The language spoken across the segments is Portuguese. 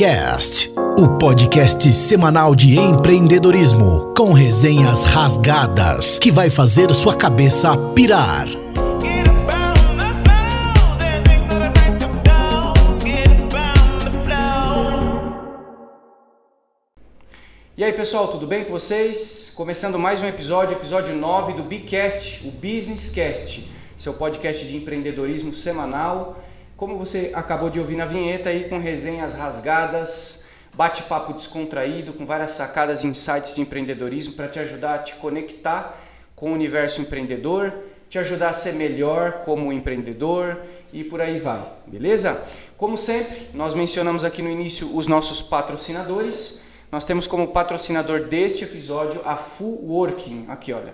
Businesscast, o podcast semanal de empreendedorismo com resenhas rasgadas que vai fazer sua cabeça pirar. E aí pessoal, tudo bem com vocês? Começando mais um episódio 9 do Bcast, o Businesscast, seu podcast de empreendedorismo semanal. Como você acabou de ouvir na vinheta aí, com resenhas rasgadas, bate-papo descontraído, com várias sacadas e insights de empreendedorismo para te ajudar a te conectar com o universo empreendedor, te ajudar a ser melhor como empreendedor e por aí vai, beleza? Como sempre, nós mencionamos aqui no início os nossos patrocinadores. Nós temos como patrocinador deste episódio a Full Working. Aqui, olha,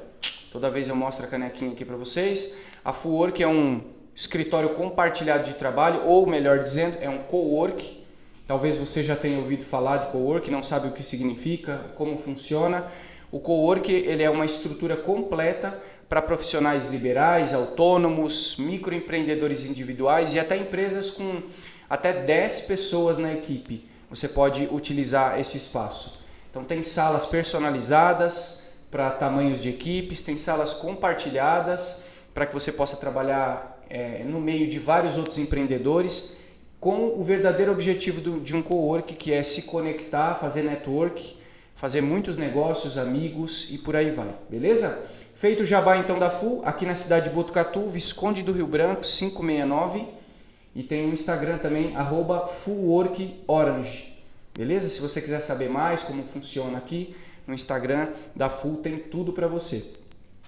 toda vez eu mostro a canequinha aqui para vocês. A Full Working é um escritório compartilhado de trabalho, ou melhor dizendo, é um cowork. Talvez você já tenha ouvido falar de cowork, não sabe o que significa, como funciona. O cowork, ele é uma estrutura completa para profissionais liberais, autônomos, microempreendedores individuais e até empresas com até 10 pessoas na equipe. Você pode utilizar esse espaço. Então tem salas personalizadas para tamanhos de equipes, tem salas compartilhadas para que você possa trabalhar no meio de vários outros empreendedores com o verdadeiro objetivo de um cowork, que é se conectar, fazer network, fazer muitos negócios, amigos e por aí vai, beleza? Feito o jabá então da Full, aqui na cidade de Botucatu, Visconde do Rio Branco, 569, e tem o Instagram também, @fullworkorange, beleza? Se você quiser saber mais como funciona aqui, no Instagram da Full tem tudo para você.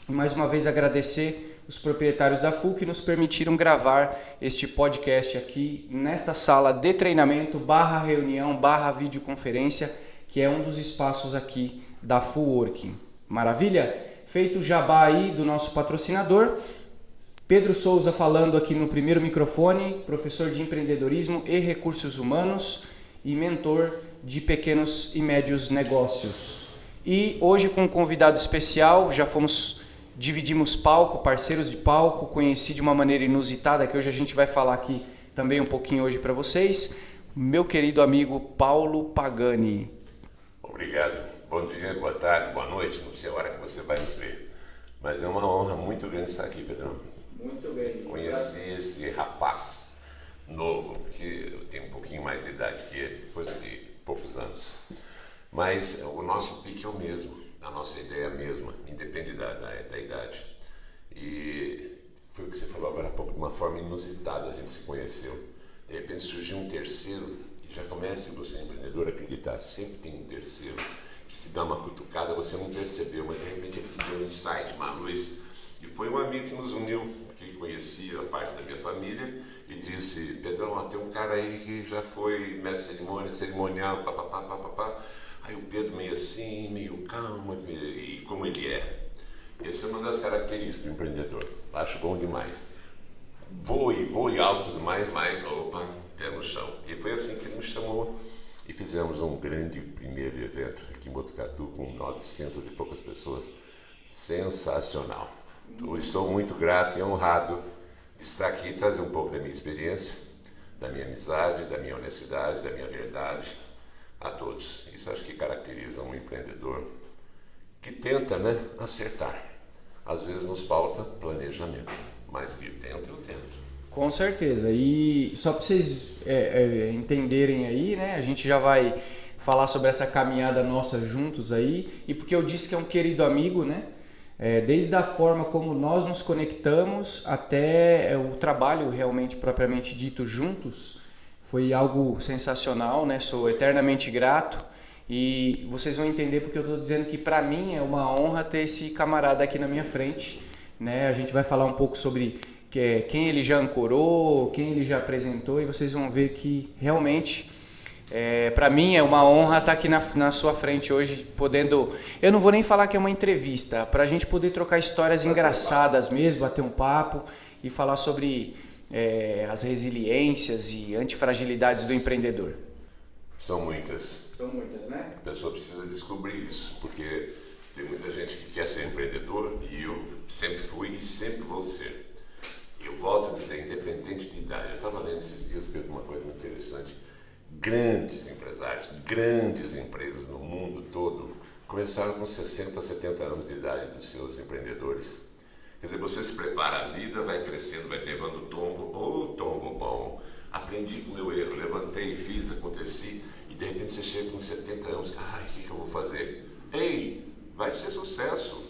E mais uma vez agradecer os proprietários da Full que nos permitiram gravar este podcast aqui nesta sala de treinamento /reunião /videoconferência, que é um dos espaços aqui da Full Working. Maravilha? Feito o jabá aí do nosso patrocinador, Pedro Souza falando aqui no primeiro microfone, professor de empreendedorismo e recursos humanos e mentor de pequenos e médios negócios. E hoje com um convidado especial, dividimos palco, parceiros de palco, conheci de uma maneira inusitada, que hoje a gente vai falar aqui também um pouquinho hoje para vocês, meu querido amigo Paulo Pagani. Obrigado, bom dia, boa tarde, boa noite, não sei a hora que você vai nos ver, mas é uma honra muito grande estar aqui, Pedrão. Muito bem. Conheci esse rapaz novo, que eu tenho um pouquinho mais de idade que ele, coisa de poucos anos, mas o nosso pique é o mesmo. A nossa ideia é a mesma, independe da idade. E foi o que você falou agora há pouco, de uma forma inusitada a gente se conheceu. De repente surgiu um terceiro, e já comece você, empreendedor, a acreditar, sempre tem um terceiro que te dá uma cutucada, você não percebeu, mas de repente ele te deu um insight, uma luz. E foi um amigo que nos uniu, que conhecia a parte da minha família, e disse: Pedrão, tem um cara aí que já foi mestre de cerimonial, papapá. Aí o Pedro meio assim, meio calmo, e como ele é. Essa é uma das características do empreendedor. Acho bom demais. Voe alto e tudo mais, mas opa, pé no chão. E foi assim que ele me chamou e fizemos um grande primeiro evento aqui em Botucatu com 900 e poucas pessoas. Sensacional. Eu estou muito grato e honrado de estar aqui e trazer um pouco da minha experiência, da minha amizade, da minha honestidade, da minha verdade a todos. Isso acho que caracteriza um empreendedor que tenta, acertar. Às vezes nos falta planejamento, mas que tenta, eu tento. Com certeza. E só para vocês entenderem aí, a gente já vai falar sobre essa caminhada nossa juntos aí, e porque eu disse que é um querido amigo, desde a forma como nós nos conectamos até o trabalho realmente propriamente dito juntos, foi algo sensacional, Sou eternamente grato e vocês vão entender porque eu estou dizendo que para mim é uma honra ter esse camarada aqui na minha frente, A gente vai falar um pouco sobre quem ele já ancorou, quem ele já apresentou, e vocês vão ver que realmente para mim é uma honra estar aqui na sua frente hoje, podendo... Eu não vou nem falar que é uma entrevista, para a gente poder trocar histórias engraçadas mesmo, bater um papo e falar sobre as resiliências e antifragilidades do empreendedor. São muitas. São muitas, A pessoa precisa descobrir isso, porque tem muita gente que quer ser empreendedor, e eu sempre fui e sempre vou ser. Eu volto a dizer, independente de idade. Eu estava lendo esses dias, Pedro, uma coisa muito interessante. grandes empresários, grandes empresas no mundo todo começaram com 60, 70 anos de idade dos seus empreendedores. Quer dizer, você se prepara a vida, vai crescendo, vai levando tombo, tombo bom. Aprendi com o meu erro, levantei, fiz, aconteci, e de repente você chega com 70 anos, ai, o que eu vou fazer? Ei, vai ser sucesso.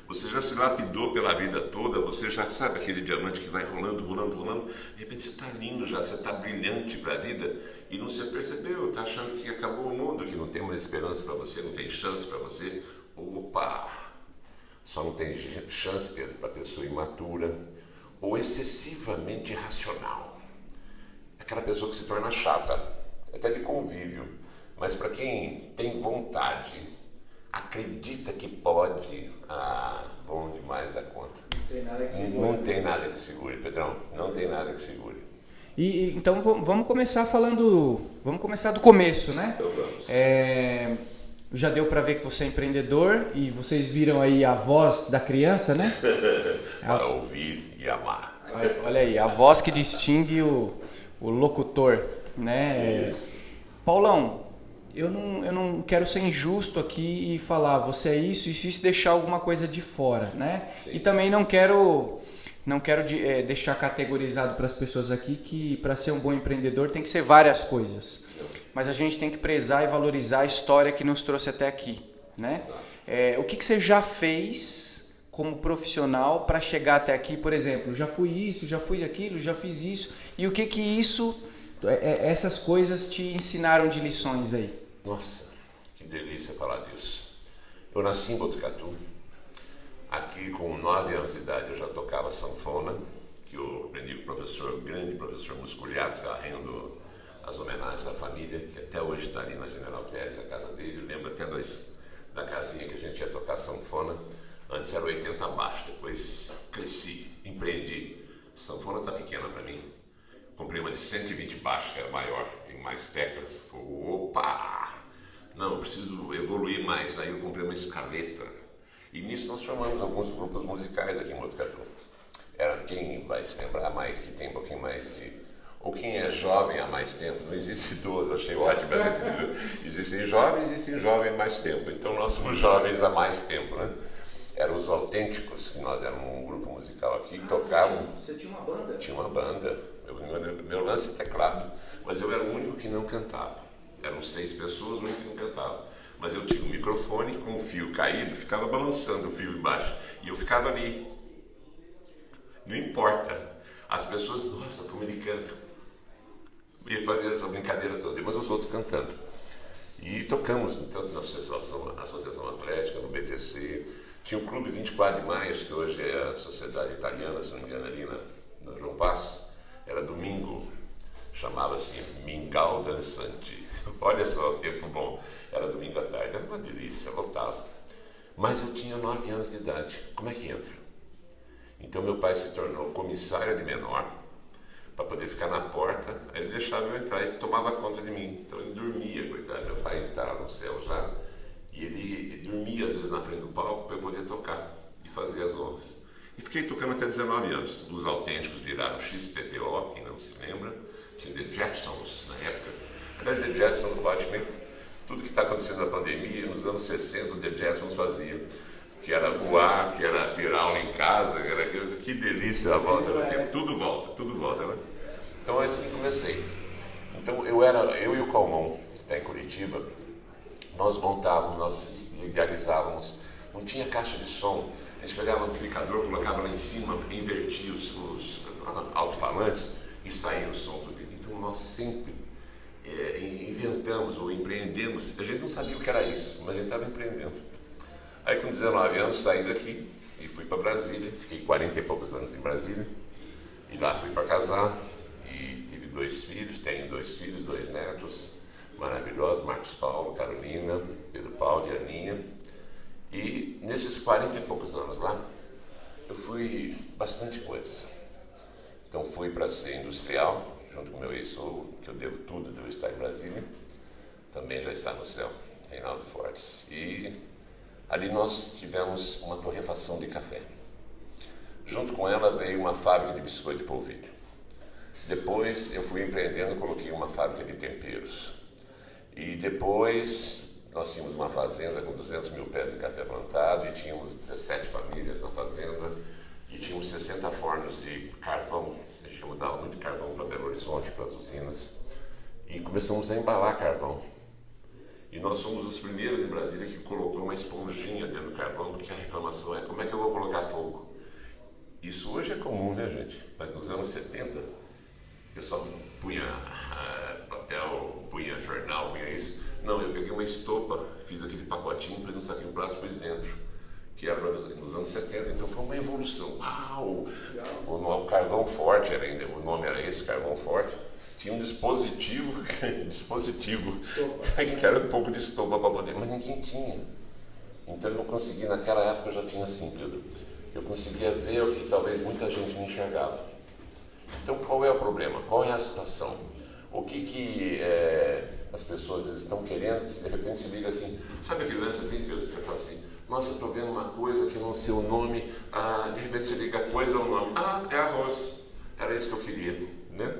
Você já se lapidou pela vida toda, você já sabe aquele diamante que vai rolando, rolando, rolando, de repente você está lindo já, você está brilhante para a vida e não se percebeu, está achando que acabou o mundo, que não tem mais esperança para você, não tem chance para você. Opa! Só não tem chance, Pedro, para pessoa imatura ou excessivamente irracional. Aquela pessoa que se torna chata, até de convívio, mas para quem tem vontade, acredita que pode, bom demais da conta. Não tem nada que segure. Não tem nada que segure, Pedrão, não tem nada que segure. E então vamos começar vamos começar do começo, né? Então vamos. Já deu para ver que você é empreendedor e vocês viram aí a voz da criança, né? Para ouvir e amar. Olha aí, a voz que distingue o locutor, né? Paulão, eu não quero ser injusto aqui e falar você é isso e deixar alguma coisa de fora, né? Sim. E também não quero deixar categorizado para as pessoas aqui que para ser um bom empreendedor tem que ser várias coisas. Mas a gente tem que prezar e valorizar a história que nos trouxe até aqui, né? O que você já fez como profissional para chegar até aqui? Por exemplo, já fui isso, já fui aquilo, já fiz isso. E o que essas coisas te ensinaram de lições aí? Nossa, que delícia falar disso. Eu nasci em Botucatu. Aqui com 9 anos de idade eu já tocava sanfona, que eu aprendi com o grande professor Musculiato, arrendo as homenagens da família, que até hoje está ali na General Teres, a casa dele. Eu lembro até da casinha que a gente ia tocar sanfona. Antes era 80 abaixo, depois cresci, empreendi. A sanfona está pequena para mim. Comprei uma de 120 baixo, que era maior, tem mais teclas. Opa! Não, eu preciso evoluir mais. Aí eu comprei uma escaleta. E nisso nós formamos alguns grupos musicais aqui em Botucatu. Era quem vai se lembrar mais, que tem um pouquinho mais de... Ou quem é jovem há mais tempo, não existe idoso, achei ótimo essa atitude. Existem jovens há mais tempo, então nós somos jovens há mais tempo, né? Eram os Autênticos, que nós éramos um grupo musical aqui, que tocavam. Você tinha uma banda? Tinha uma banda, meu lance é teclado, mas eu era o único que não cantava. Eram 6 pessoas, o único que não cantava. Mas eu tinha um microfone com o fio caído, ficava balançando o fio embaixo, e eu ficava ali. Não importa. As pessoas, nossa, como ele canta. E fazia essa brincadeira toda, mas os outros cantando. E tocamos, tanto na Associação Atlética, no BTC. Tinha o Clube 24 de Maio, que hoje é a Sociedade Italiana, se não me engano, ali na João Passos. Era domingo, chamava-se Mingau Dançante. Olha só o tempo bom. Era domingo à tarde, era uma delícia, lotado. Mas eu tinha 9 anos de idade. Como é que entra? Então meu pai se tornou comissário de menor, para poder ficar na porta. Aí ele deixava eu entrar e tomava conta de mim. Então ele dormia, coitado. Meu pai estava no céu já, e ele dormia às vezes na frente do palco para eu poder tocar e fazer as honras. E fiquei tocando até 19 anos. Os Autênticos viraram XPTO, quem não se lembra. Tinha The Jetsons na época. Aliás, The Jetsons no Batman, tudo que está acontecendo na pandemia, nos anos 60 o The Jetsons fazia. Que era voar, que era ter aula em casa, que delícia a volta do tempo. Tudo volta, né? Então assim comecei. Então eu e o Calmon, que está em Curitiba, nós montávamos, nós idealizávamos, não tinha caixa de som, a gente pegava o amplificador, colocava lá em cima, invertia os alto-falantes e saía o som do vídeo. Então nós sempre inventamos ou empreendemos, a gente não sabia o que era isso, mas a gente estava empreendendo. Aí com 19 anos saí daqui e fui para Brasília, fiquei 40 e poucos anos em Brasília, e lá fui para casar, e tive 2 filhos, tenho 2 filhos, 2 netos maravilhosos, Marcos Paulo, Carolina, Pedro Paulo e Aninha. E nesses 40 e poucos anos lá, eu fui bastante coisa. Então fui para ser industrial, junto com meu ex-sogro, que eu devo tudo de eu estar em Brasília, também já está no céu, Reinaldo Fortes. E ali nós tivemos uma torrefação de café. Junto com ela veio uma fábrica de biscoito de polvilho. Depois eu fui empreendendo, coloquei uma fábrica de temperos. E depois nós tínhamos uma fazenda com 200 mil pés de café plantado e tínhamos 17 famílias na fazenda e tínhamos 60 fornos de carvão. A gente mudava muito carvão para Belo Horizonte, para as usinas. E começamos a embalar carvão. E nós fomos os primeiros em Brasília que colocou uma esponjinha dentro do carvão, porque a reclamação é: como é que eu vou colocar fogo? Isso hoje é comum, né, gente? Mas nos anos 70, o pessoal punha papel, punha jornal, punha isso. Não, eu peguei uma estopa, fiz aquele pacotinho, pus um saquinho plástico e pus dentro, que era nos anos 70, então foi uma evolução. Uau! O carvão forte, o nome era esse, carvão forte. Tinha um dispositivo que era um pouco de estopa para poder, mas ninguém tinha. Então eu consegui, naquela época eu já tinha assim, Pedro, eu conseguia ver o que talvez muita gente não enxergava. Então qual é o problema? Qual é a situação? O que as pessoas eles estão querendo, que de repente se liga assim, sabe aquele lance assim, Pedro, que você fala assim, nossa, eu estou vendo uma coisa que não sei o nome, de repente se liga a coisa ao nome, é arroz, era isso que eu queria, né?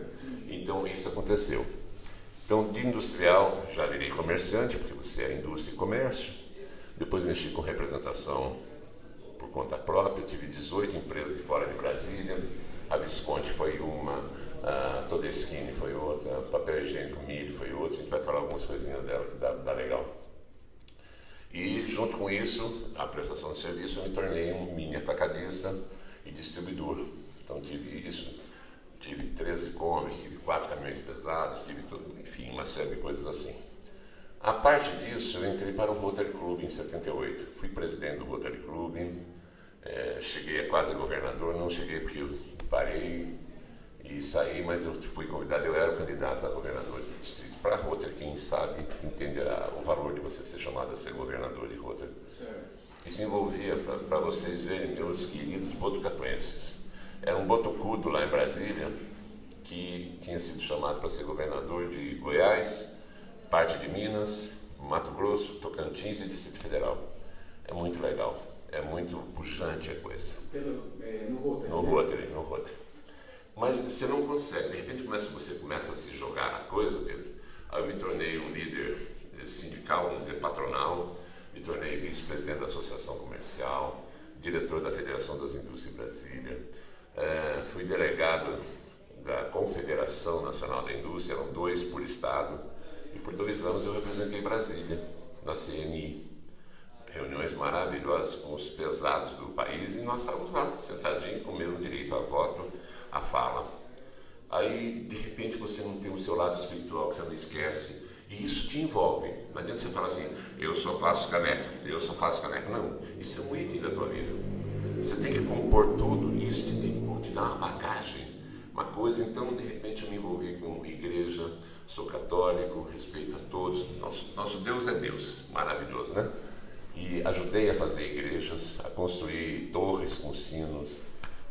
Então isso aconteceu. Então de industrial já virei comerciante, porque você é indústria e comércio, depois mexi com representação por conta própria, tive 18 empresas de fora de Brasília, a Visconti foi uma, a Todeschini foi outra, papel higiênico Milho foi outra, a gente vai falar algumas coisinhas dela que dá legal. E junto com isso, a prestação de serviço, eu me tornei um mini atacadista e distribuidor. Então tive isso, tive 13 combis, tive 4 caminhões pesados, tive tudo, enfim, uma série de coisas assim. A parte disso, eu entrei para o Rotary Club em 78. Fui presidente do Rotary Club, cheguei a quase governador, não cheguei porque eu parei e saí, mas eu fui convidado, eu era o candidato a governador do distrito. Para Rotary, quem sabe entenderá o valor de você ser chamado a ser governador de Rotary. Isso envolvia, para vocês verem, meus queridos botucatuenses. Era um botucudo lá em Brasília, que tinha sido chamado para ser governador de Goiás, parte de Minas, Mato Grosso, Tocantins e Distrito Federal. É muito legal, é muito puxante a coisa. No Rotary. Mas você não consegue, de repente você começa a se jogar na coisa, Pedro. Aí eu me tornei um líder sindical, vamos dizer, patronal, me tornei vice-presidente da Associação Comercial, diretor da Federação das Indústrias de Brasília, fui delegado da Confederação Nacional da Indústria, eram 2 por estado, e por 2 anos eu representei Brasília na CNI. Reuniões maravilhosas com os pesados do país e nós estávamos lá, sentadinhos, com o mesmo direito a voto, a fala. Aí, de repente, você não tem o seu lado espiritual, que você não esquece, e isso te envolve. Não adianta você falar assim, eu só faço caneca. Não, isso é um item da tua vida. Você tem que compor tudo, isso te dá uma bagagem, uma coisa. Então, de repente, eu me envolvi com igreja, sou católico, respeito a todos. Nosso Deus é Deus, maravilhoso, né? E ajudei a fazer igrejas, a construir torres com sinos,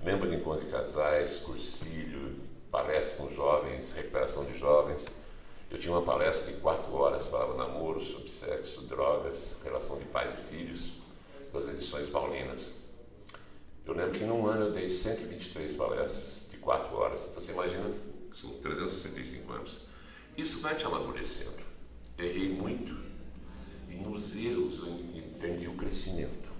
membro de encontro de casais, cursilho, palestra com jovens, recuperação de jovens. Eu tinha uma palestra de 4 horas, falava namoro, subsexo, drogas, relação de pais e filhos, das edições paulinas. Eu lembro que num ano eu dei 123 palestras de 4 horas, então você imagina, são 365 anos. Isso vai te amadurecendo. Errei muito, e nos erros eu entendi o crescimento.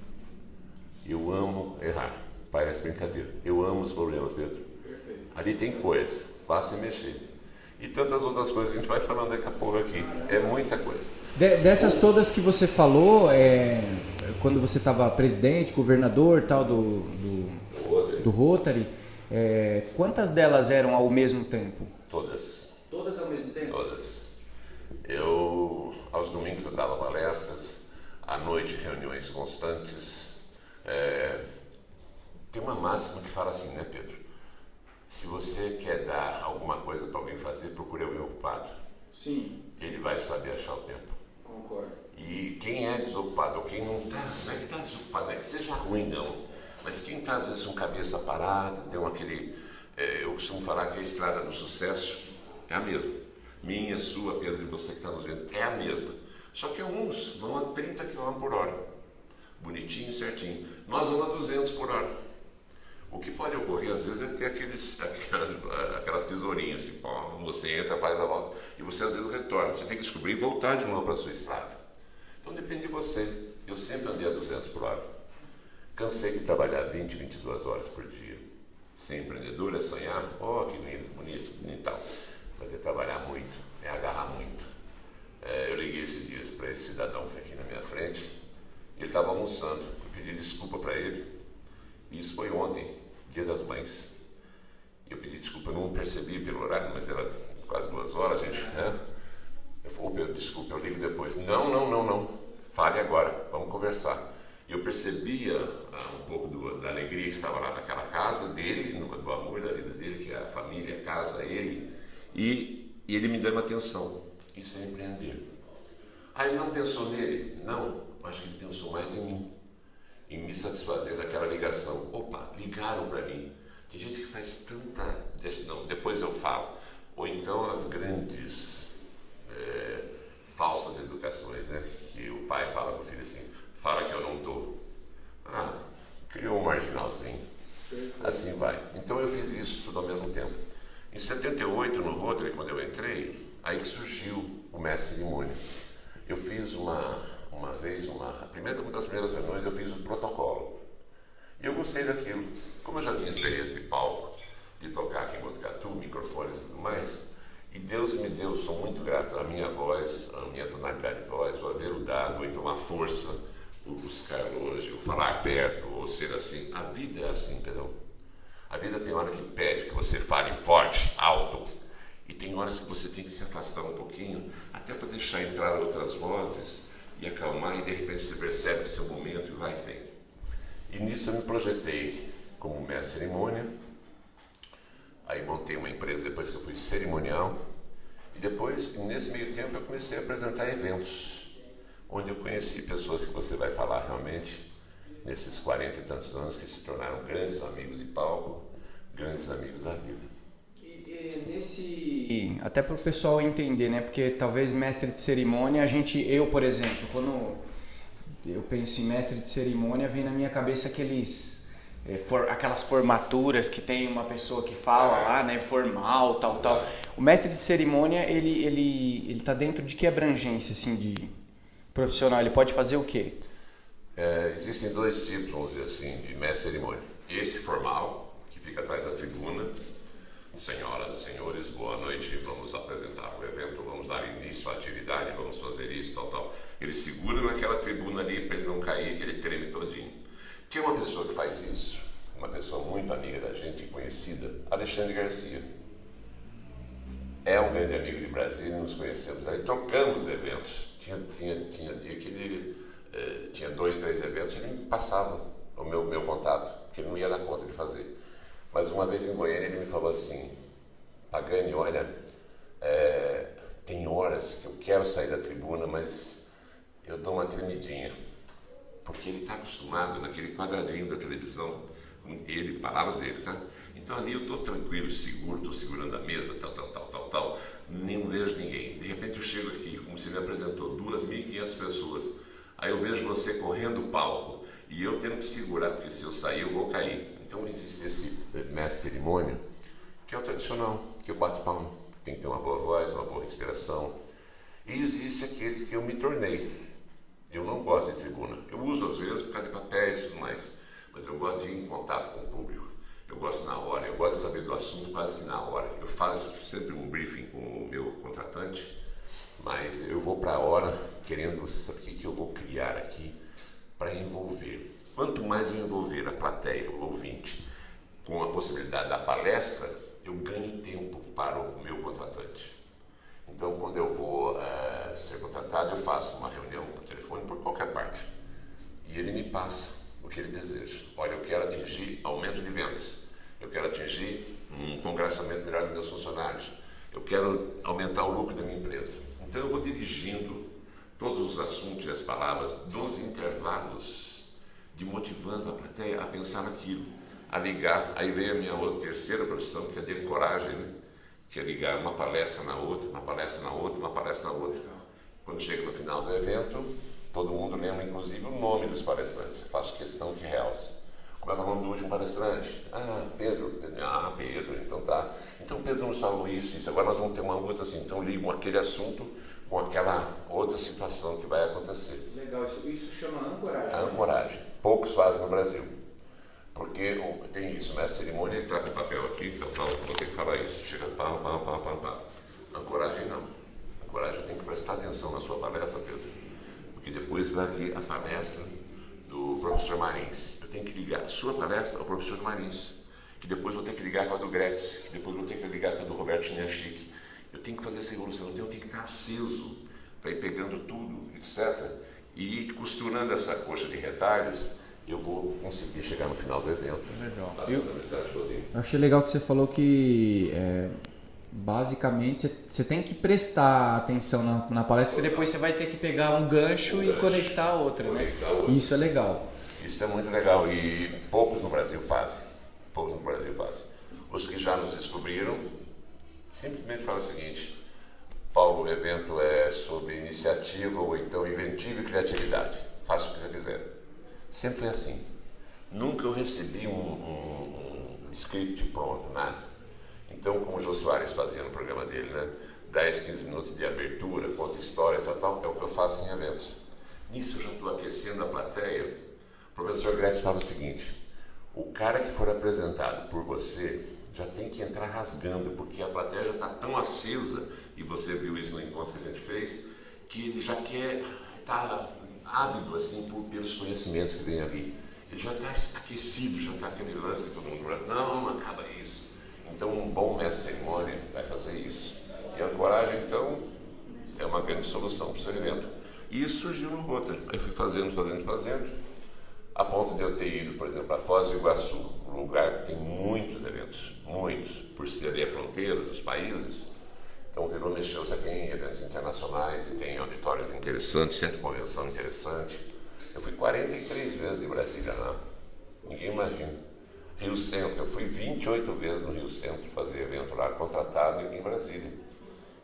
Eu amo errar, parece brincadeira. Eu amo os problemas, Pedro. Perfeito. Ali tem coisa, basta mexer. E tantas outras coisas que a gente vai falando daqui a pouco aqui. É muita coisa. Dessas todas que você falou, quando você estava presidente, governador tal do Rotary, quantas delas eram ao mesmo tempo? Todas. Todas ao mesmo tempo? Todas. Aos domingos eu dava palestras, à noite reuniões constantes. Tem uma máxima que fala assim, né, Pedro? Se você quer dar alguma coisa para alguém fazer, procure alguém ocupado. Sim. Ele vai saber achar o tempo. Concordo. E quem é desocupado, ou quem não está, não é que está desocupado, não é que seja ruim, não. Mas quem está, às vezes, com cabeça parada, tem eu costumo falar que a estrada do sucesso é a mesma. Minha, sua, Pedro, de você que está nos vendo, é a mesma. Só que uns vão a 30 km por hora. Bonitinho, certinho. Nós vamos a 200 por hora. O que pode ocorrer, às vezes, é ter aquelas tesourinhas, tipo, você entra, faz a volta, e você às vezes retorna, você tem que descobrir e voltar de novo para a sua estrada. Então depende de você. Eu sempre andei a 200 por hora. Cansei de trabalhar 20, 22 horas por dia. Ser empreendedor é sonhar, que lindo, bonito e tal, mas é trabalhar muito, é agarrar muito. Eu liguei esses dias para esse cidadão que está aqui na minha frente, ele estava almoçando, eu pedi desculpa para ele, e isso foi ontem, Dia das Mães. Eu pedi desculpa, eu não percebi pelo horário, mas era quase 2 horas, gente, né? Eu falei, Pedro, desculpa, eu ligo depois. Não, fale agora, vamos conversar. Eu percebia um pouco da alegria que estava lá naquela casa dele, do amor da vida dele, que é a família, a casa, ele, e ele me dando atenção. Isso é empreender. Ele não pensou nele? Não, acho que ele pensou mais em mim, em me satisfazer daquela ligação. Opa, ligaram para mim. Tem gente que faz tanta... Não, depois eu falo. Ou então as grandes falsas educações, né? Que o pai fala para o filho assim, fala que eu não dou. Criou um marginalzinho. Assim vai. Então eu fiz isso tudo ao mesmo tempo. Em 78, no Rotary, quando eu entrei, aí que surgiu o mestre cerimônia. Eu fiz uma das primeiras reuniões, eu fiz o protocolo. E eu gostei daquilo. Como eu já tinha experiência de palco, de tocar aqui em Botucatu, microfones e tudo mais, e Deus me deu, sou muito grato, a minha voz, a minha tonalidade de voz, o aveludado, ou então a força, o buscar hoje, o falar perto, ou ser assim. A vida é assim, entendeu? A vida tem hora que pede que você fale forte, alto, e tem horas que você tem que se afastar um pouquinho, até para deixar entrar outras vozes e acalmar, e de repente você percebe que seu momento e vai e vem. E nisso eu me projetei como mestre cerimônia, aí montei uma empresa depois que eu fui cerimonial, e depois, nesse meio tempo, eu comecei a apresentar eventos, onde eu conheci pessoas que você vai falar realmente, nesses 40 e tantos anos, que se tornaram grandes amigos de palco, grandes amigos da vida. Até para o pessoal entender, né? Porque talvez mestre de cerimônia, eu, por exemplo, quando eu penso em mestre de cerimônia, vem na minha cabeça aquelas formaturas que tem uma pessoa que fala lá, né? Formal, tal. O mestre de cerimônia, ele tá dentro de que abrangência, assim, de profissional? Ele pode fazer o quê? Existem 2 tipos, vamos dizer assim, de mestre de cerimônia. Esse formal, que fica atrás da tribuna. Senhoras e senhores, boa noite, vamos apresentar o evento, vamos dar início à atividade, vamos fazer isso, tal. Ele segura naquela tribuna ali para ele não cair, que ele treme todinho. Tem uma pessoa que faz isso, uma pessoa muito amiga da gente, conhecida, Alexandre Garcia. É um grande amigo de Brasília, nos conhecemos aí, trocamos eventos. Tinha dia que ele tinha 2, 3 eventos, ele me passava o meu contato, que ele não ia dar conta de fazer. Mas uma vez em Goiânia ele me falou assim, Pagani, olha, tem horas que eu quero sair da tribuna, mas eu dou uma tremidinha. Porque ele está acostumado naquele quadradinho da televisão, ele, palavras dele, tá? Então ali eu estou tranquilo, seguro, estou segurando a mesa, tal, nem vejo ninguém. De repente eu chego aqui, como você me apresentou, 2.500 pessoas, aí eu vejo você correndo o palco, e eu tendo que segurar, porque se eu sair eu vou cair. Então existe esse mestre cerimônia, que é o tradicional, que eu bato palma, tem que ter uma boa voz, uma boa respiração. E existe aquele que eu me tornei. Eu não gosto de tribuna. Eu uso às vezes por causa de papéis e tudo mais, mas eu gosto de ir em contato com o público. Eu gosto na hora, eu gosto de saber do assunto quase que na hora. Eu faço sempre um briefing com o meu contratante, mas eu vou para a hora querendo saber o que eu vou criar aqui para envolver. Quanto mais eu envolver a plateia, o ouvinte, com a possibilidade da palestra, eu ganho tempo para o meu contratante. Então, quando eu vou ser contratado, eu faço uma reunião por telefone, por qualquer parte. E ele me passa o que ele deseja. Olha, eu quero atingir aumento de vendas. Eu quero atingir um congraçamento melhor dos meus funcionários. Eu quero aumentar o lucro da minha empresa. Então, eu vou dirigindo todos os assuntos e as palavras dos intervalos, de motivando a plateia a pensar naquilo, a ligar. Aí vem a minha terceira profissão, que é de ancoragem, né? Que é ligar uma palestra na outra, uma palestra na outra, uma palestra na outra. Quando chega no final do evento, todo mundo lembra, inclusive, o nome dos palestrantes. Eu faço questão que realce. Como é o nome do último palestrante? Pedro. Pedro, então tá. Então Pedro nos falou isso. Agora nós vamos ter uma outra assim. Então ligam aquele assunto com aquela outra situação que vai acontecer. Legal, isso chama ancoragem. A ancoragem. Poucos fazem no Brasil. Porque tem isso, né? A cerimônia, ele tá com o papel aqui, então vou ter que falar isso. Chega, pá. Ancoragem não. Ancoragem tem que prestar atenção na sua palestra, Pedro. Porque depois vai vir a palestra do professor Marins. Eu tenho que ligar a sua palestra ao professor Marins, que depois vou ter que ligar com a do Gretz, que depois vou ter que ligar com a do Roberto Chiniachik. Eu tenho que fazer essa evolução, então eu tenho que estar aceso para ir pegando tudo, etc. E ir costurando essa coxa de retalhos, eu vou conseguir chegar no final do evento. Legal. Eu achei legal que você falou que basicamente você tem que prestar atenção na palestra, porque depois você vai ter que pegar um gancho e conectar a outra, né? Isso é legal. Isso é muito legal e poucos no Brasil fazem. Os que já nos descobriram simplesmente falam o seguinte: Paulo, o evento é sobre iniciativa ou então inventivo e criatividade. Faça o que você quiser. Sempre foi assim. Nunca eu recebi um script pronto, nada. Então, como o Jô Soares fazia no programa dele, né? 10, 15 minutos de abertura, conta história, tal, é o que eu faço em eventos. Nisso eu já estou aquecendo a plateia. O professor Gretz fala o seguinte: o cara que for apresentado por você já tem que entrar rasgando, porque a plateia já está tão acesa, e você viu isso no encontro que a gente fez, que ele já quer estar ávido assim, pelos conhecimentos que vem ali. Ele já está aquecido, já está aquele lance que todo mundo não acaba isso. Então um bom mestre de cerimônia vai fazer isso. E a ancoragem, então, é uma grande solução para o seu evento. E isso surgiu no Rotary. Aí fui fazendo, a ponto de eu ter ido, por exemplo, a Foz do Iguaçu, um lugar que tem muitos eventos, por ser ali a fronteira dos países. Então mexeu-se aqui em eventos internacionais e tem auditórios interessantes, centro de convenção interessante. Eu fui 43 vezes de Brasília lá, ninguém imagina. Rio Centro, eu fui 28 vezes no Rio Centro fazer evento lá, contratado em Brasília.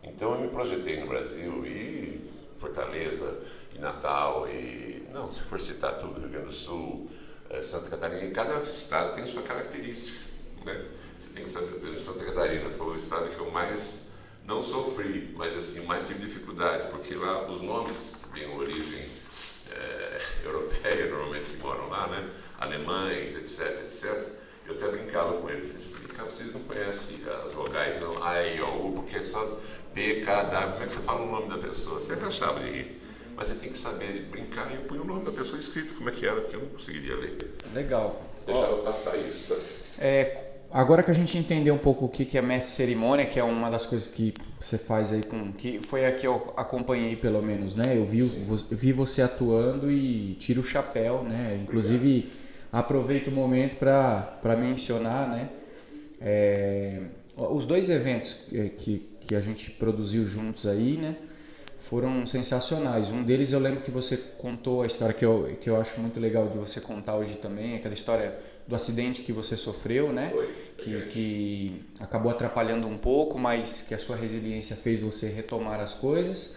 Então eu me projetei no Brasil e Fortaleza, e Natal, se for citar tudo, Rio Grande do Sul, Santa Catarina, e cada estado tem sua característica, né? Você tem que saber, por exemplo, Santa Catarina foi o estado que eu mais não sofri, mas assim, mais tive dificuldade, porque lá os nomes têm origem europeia, normalmente que moram lá, né? Alemães, etc. Eu até brincava com eles, vocês não conhecem as vogais, não, A, E, O, U, porque é só D, K, W, como é que você fala o nome da pessoa? Você achava de rir. Mas você tem que saber brincar e eu ponho o nome da pessoa escrito, como é que era, porque eu não conseguiria ler. Legal. Deixava passar isso, sabe? Agora que a gente entendeu um pouco o que é mestre de cerimônia, que é uma das coisas que você faz aí, que foi a que eu acompanhei pelo menos, né? Eu vi você atuando e tiro o chapéu, né? Inclusive, aproveito o momento para mencionar, né? Os dois eventos que a gente produziu juntos aí, né? Foram sensacionais. Um deles eu lembro que você contou a história que eu acho muito legal de você contar hoje também, aquela história do acidente que você sofreu, né? Que acabou atrapalhando um pouco, mas que a sua resiliência fez você retomar as coisas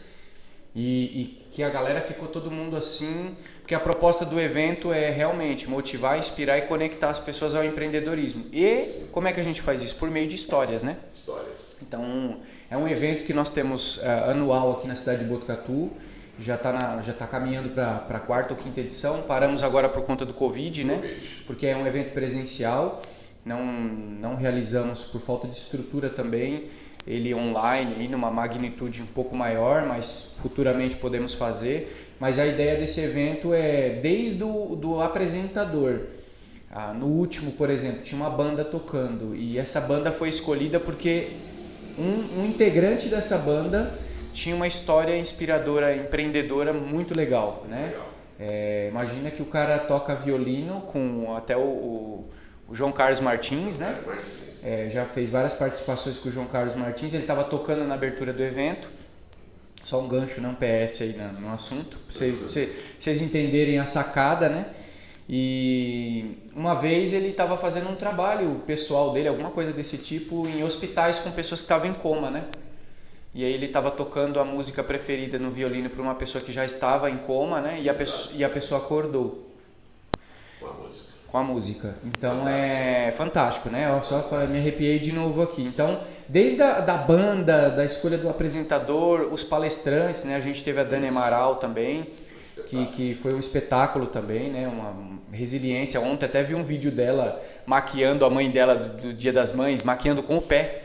e que a galera ficou todo mundo assim, porque a proposta do evento é realmente motivar, inspirar e conectar as pessoas ao empreendedorismo. E como é que a gente faz isso? Por meio de histórias, né? Então, é um evento que nós temos anual aqui na cidade de Botucatu, já está caminhando para a 4ª ou 5ª edição, paramos agora por conta do Covid, né? Porque é um evento presencial, não realizamos por falta de estrutura também, ele online, aí numa magnitude um pouco maior, mas futuramente podemos fazer. Mas a ideia desse evento é desde do apresentador. No último, por exemplo, tinha uma banda tocando e essa banda foi escolhida porque um integrante dessa banda tinha uma história inspiradora, empreendedora muito legal, né? Imagina que o cara toca violino com até o João Carlos Martins, né? Já fez várias participações com o João Carlos Martins, ele estava tocando na abertura do evento. Só um gancho, não PS aí no assunto, para vocês entenderem a sacada, né? E uma vez ele estava fazendo um trabalho pessoal dele, alguma coisa desse tipo, em hospitais com pessoas que estavam em coma, né? E aí ele estava tocando a música preferida no violino para uma pessoa que já estava em coma, né? E a pessoa acordou. com a música. Então é fantástico, né? Eu só me arrepiei de novo aqui. Então, desde da banda, da escolha do apresentador, os palestrantes, né? A gente teve a Dani Amaral também, que foi um espetáculo também, né? Uma resiliência. Ontem até vi um vídeo dela maquiando a mãe dela do Dia das Mães, maquiando com o pé.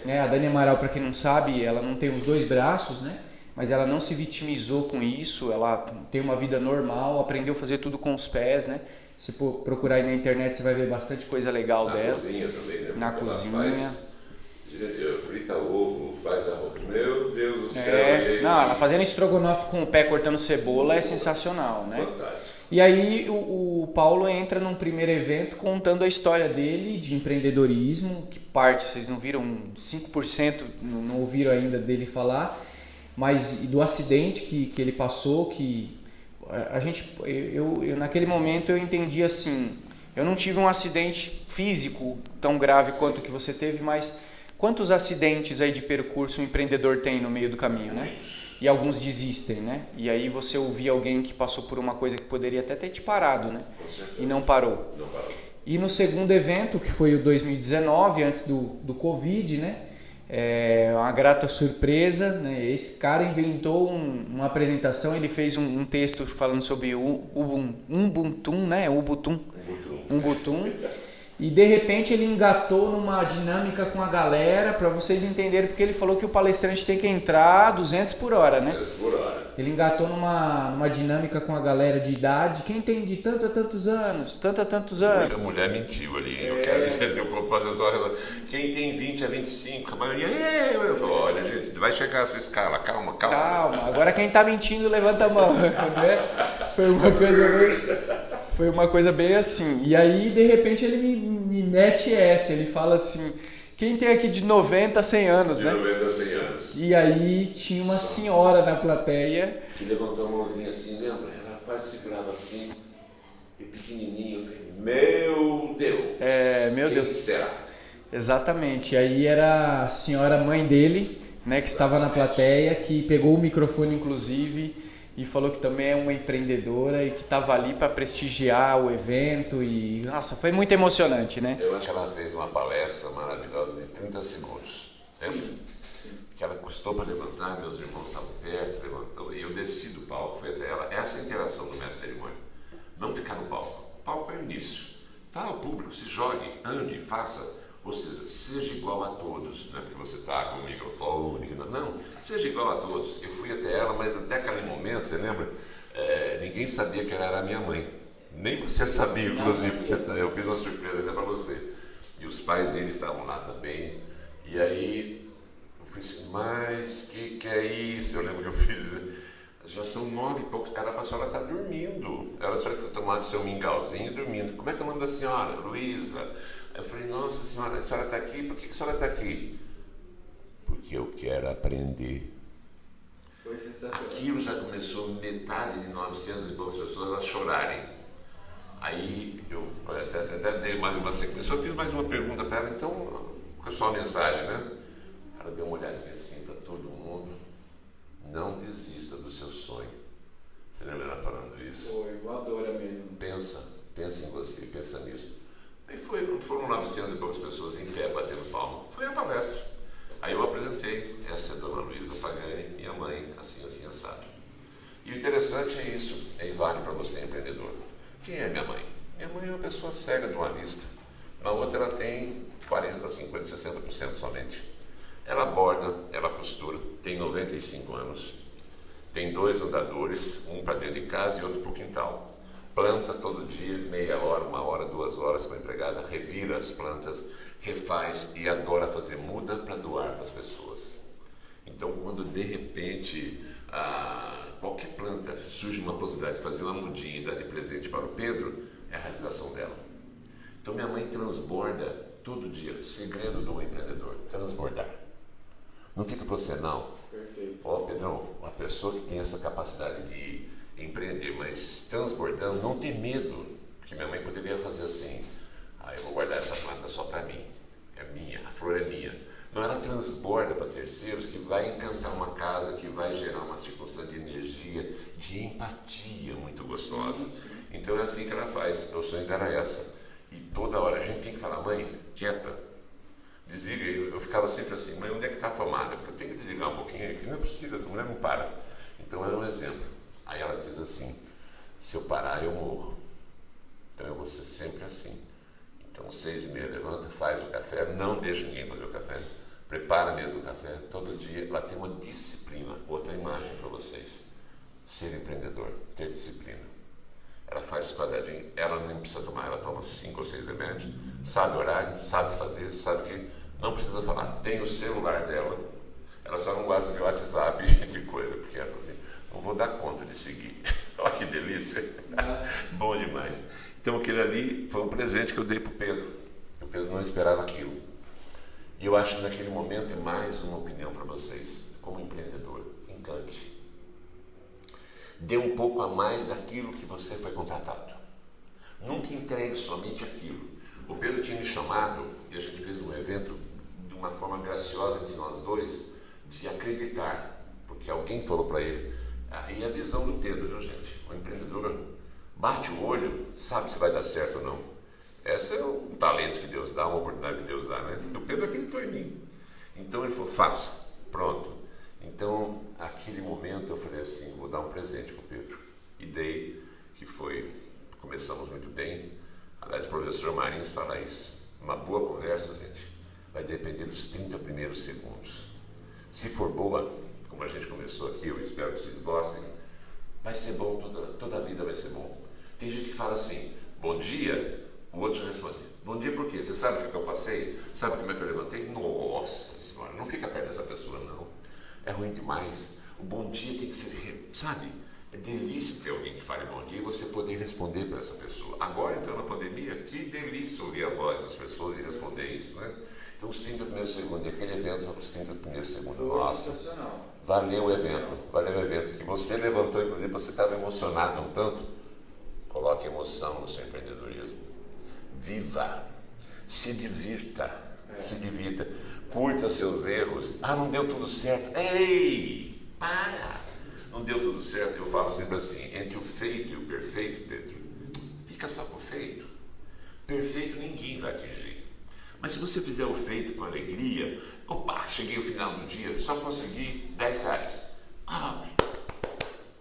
Né? A Dani Amaral, para quem não sabe, ela não tem os 2 braços, né? Mas ela não se vitimizou com isso, ela tem uma vida normal, aprendeu a fazer tudo com os pés, né? Se procurar aí na internet, você vai ver bastante coisa legal dela. Na cozinha também, né? Na cozinha. Frita ovo, faz arroz. Meu Deus do céu. Não, ela fazendo estrogonofe com o pé, cortando cebola, é sensacional, né? Fantástico. E aí o Paulo entra num primeiro evento contando a história dele de empreendedorismo, que parte, vocês não viram, 5% não ouviram ainda dele falar, mas do acidente que ele passou, que eu naquele momento eu entendi assim, eu não tive um acidente físico tão grave quanto o que você teve, mas quantos acidentes aí de percurso um empreendedor tem no meio do caminho, né? E alguns desistem, né? E aí você ouvir alguém que passou por uma coisa que poderia até ter te parado, né? E não parou. E no segundo evento, que foi o 2019, antes do Covid, né? Uma grata surpresa, né? Esse cara inventou uma apresentação, ele fez um texto falando sobre o Ubuntu, né? Ubuntu. E de repente ele engatou numa dinâmica com a galera, para vocês entenderem, porque ele falou que o palestrante tem que entrar 200 por hora, né? 200 por hora. Ele engatou numa dinâmica com a galera de idade, quem tem de tanto a tantos anos, Muita mulher mentiu ali, eu quero entender como fazer as horas. Quem tem 20 a 25, a maioria eu falo, olha gente, vai chegar a sua escala, calma. Agora quem tá mentindo levanta a mão, né? Foi uma coisa bem assim. E aí, de repente, ele me mete essa. Ele fala assim, quem tem aqui de 90 a 100 anos, né? De 90 a 100 anos. E aí tinha uma senhora na plateia. Que levantou a mãozinha assim, lembra? Ela quase segurava assim, e pequenininho. Eu falei, meu Deus. Meu Deus. Quem será? Exatamente. E aí era a senhora mãe dele, né? Que estava na plateia, que pegou o microfone, inclusive, e falou que também é uma empreendedora e que estava ali para prestigiar o evento e, nossa, foi muito emocionante, né? Eu acho que ela fez uma palestra maravilhosa de 30 segundos, lembra? Que ela custou para levantar, meus irmãos estavam perto, levantou, e eu desci do palco, fui até ela. Essa é a interação do mestre cerimônia. Não ficar no palco. O palco é o início. Fala ao público, se jogue, ande, faça. Ou seja igual a todos, não é porque você está com o microfone, não, seja igual a todos. Eu fui até ela, mas até aquele momento, você lembra? Ninguém sabia que ela era minha mãe. Nem você sabia, inclusive, eu fiz uma surpresa até para você. E os pais dele estavam lá também. E aí, eu falei assim, mas que é isso? Eu lembro que eu fiz, já são 9 e poucos, era para a senhora estar dormindo. Era a senhora que está tomando seu mingauzinho e dormindo. Como é que é o nome da senhora? Luísa. Eu falei, nossa senhora, a senhora está aqui? Por que a senhora está aqui? Porque eu quero aprender. Foi sensacional. Aquilo já começou metade de 900 e poucas pessoas a chorarem. Aí eu até dei mais uma sequência, eu fiz mais uma pergunta para ela, então, foi só uma mensagem, né? Ela deu uma olhadinha assim para todo mundo, não desista do seu sonho. Você lembra ela falando isso? Foi voadora mesmo. Pensa em você, pensa nisso. Aí foram 900 e poucas pessoas em pé, batendo palma. Foi a palestra. Aí eu apresentei, essa é a dona Luísa Pagani, minha mãe, assim, assado. E o interessante é isso, aí vale para você, empreendedor. Quem é minha mãe? Minha mãe é uma pessoa cega de uma vista. Na outra ela tem 40, 50, 60% somente. Ela borda, ela costura, tem 95 anos. Tem 2 andadores, um para dentro de casa e outro para o quintal. Planta todo dia, meia hora, 1 hora, 2 horas com a empregada, revira as plantas, refaz e adora fazer muda para doar para as pessoas. Então, quando de repente qualquer planta surge uma possibilidade de fazer uma mudinha e dar de presente para o Pedro, é a realização dela. Então, minha mãe transborda todo dia. Segredo do empreendedor, transbordar. Não fica para você, não. Perfeito. Pedrão, uma pessoa que tem essa capacidade de empreender, mas transbordando, não ter medo, porque minha mãe poderia fazer assim, eu vou guardar essa planta só para mim, é minha, a flor é minha. Não, ela transborda para terceiros, que vai encantar uma casa, que vai gerar uma circunstância de energia, de empatia muito gostosa. Então é assim que ela faz, o sonho dela é essa. E toda hora a gente tem que falar, mãe, quieta, desliga. Eu ficava sempre assim, mãe, onde é que está a tomada? Porque eu tenho que desligar um pouquinho aqui, não é possível, essa mulher não para. Então era um exemplo. Aí ela diz assim, se eu parar eu morro. Então eu vou ser sempre assim. Então 6h30 levanta, faz o café, não deixa ninguém fazer o café, prepara mesmo o café, todo dia. Ela tem uma disciplina. Outra imagem para vocês, ser empreendedor, ter disciplina. Ela faz esse quadradinho, ela não precisa tomar, ela toma 5 ou 6 remédios, sabe o horário, sabe fazer, sabe que não precisa falar. Tem o celular dela, ela só não gosta de WhatsApp e de coisa, porque ela fala assim, não vou dar conta de seguir. Olha que delícia, bom demais. Então aquele ali foi um presente que eu dei para o Pedro. O Pedro não esperava aquilo. E eu acho que naquele momento é mais uma opinião para vocês, como empreendedor, encante. Dê um pouco a mais daquilo que você foi contratado. Nunca entregue somente aquilo. O Pedro tinha me chamado e a gente fez um evento de uma forma graciosa entre nós dois, de acreditar, porque alguém falou para ele. Aí a visão do Pedro, viu, gente? O empreendedor bate o olho, sabe se vai dar certo ou não. Esse é um talento que Deus dá, uma oportunidade que Deus dá, né? E o Pedro acreditou em mim. Então ele falou, faça, pronto. Então, aquele momento eu falei assim, vou dar um presente para o Pedro. E dei, que foi, começamos muito bem. Aliás, o professor Marins fala isso. Uma boa conversa, gente, vai depender dos 30 primeiros segundos. Se for boa, como a gente começou aqui, eu espero que vocês gostem, vai ser bom, toda a vida vai ser bom. Tem gente que fala assim, bom dia, o outro já responde, bom dia por quê? Você sabe o que eu passei? Sabe como é que eu levantei? Nossa senhora, não fica perto dessa pessoa não. É ruim demais. O bom dia tem que ser, sabe? É delícia ter alguém que fale bom dia e você poder responder para essa pessoa. Agora, entrando na pandemia, que delícia ouvir a voz das pessoas e responder isso, né? Então, os 30 primeiros segundos, aquele evento, os 30 primeiros segundos, nossa, valeu o evento, que você levantou, inclusive, você estava emocionado um tanto. Coloque emoção no seu empreendedorismo. Viva, se divirta, curta seus erros. Não deu tudo certo. Ei, para! Não deu tudo certo. Eu falo sempre assim, entre o feito e o perfeito, Pedro, fica só com o feito. Perfeito ninguém vai atingir. Mas se você fizer o feito com alegria, cheguei ao final do dia, só consegui R$10.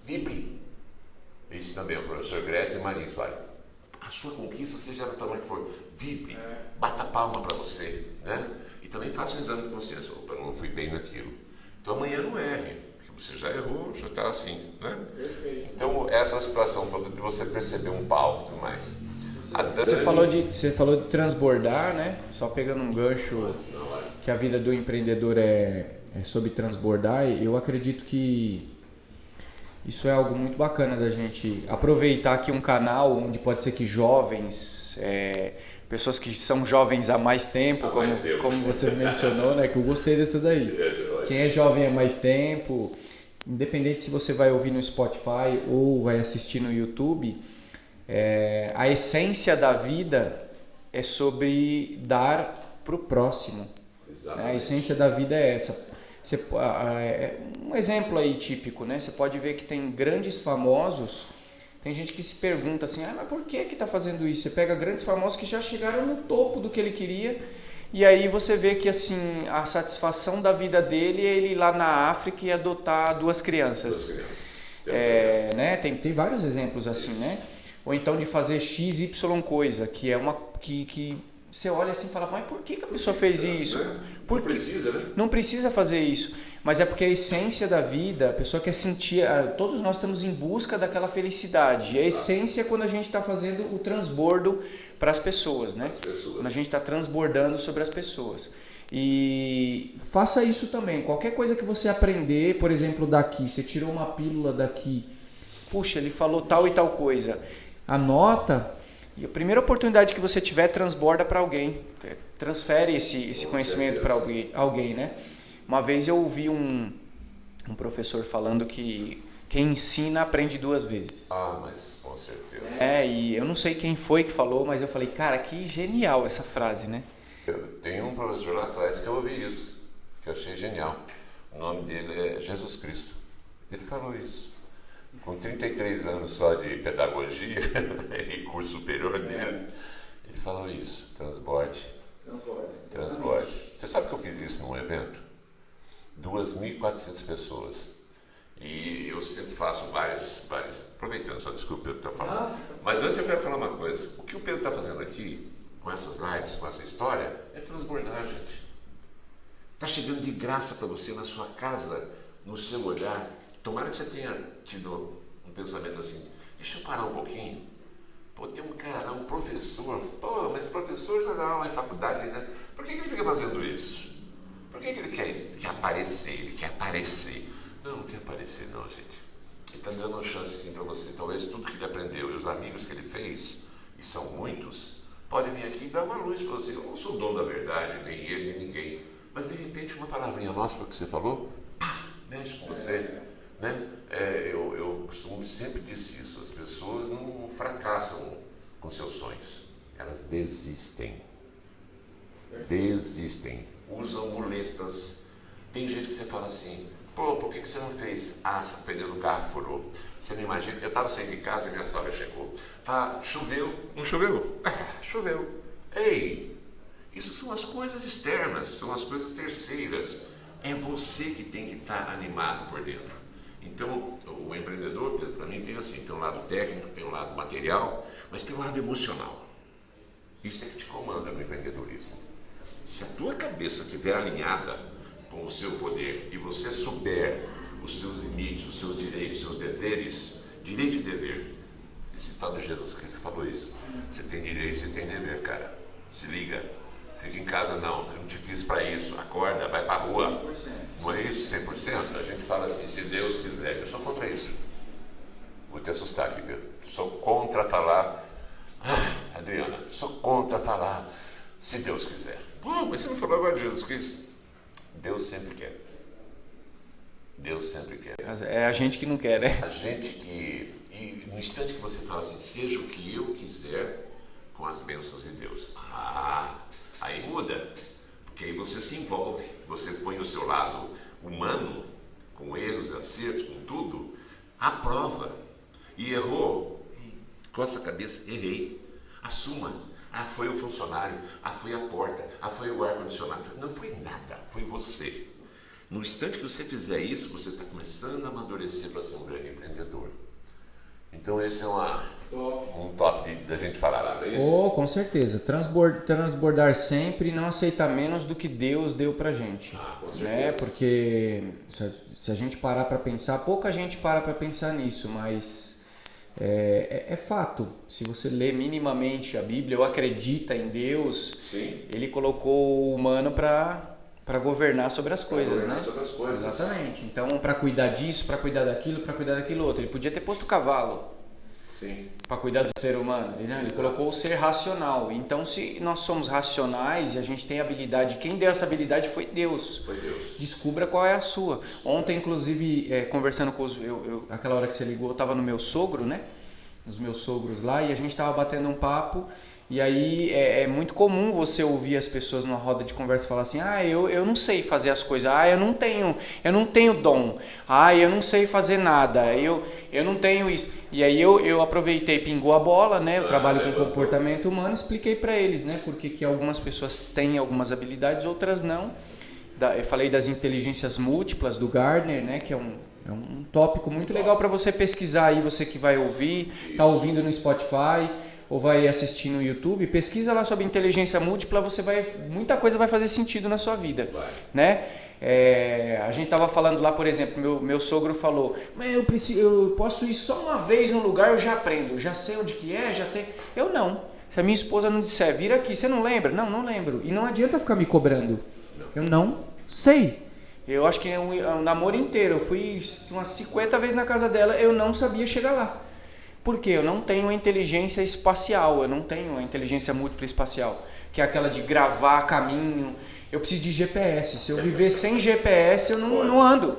Vibre. Isso também é o professor Gretz e Marins, pai. A sua conquista, seja ela do tamanho que for, vibre, bata palma para você, né? E também faça um exame de consciência. Opa, não fui bem naquilo. Então amanhã não erre, porque você já errou, já está assim, né? Perfeito. Então essa situação toda de você perceber um pau e tudo mais. Você falou de transbordar, né? Só pegando um gancho que a vida do empreendedor é sobre transbordar. Eu acredito que isso é algo muito bacana da gente aproveitar aqui um canal onde pode ser que jovens, pessoas que são jovens há mais tempo, como você mencionou, né? Que eu gostei dessa daí. Quem é jovem há mais tempo, independente se você vai ouvir no Spotify ou vai assistir no YouTube, a essência da vida é sobre dar para o próximo. A essência da vida é essa. Um exemplo aí típico, né? Você pode ver que tem grandes famosos, tem gente que se pergunta assim, mas por que está fazendo isso? Você pega grandes famosos que já chegaram no topo do que ele queria, e aí você vê que assim, a satisfação da vida dele é ele ir lá na África e adotar 2 crianças. Né? Tem vários exemplos assim, né? Ou então de fazer XY coisa, que é uma que você olha assim e fala, mas por que a pessoa fez isso? Não precisa, né? Não precisa fazer isso. Mas é porque a essência da vida, a pessoa quer sentir, todos nós estamos em busca daquela felicidade. E a essência é quando a gente está fazendo o transbordo para as pessoas, né? Quando a gente está transbordando sobre as pessoas. E faça isso também. Qualquer coisa que você aprender, por exemplo, daqui, você tirou uma pílula daqui, puxa, ele falou tal e tal coisa. Anota. E a primeira oportunidade que você tiver, transborda para alguém. Transfere esse conhecimento para alguém, né? Uma vez eu ouvi um professor falando que quem ensina aprende 2 vezes. Mas com certeza. E eu não sei quem foi que falou, mas eu falei, cara, que genial essa frase, né? Tem um professor lá atrás que eu ouvi isso. que eu achei genial. O nome dele é Jesus Cristo. Ele falou isso. Com 33 anos só de pedagogia e curso superior dele, ele falou isso. Transborde. Você sabe que eu fiz isso num evento? 2.400 pessoas. E eu sempre faço várias aproveitando, só desculpa eu estar falando. Mas antes eu quero falar uma coisa. O que o Pedro está fazendo aqui, com essas lives, com essa história, é transbordar, gente. Está chegando de graça para você na sua casa, no seu olhar. Tomara que você tenha tido um pensamento assim, deixa eu parar um pouquinho. Pô, tem um cara, um professor. Pô, mas professor já dá aula em faculdade, né? Por que ele fica fazendo isso? Por que ele quer aparecer? Ele quer aparecer. Não quer aparecer não, gente. Ele está dando uma chance assim para você. Talvez tudo que ele aprendeu e os amigos que ele fez, e são muitos, podem vir aqui e dar uma luz para você. Eu não sou dono da verdade, nem ele, nem ninguém. Mas de repente uma palavrinha nossa para o que você falou, mexe com você. Né? Eu costumo sempre dizer isso. As pessoas não fracassam com seus sonhos. Elas desistem. Usam muletas. Tem gente que você fala assim, pô, por que você não fez? Ah, o pneu do carro furou. Você não imagina, eu estava saindo de casa e minha sogra chegou. Ah, choveu. Não choveu? Choveu. Ei, isso são as coisas externas, são as coisas terceiras. É você que tem que estar animado por dentro. Então, o empreendedor, para mim, tem assim, tem um lado técnico, tem um lado material, mas tem um lado emocional. Isso é que te comanda no empreendedorismo. Se a tua cabeça estiver alinhada com o seu poder e você souber os seus limites, os seus direitos, os seus deveres, direito e dever. Esse tal de Jesus Cristo falou isso. Você tem direito, você tem dever, cara. Se liga. Fica em casa, não. Eu não te fiz para isso. Acorda, vai para a rua. 100%. Não é isso? 100%? A gente fala assim, se Deus quiser. Eu sou contra isso. Vou te assustar aqui, Pedro. Sou contra falar... Adriana, sou contra falar se Deus quiser. Pô, mas você não falou agora de Jesus Cristo? Deus sempre quer. Deus sempre quer. É a gente que não quer, né? A gente que... E no instante que você fala assim, seja o que eu quiser, com as bênçãos de Deus. Aí muda. Porque aí você se envolve. Você põe o seu lado humano, com erros, acertos, com tudo, à prova. E errou. Coça a cabeça, errei. Assuma. Foi o funcionário. Foi a porta. Foi o ar-condicionado. Não foi nada. Foi você. No instante que você fizer isso, você está começando a amadurecer para ser um grande empreendedor. Então esse é um top da gente falar, não é isso? Com certeza. Transbordar sempre e não aceitar menos do que Deus deu pra gente. Com certeza. Né? Porque se a gente parar para pensar, pouca gente para pensar nisso, mas é fato. Se você lê minimamente a Bíblia ou acredita em Deus, sim, Ele colocou o humano para governar sobre as coisas, né? Sobre as coisas. Exatamente. Então, para cuidar disso, para cuidar daquilo outro. Ele podia ter posto o cavalo. Sim. Para cuidar do ser humano. Ele colocou o ser racional. Então, se nós somos racionais e a gente tem habilidade, quem deu essa habilidade foi Deus. Foi Deus. Descubra qual é a sua. Ontem, inclusive, conversando com os... aquela hora que você ligou, eu estava no meu sogro, né? Nos meus sogros lá, e a gente estava batendo um papo. E aí é muito comum você ouvir as pessoas numa roda de conversa falar assim, eu não sei fazer as coisas, eu não tenho dom, eu não sei fazer nada, eu não tenho isso. E aí eu aproveitei, pingou a bola, né? Eu trabalho com comportamento humano, expliquei para eles, né? Porque que algumas pessoas têm algumas habilidades, outras não. Eu falei das inteligências múltiplas do Gardner, né? Que é um tópico muito legal para você pesquisar aí, você que vai ouvir, tá ouvindo no Spotify ou vai assistir no YouTube, pesquisa lá sobre inteligência múltipla, muita coisa vai fazer sentido na sua vida, né? A gente tava falando lá, por exemplo, meu sogro falou, mas eu posso ir só uma vez num lugar, eu já aprendo, já sei onde que é, já tem... Eu não. Se a minha esposa não disser, vira aqui, você não lembra? Não lembro. E não adianta ficar me cobrando. Eu não sei. Eu acho que é um namoro inteiro. Eu fui umas 50 vezes na casa dela, eu não sabia chegar lá. Por quê? Eu não tenho a inteligência espacial, eu não tenho a inteligência múltipla espacial, que é aquela de gravar caminho. Eu preciso de GPS. Se eu viver sem GPS, eu não ando.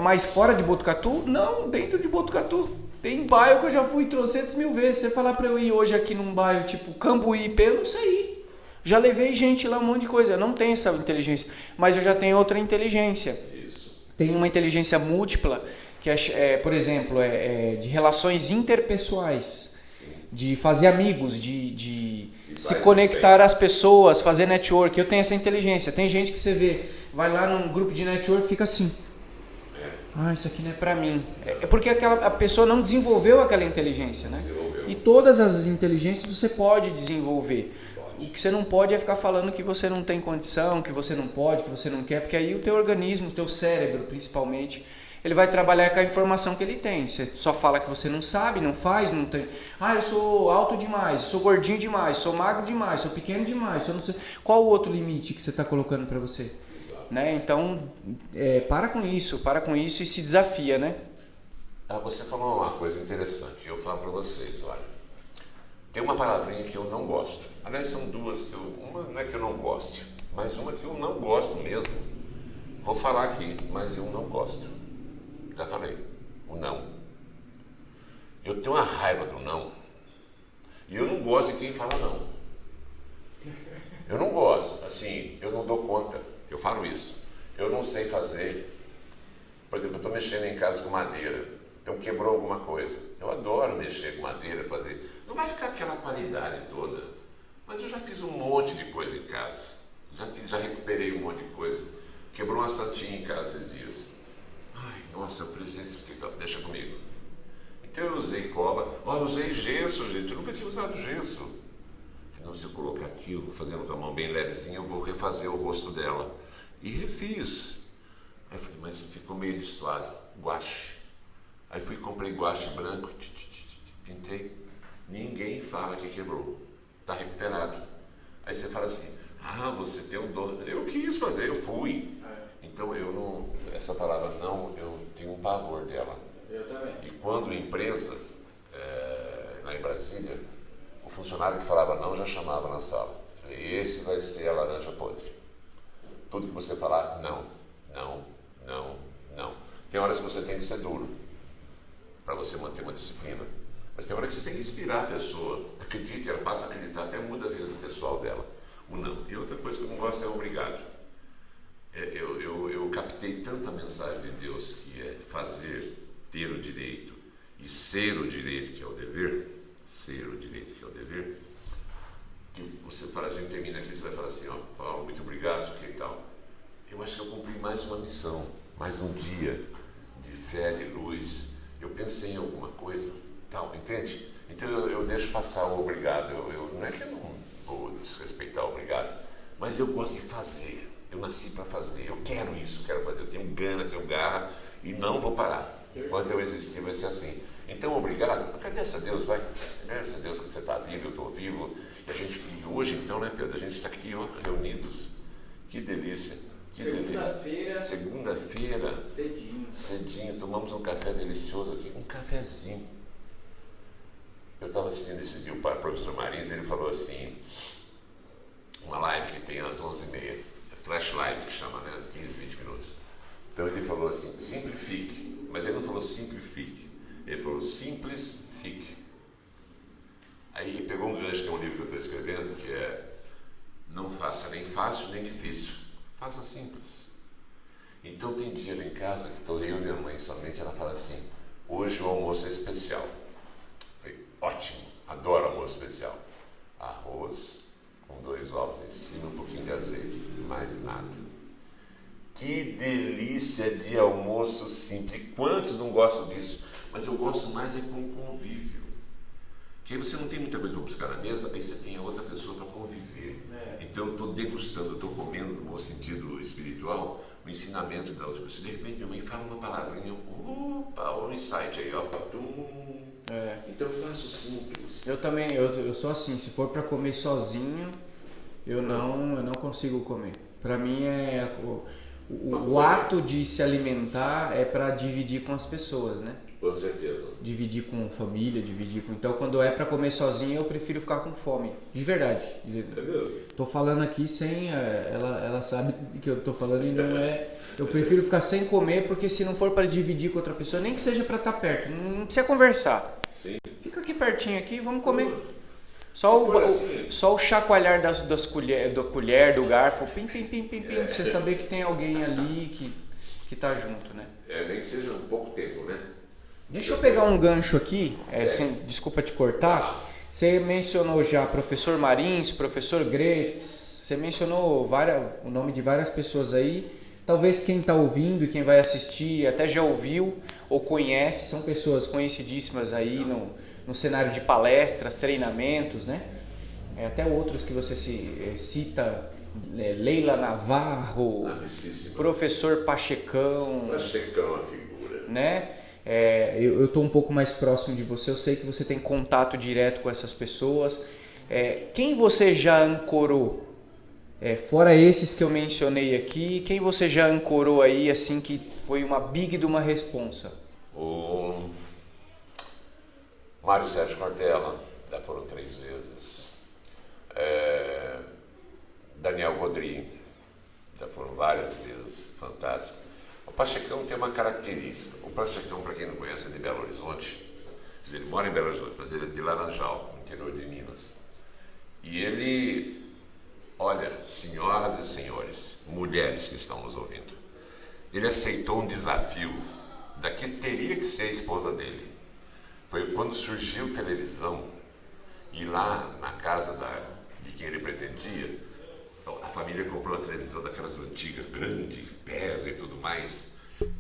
Mas fora de Botucatu? Não, dentro de Botucatu. Tem bairro que eu já fui 300 mil vezes. Se você falar para eu ir hoje aqui num bairro tipo Cambuí, eu não sei ir. Já levei gente lá, um monte de coisa. Eu não tenho essa inteligência, mas eu já tenho outra inteligência. Isso. Tem uma inteligência múltipla, que por exemplo, de relações interpessoais, de fazer amigos, de se conectar às pessoas, fazer network. Eu tenho essa inteligência. Tem gente que você vê, vai lá num grupo de network e fica assim. Isso aqui não é pra mim. É porque a pessoa não desenvolveu aquela inteligência, né? E todas as inteligências você pode desenvolver. O que você não pode é ficar falando que você não tem condição, que você não pode, que você não quer, porque aí o teu organismo, o teu cérebro principalmente, ele vai trabalhar com a informação que ele tem. Você só fala que você não sabe, não faz, não tem. Eu sou alto demais, sou gordinho demais, sou magro demais, sou pequeno demais, sou não sei. Qual o outro limite que você está colocando para você? Né? Então, para com isso e se desafia, né? Você falou uma coisa interessante, eu falo para vocês, olha, tem uma palavrinha que eu não gosto. Aliás, são duas que uma não é que eu não goste, mas uma que eu não gosto mesmo. Vou falar aqui, mas eu não gosto. Já falei, o não. Eu tenho uma raiva do não. E eu não gosto de quem fala não. Eu não gosto, assim, eu não dou conta. Eu falo isso. Eu não sei fazer. Por exemplo, eu estou mexendo em casa com madeira. Então quebrou alguma coisa. Eu adoro mexer com madeira, fazer. Não vai ficar aquela qualidade toda. Mas eu já fiz um monte de coisa em casa. Já recuperei um monte de coisa. Quebrou uma santinha em casa esses dias. Nossa, eu preciso disso aqui, deixa comigo. Então eu usei cola. Eu usei gesso, gente. Eu nunca tinha usado gesso. Não, se eu colocar aqui, eu vou fazendo com a mão bem levezinha, eu vou refazer o rosto dela. E refiz. Aí falei, mas ficou meio destoado. Guache. Aí fui e comprei guache branco, pintei. Ninguém fala que quebrou. Está recuperado. Aí você fala assim, você tem um dom. Eu quis fazer, eu fui. Então eu não, essa palavra não, eu tenho um pavor dela. Eu também. E quando empresa, lá em Brasília, o funcionário que falava não já chamava na sala. Falei, esse vai ser a laranja podre. Tudo que você falar, não, não, não, não. Tem horas que você tem que ser duro para você manter uma disciplina. Mas tem hora que você tem que inspirar a pessoa. Acredite, ela passa a acreditar, até muda a vida do pessoal dela. O não. E outra coisa que eu não gosto é obrigado. Eu captei tanta mensagem de Deus que é fazer, ter o direito e ser o direito que é o dever. Ser o direito que é o dever, que você fala, a gente termina aqui, você vai falar assim, Paulo, muito obrigado, que tal. Eu acho que eu cumpri mais uma missão, mais um dia de fé, de luz. Eu pensei em alguma coisa, tal, entende? Então eu deixo passar o obrigado. Não é que eu não vou desrespeitar o obrigado, mas eu gosto de fazer. Eu nasci para fazer, eu quero isso, quero fazer. Eu tenho gana, tenho garra e não vou parar. Enquanto eu existir vai ser assim. Então, obrigado. Agradece a Deus, vai. Agradece a Deus que você está vivo, eu estou vivo. E hoje, então, né, Pedro? A gente está aqui, reunidos. Que delícia. Segunda-feira. Cedinho. Tomamos um café delicioso aqui. Um cafezinho. Eu estava assistindo esse dia o professor Marins, ele falou assim, uma live que tem às 11h30. Flash live que chama, né? 15, 20 minutos. Então ele falou assim, simplifique. Mas ele não falou simplifique. Ele falou, simples, fique. Aí pegou um gancho, que é um livro que eu estou escrevendo, que é não faça nem fácil nem difícil, faça simples. Então tem dia lá em casa que estou eu e minha mãe somente, ela fala assim, hoje o almoço é especial. Eu falei, ótimo, adoro almoço especial. Arroz com 2 ovos em cima, um pouquinho de azeite, mais nada. Que delícia de almoço simples. Quantos não gostam disso? Mas eu gosto mais é com convívio. Que aí você não tem muita coisa para buscar na mesa, aí você tem a outra pessoa para conviver. Então eu estou degustando, eu estou comendo, no sentido espiritual, o ensinamento da outra pessoa. De repente minha mãe fala uma palavrinha, opa, um insight aí, ó. Então eu faço simples. Eu também, eu sou assim, se for para comer sozinho, eu não consigo comer. Para mim o ato de se alimentar é para dividir com as pessoas, né? Com certeza. Dividir com família, Então, quando é para comer sozinho, eu prefiro ficar com fome. De verdade. É mesmo? Tô falando aqui sem... Ela sabe que eu tô falando e não é... Eu prefiro ficar sem comer, porque se não for para dividir com outra pessoa, nem que seja para estar perto, não precisa conversar. Sim. Fica aqui pertinho aqui, vamos comer. Só o chacoalhar das colher, do colher, do garfo, pim, pim, pim, pim, pim, você saber que tem alguém ali que tá junto, né? Nem que seja um pouco tempo, né? Deixa eu pegar um gancho aqui, desculpa te cortar. Você mencionou já professor Marins, professor Gretz, você mencionou o nome de várias pessoas aí. Talvez quem está ouvindo e quem vai assistir até já ouviu ou conhece, são pessoas conhecidíssimas aí no cenário de palestras, treinamentos, né? Até outros que você cita, Leila Navarro, professor Pachecão. Pachecão é a figura. Né? Eu estou um pouco mais próximo de você, eu sei que você tem contato direto com essas pessoas. Quem você já ancorou? Fora esses que eu mencionei aqui, quem você já ancorou aí, assim, que foi uma big de uma responsa? O Mário Sérgio Cortella, já foram 3 vezes. Daniel Godry, já foram várias vezes, fantástico. O Pachecão tem uma característica. O Pachecão, para quem não conhece, é de Belo Horizonte. Ele mora em Belo Horizonte, mas ele é de Laranjal, no interior de Minas. E ele, olha, senhoras e senhores, mulheres que estão nos ouvindo, ele aceitou um desafio da que teria que ser a esposa dele. Foi quando surgiu televisão e lá na casa de quem ele pretendia, a família comprou uma televisão daquelas antigas, grande, pesa e tudo mais,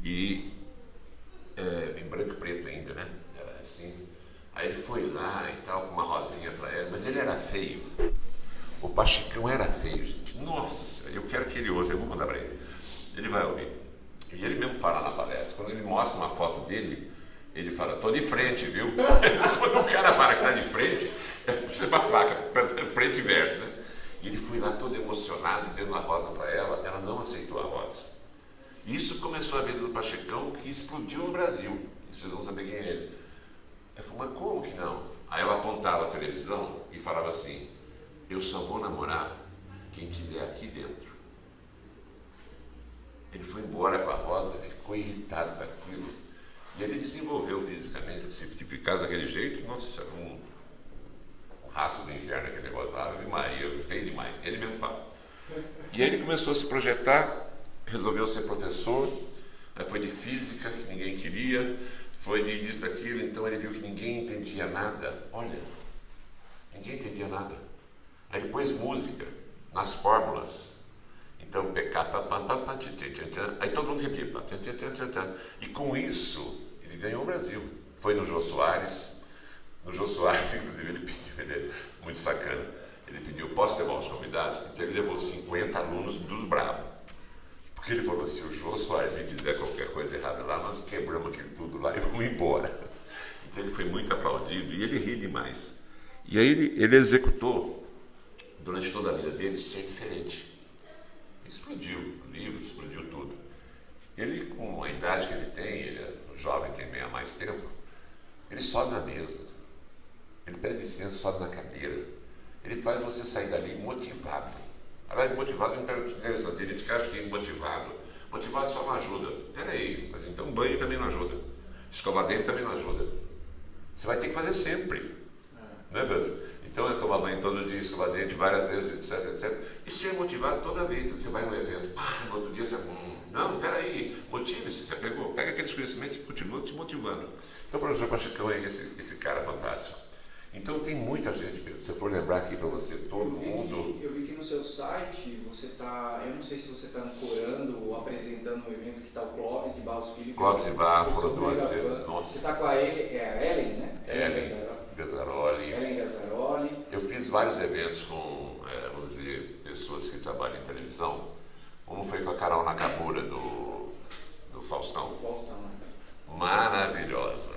e em branco e preto ainda, né? Era assim. Aí ele foi lá e tal, com uma rosinha pra ela, mas ele era feio. O Pachecão era feio, gente. Nossa Senhora, eu quero que ele ouça, eu vou mandar pra ele. Ele vai ouvir. E ele mesmo fala na palestra, quando ele mostra uma foto dele, ele fala, tô de frente, viu? Quando o cara fala que tá de frente, você uma placa, frente e verso, né? E ele foi lá todo emocionado, dando a rosa para ela não aceitou a rosa. Isso começou a vida do Pachecão, que explodiu no Brasil. Vocês vão saber quem é ele. Eu falei, mas como que não? Aí ela apontava a televisão e falava assim, eu só vou namorar quem estiver aqui dentro. Ele foi embora com a rosa, ficou irritado com aquilo. E ele desenvolveu fisicamente, se ficasse daquele jeito, nossa, um rastro do inferno, aquele negócio lá, Ave Maria, feio demais. Ele mesmo fala. E aí ele começou a se projetar, resolveu ser professor, foi de física, que ninguém queria, foi de disso, daquilo, então ele viu que ninguém entendia nada. Olha, ninguém entendia nada. Aí ele pôs música nas fórmulas. Então, PK, aí todo mundo repetia. E com isso, ele ganhou o Brasil. Foi no Jô Soares. No Jô Soares, inclusive, ele pediu, ele é muito sacana, ele pediu, posso levar os convidados? Então ele levou 50 alunos dos brabos. Porque ele falou assim, o Jô Soares me fizer qualquer coisa errada lá, nós quebramos aquilo tudo lá e vamos embora. Então ele foi muito aplaudido e ele ri demais. E aí ele executou, durante toda a vida dele, ser diferente. Explodiu o livro, explodiu tudo. Ele, com a idade que ele tem, ele é jovem, tem bem há mais tempo, ele sobe na mesa. Ele pede licença, sobe na cadeira. Ele faz você sair dali motivado. Aliás, motivado é interessante. A gente que acha que é motivado. Motivado só não ajuda. Peraí, mas então banho também não ajuda. Escovar dente também não ajuda. Você vai ter que fazer sempre. Né, Pedro? Então é tomar banho todo dia, escovar dente várias vezes, etc, etc. E ser motivado toda vez. Você vai num evento, no outro dia você... Não, peraí, motive-se. Você pega aqueles conhecimentos e continua te motivando. Então o professor Pachecão é esse cara fantástico. Então tem muita gente, Pedro. Se eu for lembrar aqui para você, todo mundo... Eu vi que no seu site, você está... Eu não sei se você está ancorando ou apresentando um evento que está o Clóvis de Barros Filho. Clóvis de Barros, foram 2 vezes. Nossa. Você está com a Ellen, né? Ellen Gazzaroli. Eu fiz vários eventos com, vamos dizer, pessoas que trabalham em televisão. Um foi com a Carol Nakamura, do Faustão. Maravilhosa.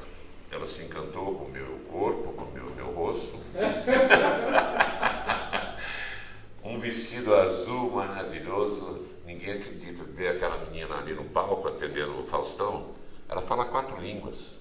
Ela se encantou com o meu corpo, com o meu rosto. Um vestido azul maravilhoso. Ninguém acredita ver aquela menina ali no palco atendendo o Faustão. Ela fala 4 línguas.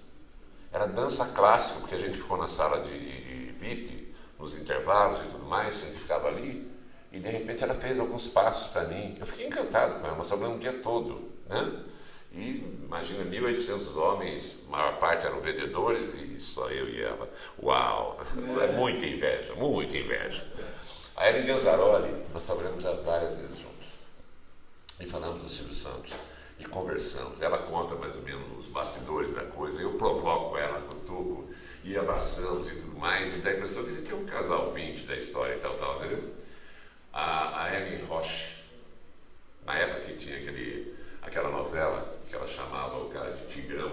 Era dança clássica, porque a gente ficou na sala de VIP, nos intervalos e tudo mais, a gente ficava ali. E de repente ela fez alguns passos para mim. Eu fiquei encantado com ela, nós trabalhamos o dia todo, né? E imagina 1.800 homens, a maior parte eram vendedores e só eu e ela. Uau! É muita inveja, muita inveja. A Ellen Ganzaroli, nós trabalhamos já várias vezes juntos. E falamos do Silvio Santos. E conversamos. Ela conta mais ou menos os bastidores da coisa. Eu provoco ela, cutuco, e abraçamos e tudo mais. E dá a impressão de que é um casal 20 da história e tal, entendeu? A Ellen Roche, na época que tinha aquela novela que ela chamava o cara de Tigrão,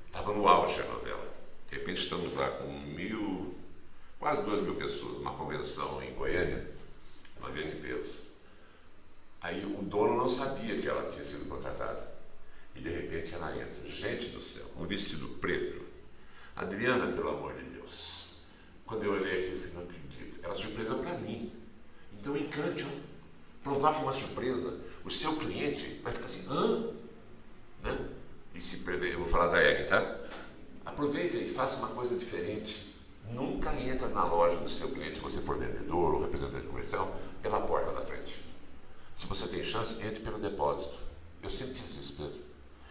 estava no auge a novela. De repente estamos lá com quase 2.000 pessoas, uma convenção em Goiânia, uma grande empresa. Aí o dono não sabia que ela tinha sido contratada. E de repente ela entra. Gente do céu, um vestido preto. Adriana, pelo amor de Deus. Quando eu olhei aqui, eu falei, não acredito. Era surpresa para mim. Então encante-o. Provoque uma surpresa. O seu cliente vai ficar assim, hã? Né? E se prevê, eu vou falar da Ellen, tá? Aproveita e faça uma coisa diferente. Nunca entra na loja do seu cliente, se você for vendedor ou representante comercial, pela porta da frente. Se você tem chance, entre pelo depósito. Eu sempre fiz isso, Pedro.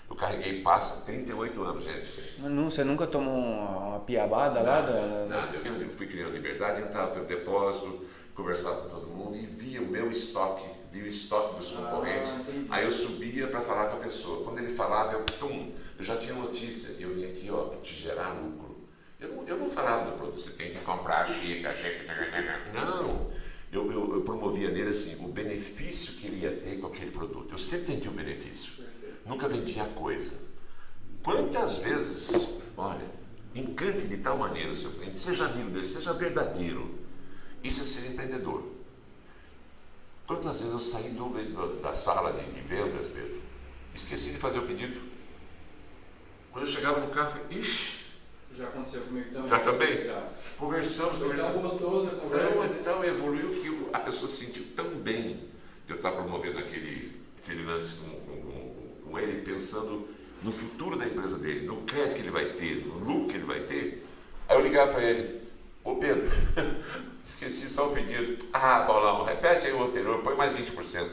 Eu carreguei passa 38 anos, gente. Você nunca tomou uma piabada lá? Nada. Eu fui criando liberdade, entrava pelo depósito, conversava com todo mundo e via o meu estoque, via o estoque dos concorrentes. Aí eu subia para falar com a pessoa. Quando ele falava, eu já tinha notícia. Eu vinha aqui, para te gerar lucro. Eu não falava do produto, você tem que comprar a xícara. Não. Eu promovia nele assim, o benefício que ele ia ter com aquele produto. Eu sempre entendi o benefício. Nunca vendia a coisa. Quantas vezes, olha, encante de tal maneira o seu cliente, seja amigo dele, seja verdadeiro. Isso é ser empreendedor. Quantas vezes eu saí da sala de vendas, Pedro, esqueci de fazer o pedido. Quando eu chegava no carro, falei, ixi, já aconteceu comigo também. Já também? Já. Conversamos. Tão gostoso a conversa. Então evoluiu que a pessoa se sentiu tão bem de eu estar promovendo aquele lance com ele, pensando no futuro da empresa dele, no crédito que ele vai ter, no lucro que ele vai ter. Aí eu ligava para ele, ô Pedro, esqueci só o pedido. Ah, Paulão, repete aí o anterior, põe mais 20%.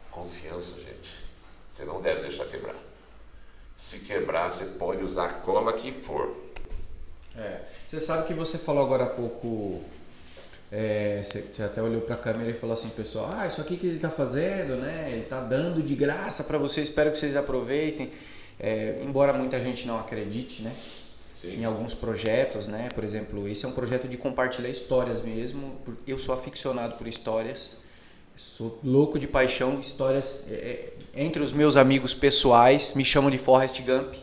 Confiança, gente. Você não deve deixar quebrar. Se quebrar, você pode usar a cola que for. Você sabe que você falou agora há pouco, você até olhou para a câmera e falou assim, pessoal, isso aqui que ele está fazendo, né? Ele está dando de graça para vocês, espero que vocês aproveitem. Embora muita gente não acredite, né? Sim. Em alguns projetos, né? Por exemplo, esse é um projeto de compartilhar histórias mesmo. Eu sou aficionado por histórias, sou louco de paixão, histórias. Entre os meus amigos pessoais, me chamam de Forrest Gump,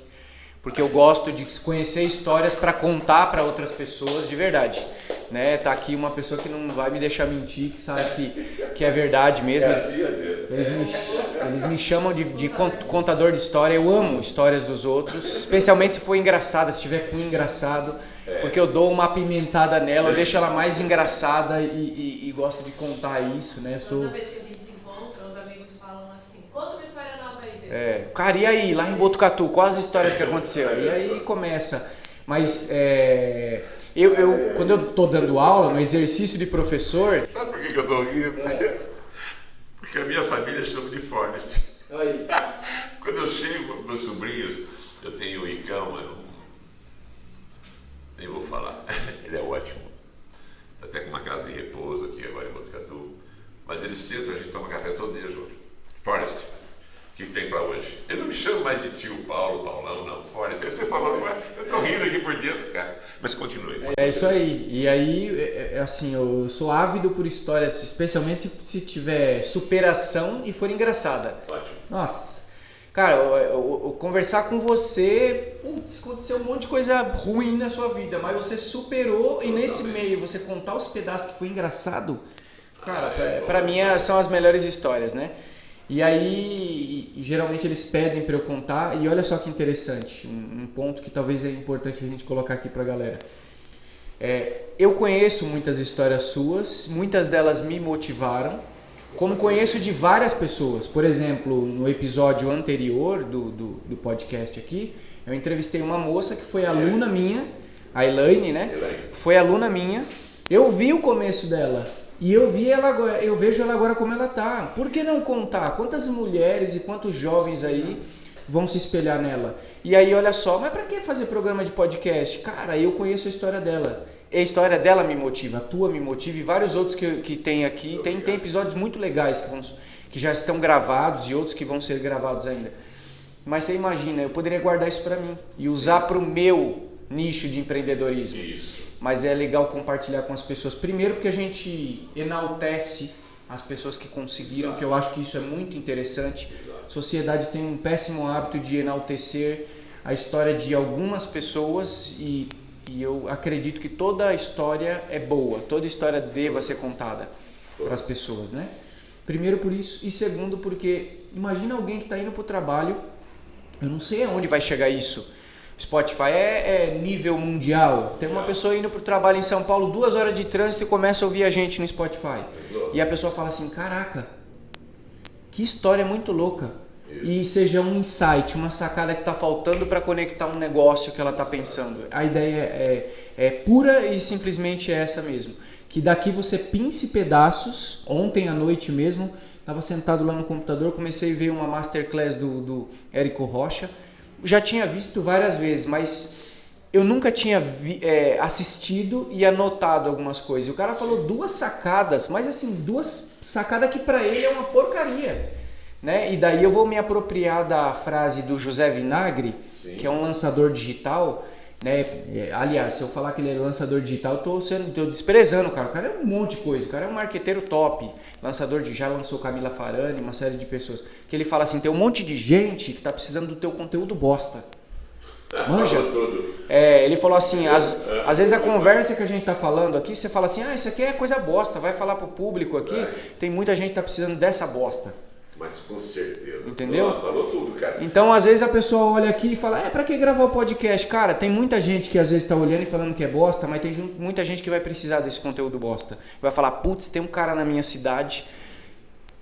porque eu gosto de conhecer histórias para contar para outras pessoas de verdade, né? Tá aqui uma pessoa que não vai me deixar mentir, que sabe que é verdade mesmo. Eles me chamam de contador de história. Eu amo histórias dos outros, especialmente se for engraçada, se tiver com engraçado, porque eu dou uma apimentada nela, eu deixo ela mais engraçada e gosto de contar isso, né? Toda vez que a gente se encontra, os amigos falam assim, conta uma história nova aí. Cara, e aí, lá em Botucatu, quais as histórias que aconteceu? E aí começa. Mas quando eu tô dando aula, no exercício de professor... Sabe por que eu tô rindo? Porque a minha família chama de Forrest. Aí. Quando eu chego com meus sobrinhos, eu tenho o Icão, nem vou falar, ele é ótimo. Está até com uma casa de repouso aqui agora em Botucatu. Mas ele sentam, a gente toma café todo dia junto. Forrest, o que tem para hoje? Ele não me chama mais de tio Paulo, Paulão, não, Forrest. Aí você falou, eu tô rindo aqui por dentro, cara. Mas continue. É isso aí. E aí, assim, eu sou ávido por histórias, especialmente se tiver superação e for engraçada. Ótimo. Nossa. Cara, eu conversar com você, aconteceu um monte de coisa ruim na sua vida, mas você superou e nesse meio você contar os pedaços que foi engraçado, cara, pra mim são as melhores histórias, né? E aí, geralmente eles pedem pra eu contar, e olha só que interessante, um ponto que talvez é importante a gente colocar aqui pra galera. Eu conheço muitas histórias suas, muitas delas me motivaram, como conheço de várias pessoas. Por exemplo, no episódio anterior do podcast aqui, eu entrevistei uma moça que foi aluna minha, a Elaine, né? Foi aluna minha. Eu vi o começo dela. E eu vejo ela agora como ela tá. Por que não contar? Quantas mulheres e quantos jovens aí vão se espelhar nela? E aí, olha só, mas pra que fazer programa de podcast? Cara, eu conheço a história dela. A história dela me motiva, a tua me motiva e vários outros que tem aqui. Tem episódios muito legais que já estão gravados e outros que vão ser gravados ainda. Mas você imagina, eu poderia guardar isso pra mim e usar pro meu nicho de empreendedorismo. Isso. Mas é legal compartilhar com as pessoas. Primeiro porque a gente enaltece as pessoas que conseguiram, que eu acho que isso é muito interessante. A sociedade tem um péssimo hábito de enaltecer a história de algumas pessoas e eu acredito que toda história é boa, toda história deva ser contada para as pessoas, né? Primeiro por isso e segundo porque imagina alguém que está indo para o trabalho, eu não sei aonde vai chegar isso. Spotify é nível mundial. Tem uma pessoa indo para o trabalho em São Paulo, 2 horas de trânsito e começa a ouvir a gente no Spotify. E a pessoa fala assim, caraca, que história muito louca. E seja um insight, uma sacada que está faltando para conectar um negócio que ela está pensando. A ideia é pura e simplesmente essa mesmo. Que daqui você pince pedaços. Ontem à noite mesmo, estava sentado lá no computador, comecei a ver uma masterclass do Érico Rocha. Já tinha visto várias vezes, mas eu nunca tinha assistido e anotado algumas coisas. O cara falou 2 sacadas, mas assim, 2 sacadas que para ele é uma porcaria, né? E daí eu vou me apropriar da frase do José Vinagre, sim, que é um lançador digital, né? Aliás, se eu falar que ele é lançador digital, eu tô desprezando o cara. O cara é um monte de coisa, o cara é um marqueteiro top, já lançou Camila Farani, uma série de pessoas. Que ele fala assim, tem um monte de gente que tá precisando do teu conteúdo bosta. Manja? Ele falou assim, às vezes a conversa que a gente tá falando aqui, você fala assim, isso aqui é coisa bosta, vai falar pro público aqui, tem muita gente que tá precisando dessa bosta. Mas com certeza. Entendeu? Falou tudo, cara. Então, às vezes a pessoa olha aqui e fala, pra que gravar o podcast? Cara, tem muita gente que às vezes tá olhando e falando que é bosta, mas tem muita gente que vai precisar desse conteúdo bosta. Vai falar, putz, tem um cara na minha cidade.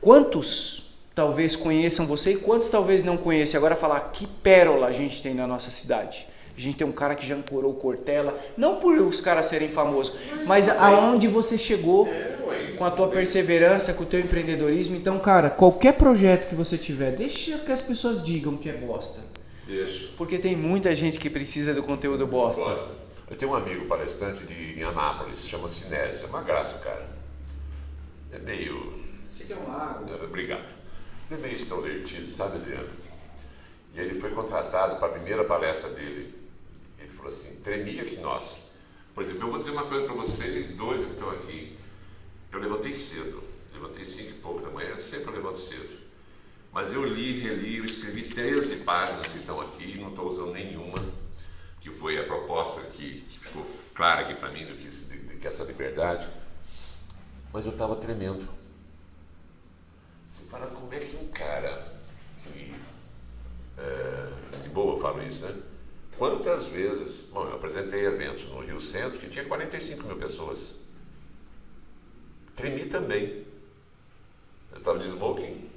Quantos talvez conheçam você e quantos talvez não conheçam? Agora falar, que pérola a gente tem na nossa cidade. A gente tem um cara que já ancorou Cortella, não por os caras serem famosos, mas aonde você chegou com a tua perseverança, com o teu empreendedorismo. Então, cara, qualquer projeto que você tiver, deixa que as pessoas digam que é bosta. Deixa. Porque tem muita gente que precisa do conteúdo bosta. Eu tenho um amigo palestrante em Anápolis, se chama Sinésio. É uma graça, cara. É meio... Você é um lago. Obrigado. Ele é meio extrovertido, sabe, Adriano? E aí ele foi contratado para a primeira palestra dele. Ele falou assim, tremia que nós. Por exemplo, eu vou dizer uma coisa para vocês, 2 que estão aqui. Eu levantei cedo, levantei 5 e pouco da manhã, sempre eu levanto cedo. Mas eu li, reli, eu escrevi 13 páginas que estão aqui, não estou usando nenhuma, que foi a proposta que ficou clara aqui para mim, que essa liberdade. Mas eu estava tremendo. Você fala, como é que um cara que... de boa eu falo isso, né? Quantas vezes... Bom, eu apresentei eventos no Rio Centro que tinha 45 mil pessoas. Tremi também. Eu estava de smoking.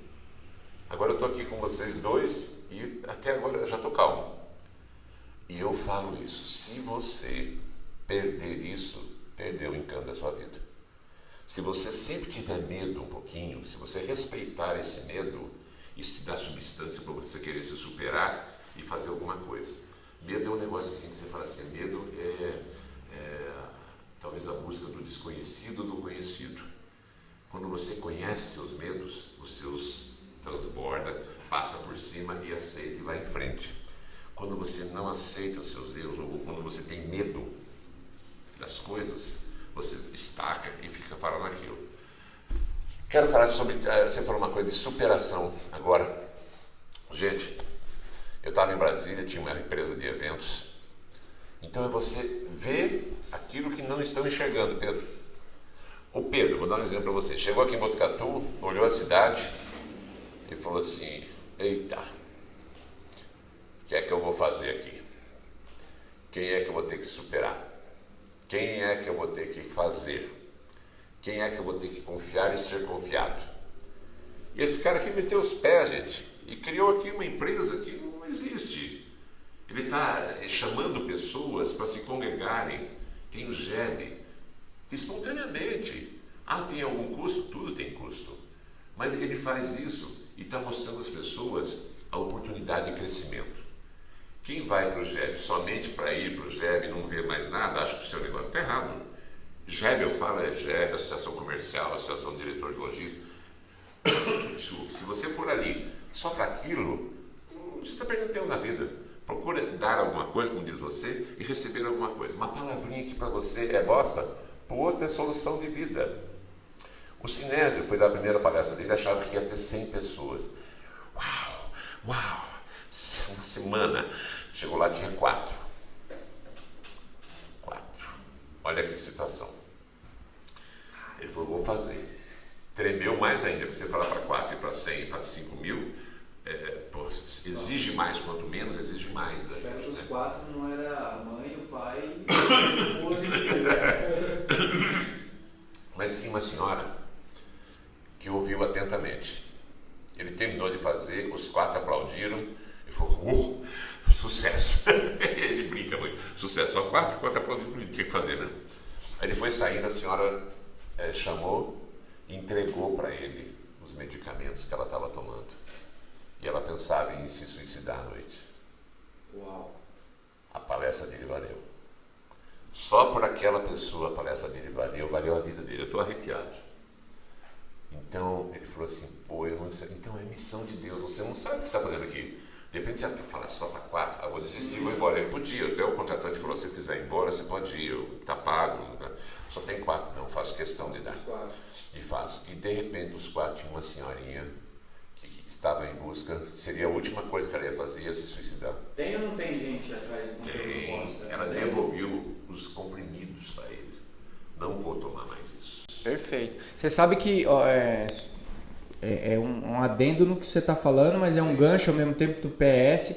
Agora eu estou aqui com vocês 2 e até agora eu já estou calmo. E eu falo isso. Se você perder isso, perdeu o encanto da sua vida. Se você sempre tiver medo um pouquinho, se você respeitar esse medo e se dar substância para você querer se superar e fazer alguma coisa. Medo é um negócio assim que você fala assim, medo talvez a busca do desconhecido do conhecido. Quando você conhece seus medos, os seus transborda, passa por cima e aceita e vai em frente. Quando você não aceita seus erros ou quando você tem medo das coisas, você estaca e fica falando aquilo. Quero falar sobre, você falou uma coisa de superação agora. Gente, eu estava em Brasília, tinha uma empresa de eventos. Então é você ver aquilo que não estão enxergando, Pedro. O Pedro, vou dar um exemplo para você. Chegou aqui em Botucatu, olhou a cidade e falou assim, eita, o que é que eu vou fazer aqui? Quem é que eu vou ter que superar? Quem é que eu vou ter que fazer? Quem é que eu vou ter que confiar e ser confiado? E esse cara aqui meteu os pés, gente, e criou aqui uma empresa que não existe. Ele está chamando pessoas para se congregarem, tem o GEB, espontaneamente. Ah, tem algum custo? Tudo tem custo. Mas ele faz isso e está mostrando às pessoas a oportunidade de crescimento. Quem vai para o GEB somente para ir para o GEB e não ver mais nada, acha que o seu negócio está errado. GEB, eu falo, é GEB, Associação Comercial, Associação de Diretor de Logística. Se você for ali só para aquilo, você está perdendo tempo na vida. Procura dar alguma coisa, como diz você, e receber alguma coisa. Uma palavrinha que para você é bosta, para o outro é solução de vida. O Sinésio foi da primeira palestra dele, achava que ia ter 100 pessoas. Uau, uma semana. Chegou lá, tinha 4. Olha que situação. Ele falou, vou fazer. Tremeu mais ainda, porque você falar para 4 e para 100 e para 5 mil, exige mais, quanto menos, exige mais da gente. Os 4 não era a mãe, o pai, a esposa e o filho. Mas sim uma senhora que ouviu atentamente. Ele terminou de fazer, os 4 aplaudiram e falou, sucesso. Ele brinca muito, sucesso, só 4 aplaudiram, não tinha que fazer, né? Aí ele foi saindo, a senhora chamou, entregou para ele os medicamentos que ela estava tomando. E ela pensava em se suicidar à noite. Uau! A palestra dele valeu. Só por aquela pessoa a palestra dele valeu a vida dele. Eu estou arrepiado. Então ele falou assim, eu não sei. Então é missão de Deus, você não sabe o que você está fazendo aqui. De repente você fala só para 4, vou desistir, vou embora. Ele podia, até o contratante falou, se você quiser ir embora, você pode ir, está pago. Só tem 4, não, faço questão de dar. E faço. E de repente os 4 tinha uma senhorinha que estava em busca, seria a última coisa que ela ia fazer, ia se suicidar. Tem ou não tem gente atrás de proposta? Ela devolveu os comprimidos para ele. Não vou tomar mais isso. Perfeito. Você sabe que é um adendo no que você está falando, mas é um gancho ao mesmo tempo do PS.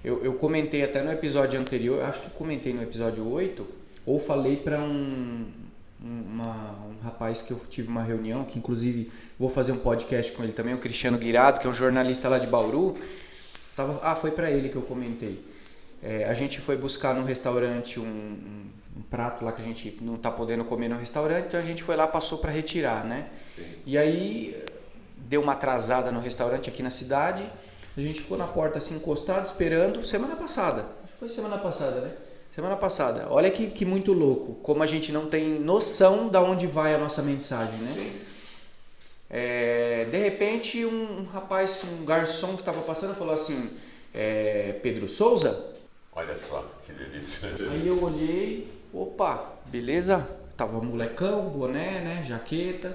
Eu comentei até no episódio anterior, acho que comentei no episódio 8, ou falei para um rapaz que eu tive uma reunião, que inclusive vou fazer um podcast com ele também, o Cristiano Guirado, que é um jornalista lá de Bauru. Foi para ele que eu comentei. A gente foi buscar no restaurante um prato lá que a gente não está podendo comer no restaurante, então a gente foi lá, passou para retirar, né? Sim. E aí deu uma atrasada no restaurante aqui na cidade, a gente ficou na porta assim encostado, esperando, semana passada. Foi semana passada, né? Semana passada. Olha que muito louco, como a gente não tem noção de onde vai a nossa mensagem, né? Sim. De repente um rapaz, um garçom que estava passando falou assim, Pedro Souza? Olha só, que delícia. Aí eu olhei, opa, beleza? Tava molecão, boné, né, jaqueta.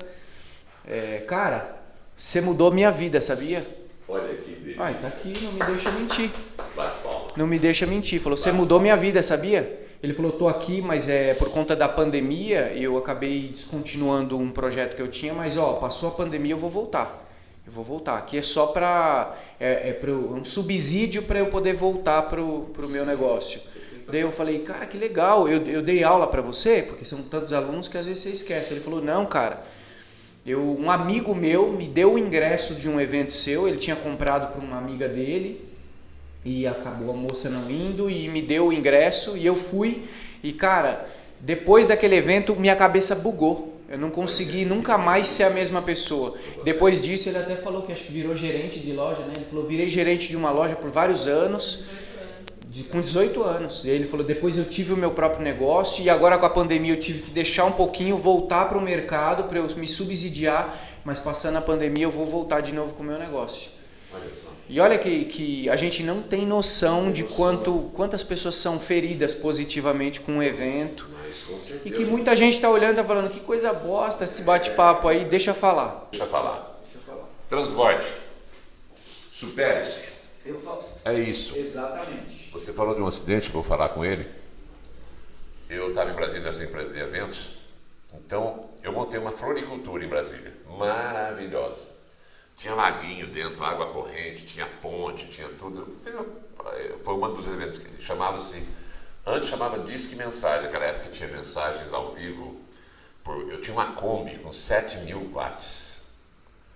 Cara, você mudou minha vida, sabia? Olha que delícia. Tá aqui, não me deixa mentir. Bate palma. Não me deixa mentir. Falou, você mudou minha vida, sabia? Ele falou, tô aqui, mas por conta da pandemia, eu acabei descontinuando um projeto que eu tinha, mas passou a pandemia, eu vou voltar. Aqui é só para um subsídio para eu poder voltar pro meu negócio. Daí eu falei, cara, que legal, eu dei aula para você, porque são tantos alunos que às vezes você esquece. Ele falou, não, cara, um amigo meu me deu o ingresso de um evento seu, ele tinha comprado para uma amiga dele e acabou a moça não indo e me deu o ingresso e eu fui. E cara, depois daquele evento minha cabeça bugou. Eu não consegui nunca mais ser a mesma pessoa. Depois disso, ele até falou que acho que virou gerente de loja, né? Ele falou, virei gerente de uma loja por vários anos, com 18 anos. E ele falou, depois eu tive o meu próprio negócio e agora com a pandemia eu tive que deixar um pouquinho, voltar para o mercado para eu me subsidiar, mas passando a pandemia eu vou voltar de novo com o meu negócio. E olha que a gente não tem noção de quantas pessoas são feridas positivamente com um evento. E que muita gente está olhando e está falando, que coisa bosta esse bate-papo aí, deixa eu falar. Deixa eu falar. Transborde. Supere-se. É isso. Exatamente. Você falou de um acidente, vou falar com ele. Eu estava em Brasília nessa empresa de eventos, então eu montei uma floricultura em Brasília, maravilhosa. Tinha laguinho dentro, água corrente, tinha ponte, tinha tudo. Foi um dos eventos que antes chamava Disque Mensagem, naquela época tinha mensagens ao vivo. Eu tinha uma Kombi com 7.000 watts.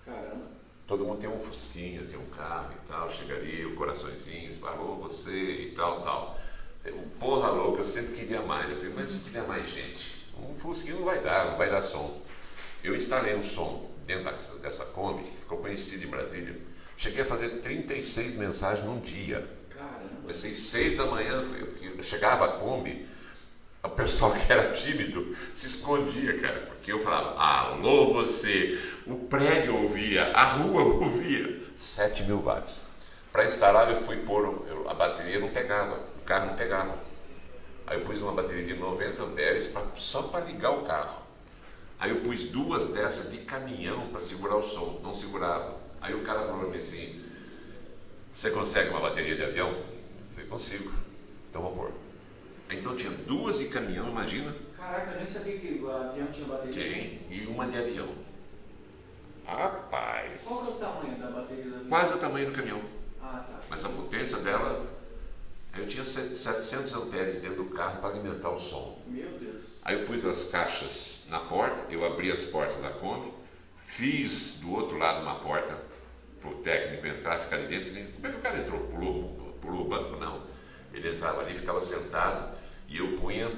Caramba. Todo mundo tem um fusquinha, tem um carro e tal, chegaria, o coraçõezinho, parou você e tal. Porra louca, eu sempre queria mais. Eu falei, mas se tiver mais gente, um fusquinho não vai dar som. Eu instalei um som dentro dessa Kombi, que ficou conhecido em Brasília. Cheguei a fazer 36 mensagens num dia. Caramba. Comecei 6 da manhã, chegava a Kombi, o pessoal que era tímido se escondia, cara, porque eu falava, alô você, o prédio ouvia, a rua ouvia. 7.000 watts. Para instalar eu fui pôr, a bateria não pegava, o carro não pegava. Aí eu pus uma bateria de 90 amperes só para ligar o carro. Aí eu pus 2 dessas de caminhão para segurar o som, não segurava. Aí o cara falou para mim assim, você consegue uma bateria de avião? Eu falei, consigo, então vou pôr. Então tinha 2 de caminhão, imagina. Caraca, eu nem sabia que o avião tinha bateria. Tem, e uma de avião. Rapaz. Qual que é o tamanho da bateria do avião? Quase o tamanho do caminhão. Ah, tá. Mas a potência dela, eu tinha 700 amperes dentro do carro para alimentar o som. Meu Deus. Aí eu pus as caixas na porta, eu abri as portas da Kombi, fiz do outro lado uma porta para o técnico entrar, ficar ali dentro. Como é que o cara entrou? Pulou o banco? Não. Ele entrava ali, ficava sentado e eu punha,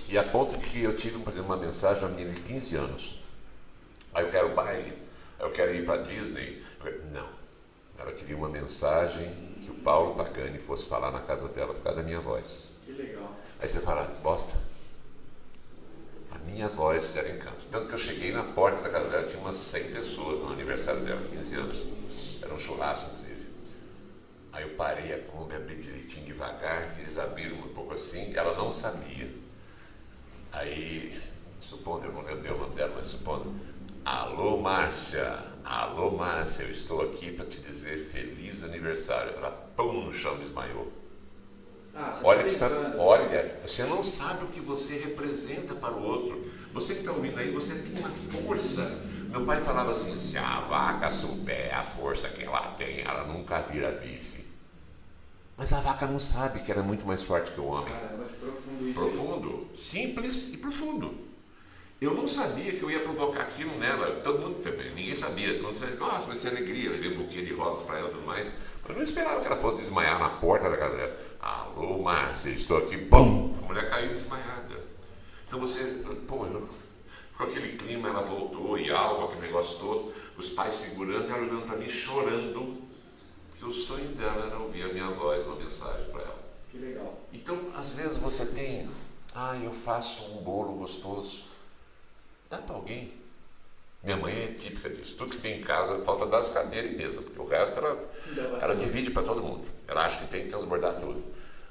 e a ponto de que eu tive, por exemplo, uma mensagem de uma menina de 15 anos. Aí eu quero baile, eu quero ir para Disney. Não, ela queria uma mensagem que o Paulo Pagani fosse falar na casa dela por causa da minha voz. Que legal. Aí você fala, bosta, a minha voz era encanto. Tanto que eu cheguei na porta da casa dela, tinha umas 100 pessoas no aniversário dela, 15 anos. Era um churrasco, inclusive. Aí eu parei a Kombi, abri direitinho, devagar, eles abriram um pouco assim, ela não sabia. Aí, supondo, eu não lembro o nome dela, mas supondo, alô Márcia, eu estou aqui para te dizer feliz aniversário. Ela, pum, no chão, desmaiou. Olha, você não sabe o que você representa para o outro. Você que está ouvindo aí, você tem uma força. Meu pai falava assim, se a vaca souber a força que ela tem, ela nunca vira bife. Mas a vaca não sabe que ela é muito mais forte que o homem. Mas profundo isso. Profundo, simples e profundo. Eu não sabia que eu ia provocar aquilo nela, todo mundo também, ninguém sabia. Todo mundo sabia, nossa, vai ser alegria, levei um buquê de rosas para ela e tudo mais. Mas eu não esperava que ela fosse desmaiar na porta da casa dela. Alô, Márcia, estou aqui, bum! A mulher caiu desmaiada. Então você, ficou aquele clima, ela voltou e algo, aquele negócio todo, os pais segurando, ela olhando para mim, chorando, porque o sonho dela era ouvir a minha voz, uma mensagem para ela. Que legal. Então, às vezes você tem, eu faço um bolo gostoso, dá para alguém. Minha mãe é típica disso, tudo que tem em casa, falta das cadeiras e mesa, porque o resto ela divide para todo mundo, ela acha que tem que transbordar tudo.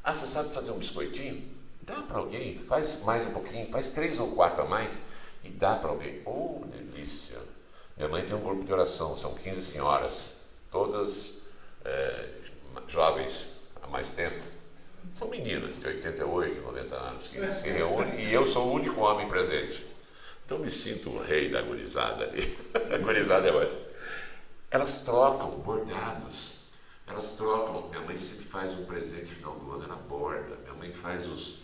Você sabe fazer um biscoitinho? Dá para alguém, faz mais um pouquinho, faz 3 ou 4 a mais, e dá para alguém. Oh, delícia! Minha mãe tem um grupo de oração, são 15 senhoras, todas jovens há mais tempo. São meninas de 88, 90 anos que se reúnem e eu sou o único homem presente. Então me sinto o rei da gurizada ali. A gurizada é ótima. Elas trocam bordados, elas trocam. Minha mãe sempre faz um presente no final do ano, ela borda. Minha mãe faz os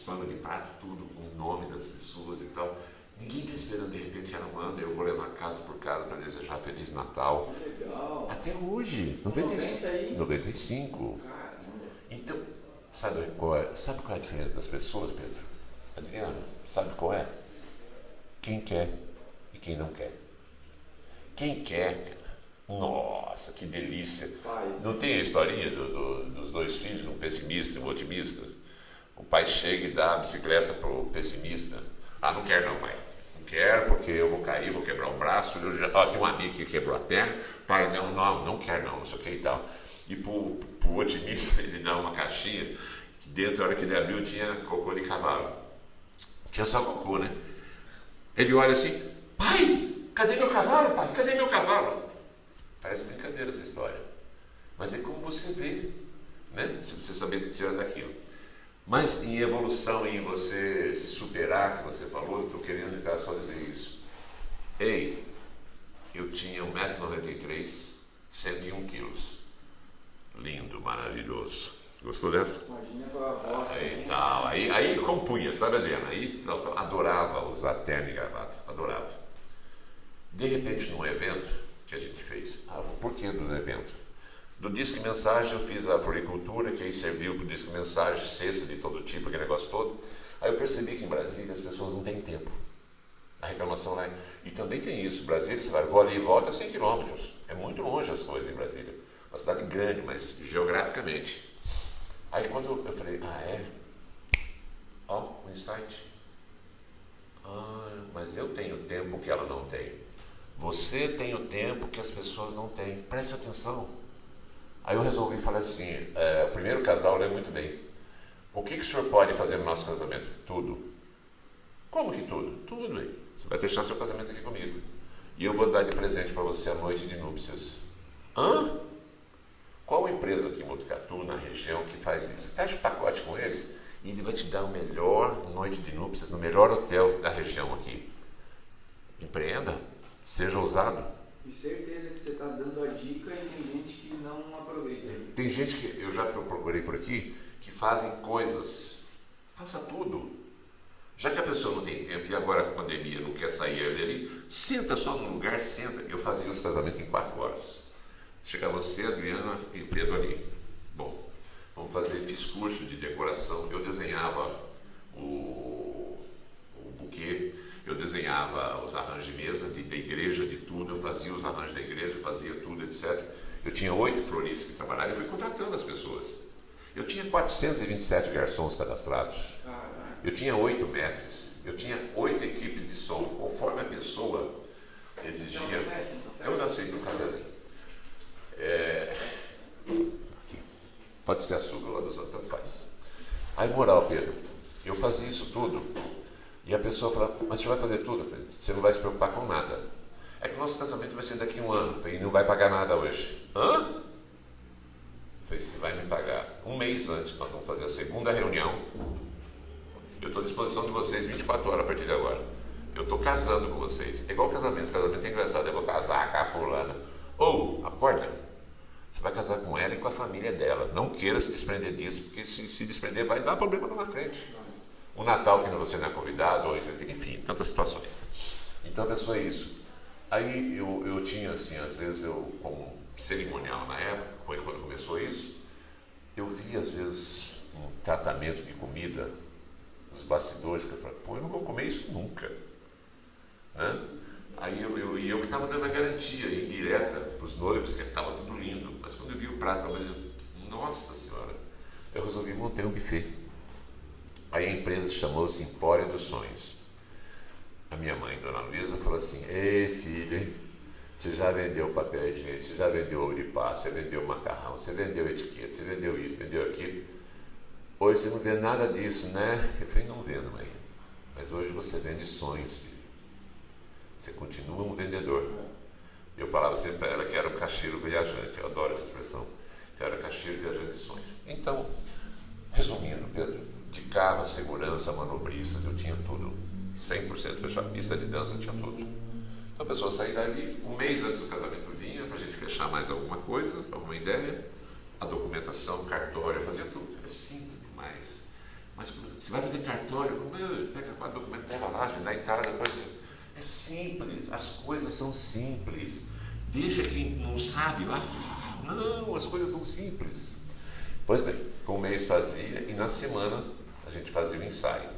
panos de prato, tudo com o nome das pessoas e tal. Ninguém está esperando, de repente ela manda, eu vou levar casa por casa para desejar Feliz Natal. Legal. Até hoje, 95. Caramba. Então, sabe qual é a diferença das pessoas, Pedro? Adriano, sabe qual é? Quem quer e quem não quer. Quem quer, nossa, que delícia. Não tem a historinha dos 2 filhos, um pessimista e um otimista? O pai chega e dá a bicicleta pro pessimista. Não quero não, pai. Não quero porque eu vou cair, vou quebrar o braço. Tem um amigo que quebrou a perna. Pai, não quero não sei o que e tal. E pro otimista ele dá uma caixinha que dentro, a hora que ele abriu, tinha cocô de cavalo. Tinha só cocô, né? Ele olha assim, pai, cadê meu cavalo, pai? Cadê meu cavalo? Parece brincadeira essa história. Mas é como você vê, né? Se você saber tirar daquilo. Mas em evolução, em você se superar, que você falou, eu estou querendo tentar só dizer isso. Eu tinha 1,93 m, 101 quilos. Lindo, maravilhoso. Gostou dessa? Imagina com a voz Aí compunha, sabe, Adriana? Aí eu adorava usar terno e gravata, adorava. De repente, num evento que a gente fez, o porquê do evento? Do Disque Mensagem eu fiz a floricultura, que aí serviu para o Disque Mensagem, cesta de todo tipo, aquele negócio todo. Aí eu percebi que em Brasília as pessoas não têm tempo. A reclamação lá. E também tem isso. Brasília, você vai, vou ali e volta 100 quilômetros. É muito longe as coisas em Brasília. Uma cidade grande, mas geograficamente. Aí quando eu falei, um insight. Mas eu tenho tempo que ela não tem. Você tem o tempo que as pessoas não têm. Preste atenção. Aí eu resolvi falar assim, o primeiro casal lê muito bem. O que o senhor pode fazer no nosso casamento? Tudo. Como que tudo? Tudo, hein? Você vai fechar seu casamento aqui comigo. E eu vou dar de presente para você a noite de núpcias. Hã? Qual empresa aqui em Botucatu, na região, que faz isso? Fecha o pacote com eles e ele vai te dar a melhor noite de núpcias no melhor hotel da região aqui. Empreenda, seja ousado. E certeza que você está dando a dica e tem gente que não aproveita. Tem gente que eu já procurei por aqui que fazem coisas. Faça tudo. Já que a pessoa não tem tempo e agora com a pandemia não quer sair ali, senta só num lugar, senta. Eu fazia os casamentos em 4 horas. Chegava você, Adriana e o Pedro ali. Bom, vamos fazer, fiz curso de decoração, eu desenhava o buquê, eu desenhava os arranjos de mesa, da igreja, de tudo, eu fazia os arranjos da igreja, fazia tudo, etc. Eu tinha 8 floristas que trabalhavam e fui contratando as pessoas. Eu tinha 427 garçons cadastrados. Eu tinha 8 maîtres, eu tinha 8 equipes de som, conforme a pessoa exigia. Eu nasci do cafezinho. Aqui. Pode ser açúcar ou adoçante, tanto faz. Aí, moral, Pedro, eu fazia isso tudo e a pessoa fala, mas você vai fazer tudo? Eu falei, você não vai se preocupar com nada. É que o nosso casamento vai ser daqui a 1 ano. Eu falei, não vai pagar nada hoje. Hã? Eu falei, você vai me pagar 1 mês antes, nós vamos fazer a segunda reunião. Eu estou à disposição de vocês 24 horas a partir de agora. Eu estou casando com vocês. É igual casamento. Casamento é engraçado. Eu vou casar com a fulana. Acorda. Você vai casar com ela e com a família dela. Não queira se desprender disso, porque se desprender vai dar problema lá na frente. O Natal que você não é convidado, ou enfim, tantas situações. Então a pessoa é isso. Aí eu tinha assim, às vezes como cerimonial na época, foi quando começou isso, eu vi às vezes um tratamento de comida nos bastidores, que eu falei, eu não vou comer isso nunca. Né? Aí eu que estava dando a garantia indireta para os noivos, que estava tudo lindo, mas quando eu vi o prato, nossa senhora, eu resolvi montar um buffet. Aí a empresa chamou-se Empório dos Sonhos. A minha mãe, Dona Luísa, falou assim, ei filho, você já vendeu papel higiênico, você já vendeu ovo de pasta, você vendeu macarrão, você vendeu etiqueta, você vendeu isso, vendeu aquilo. Hoje você não vê nada disso, né? Eu falei, não vendo, mãe. Mas hoje você vende sonhos, filho. Você continua um vendedor. Eu falava sempre para ela que era um caixeiro viajante. Eu adoro essa expressão. Que era caixeiro viajante de sonhos. Então, resumindo, Pedro, de carro, segurança, manobristas, eu tinha tudo. 100% fechado. Pista de dança, eu tinha tudo. Então a pessoa saía dali, 1 mês antes do casamento vinha para a gente fechar mais alguma coisa, alguma ideia. A documentação, cartório, eu fazia tudo. É simples demais. Mas você vai fazer cartório, pega 4 documentos, leva lá, na entrada, é simples, as coisas são simples. Deixa quem não sabe lá. Não, as coisas são simples. Pois bem, com 1 mês fazia e na semana a gente fazia o ensaio.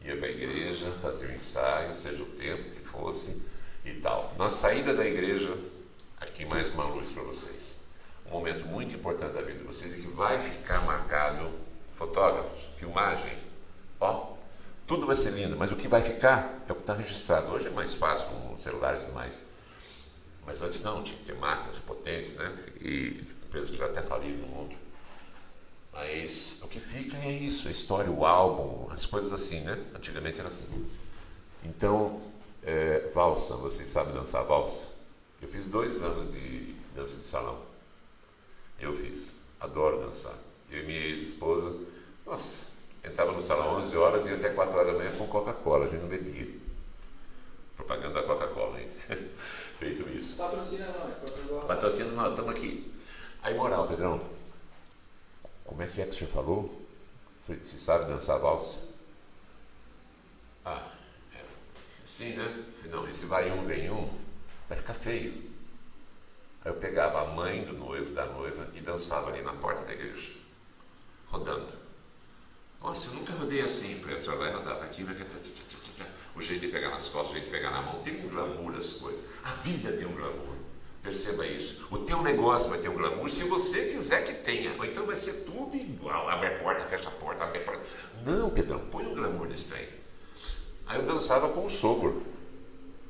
Ia para a igreja, fazia o ensaio, seja o tempo que fosse e tal. Na saída da igreja, aqui mais uma luz para vocês. Um momento muito importante da vida de vocês e que vai ficar marcado, fotógrafos, filmagem, tudo vai ser lindo, mas o que vai ficar é o que está registrado. Hoje é mais fácil com celulares e tudo mais. Mas antes não, tinha que ter máquinas potentes, né? E empresas que já até faliram no mundo. Mas o que fica é isso, a história, o álbum, as coisas assim, né? Antigamente era assim. Então, valsa, vocês sabem dançar valsa? Eu fiz 2 anos de dança de salão. Eu fiz, adoro dançar. Eu e minha ex-esposa, nossa, entrava no salão 11 horas e ia até 4 horas da manhã com Coca-Cola, a gente não bebia. Propaganda da Coca-Cola, hein? Feito isso. Patrocina nós, Coca-Cola. Patrocina nós, estamos aqui. Aí, moral, Pedrão, como é que você falou? Você sabe dançar valsa? Sim, né? Falei, não, esse vai um, vem um, vai ficar feio. Aí eu pegava a mãe do noivo, da noiva, e dançava ali na porta da igreja, rodando. Nossa, eu nunca rodei assim. Falei, a senhora vai rodar aqui, vai ficar... o jeito de pegar nas costas, o jeito de pegar na mão, tem um glamour as coisas. A vida tem um glamour. Perceba isso. O teu negócio vai ter um glamour se você quiser que tenha. Ou então vai ser tudo igual. Abre a porta, fecha a porta, abre a porta. Não, Pedrão, põe um glamour nesse trem. Aí eu dançava com o sogro.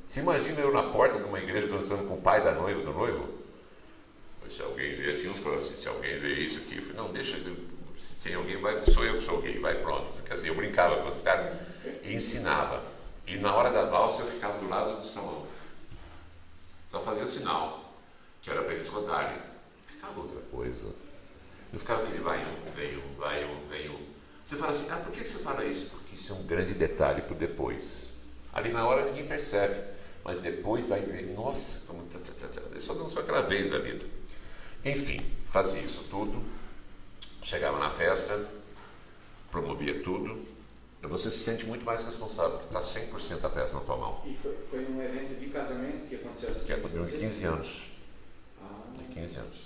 Se imagina eu na porta de uma igreja dançando com o pai da noiva, do noivo. Se alguém vê, tinha uns problemas assim, se alguém vê isso aqui, eu falei, não, deixa, se tem alguém, vai, sou eu que sou gay, vai, pronto. Fica assim, eu brincava com os caras e ensinava. E na hora da valsa eu ficava do lado do salão. Só fazia sinal, que era para eles rodarem. Ficava outra coisa. Não ficava aquele vai um, vem um, vai um, vem um. Você fala assim, por que você fala isso? Porque isso é um grande detalhe para o depois. Ali na hora ninguém percebe, mas depois vai ver, nossa, como ele só dançou aquela vez da vida. Enfim, fazia isso tudo, chegava na festa, promovia tudo, e você se sente muito mais responsável, porque está 100% a festa na tua mão. E foi num evento de casamento que aconteceu assim? Que aconteceu de 15 anos. De 15 anos.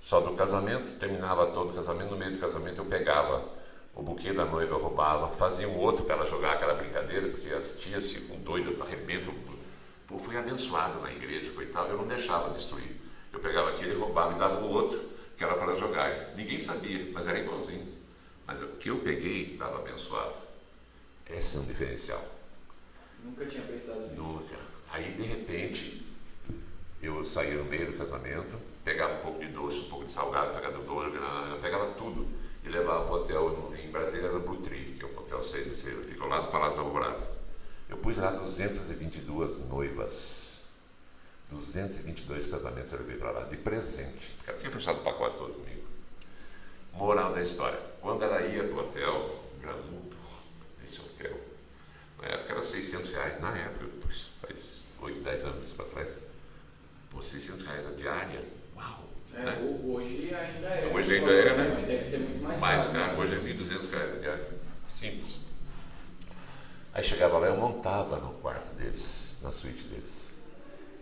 Só do casamento, terminava todo o casamento, no meio do casamento eu pegava o buquê da noiva, eu roubava, fazia um outro para ela jogar aquela brincadeira, porque as tias ficam doidas, arrebentam. Pô, fui abençoado na igreja, foi tal, eu não deixava destruir. Eu pegava aquele, roubava e dava o outro, que era para jogar. Ninguém sabia, mas era igualzinho. Mas o que eu peguei estava abençoado. Esse é um diferencial. Nunca tinha pensado nisso. Nunca. Aí, de repente, eu saía no meio do casamento, pegava um pouco de doce, um pouco de salgado, pegava bolo, pegava tudo e levava para o hotel em Brasília, era no Butri, que é um hotel 6 estrelas, fica ao lado do Palácio da Alvorada. Eu pus lá 222 noivas. 222 casamentos eu levei para lá, de presente. Porque ela tinha fechado o pacote todo comigo. Moral da história. Quando ela ia para o hotel, glamour, esse hotel, na época era R$600. Na época, faz 8, 10 anos isso para trás. Pô, R$600 a diária. Uau! Né? Hoje ainda é. Hoje ainda é, né? Mas deve ser muito mais caro. Caro. Hoje é R$1.200 a diária. Simples. Aí chegava lá, eu montava no quarto deles, na suíte deles.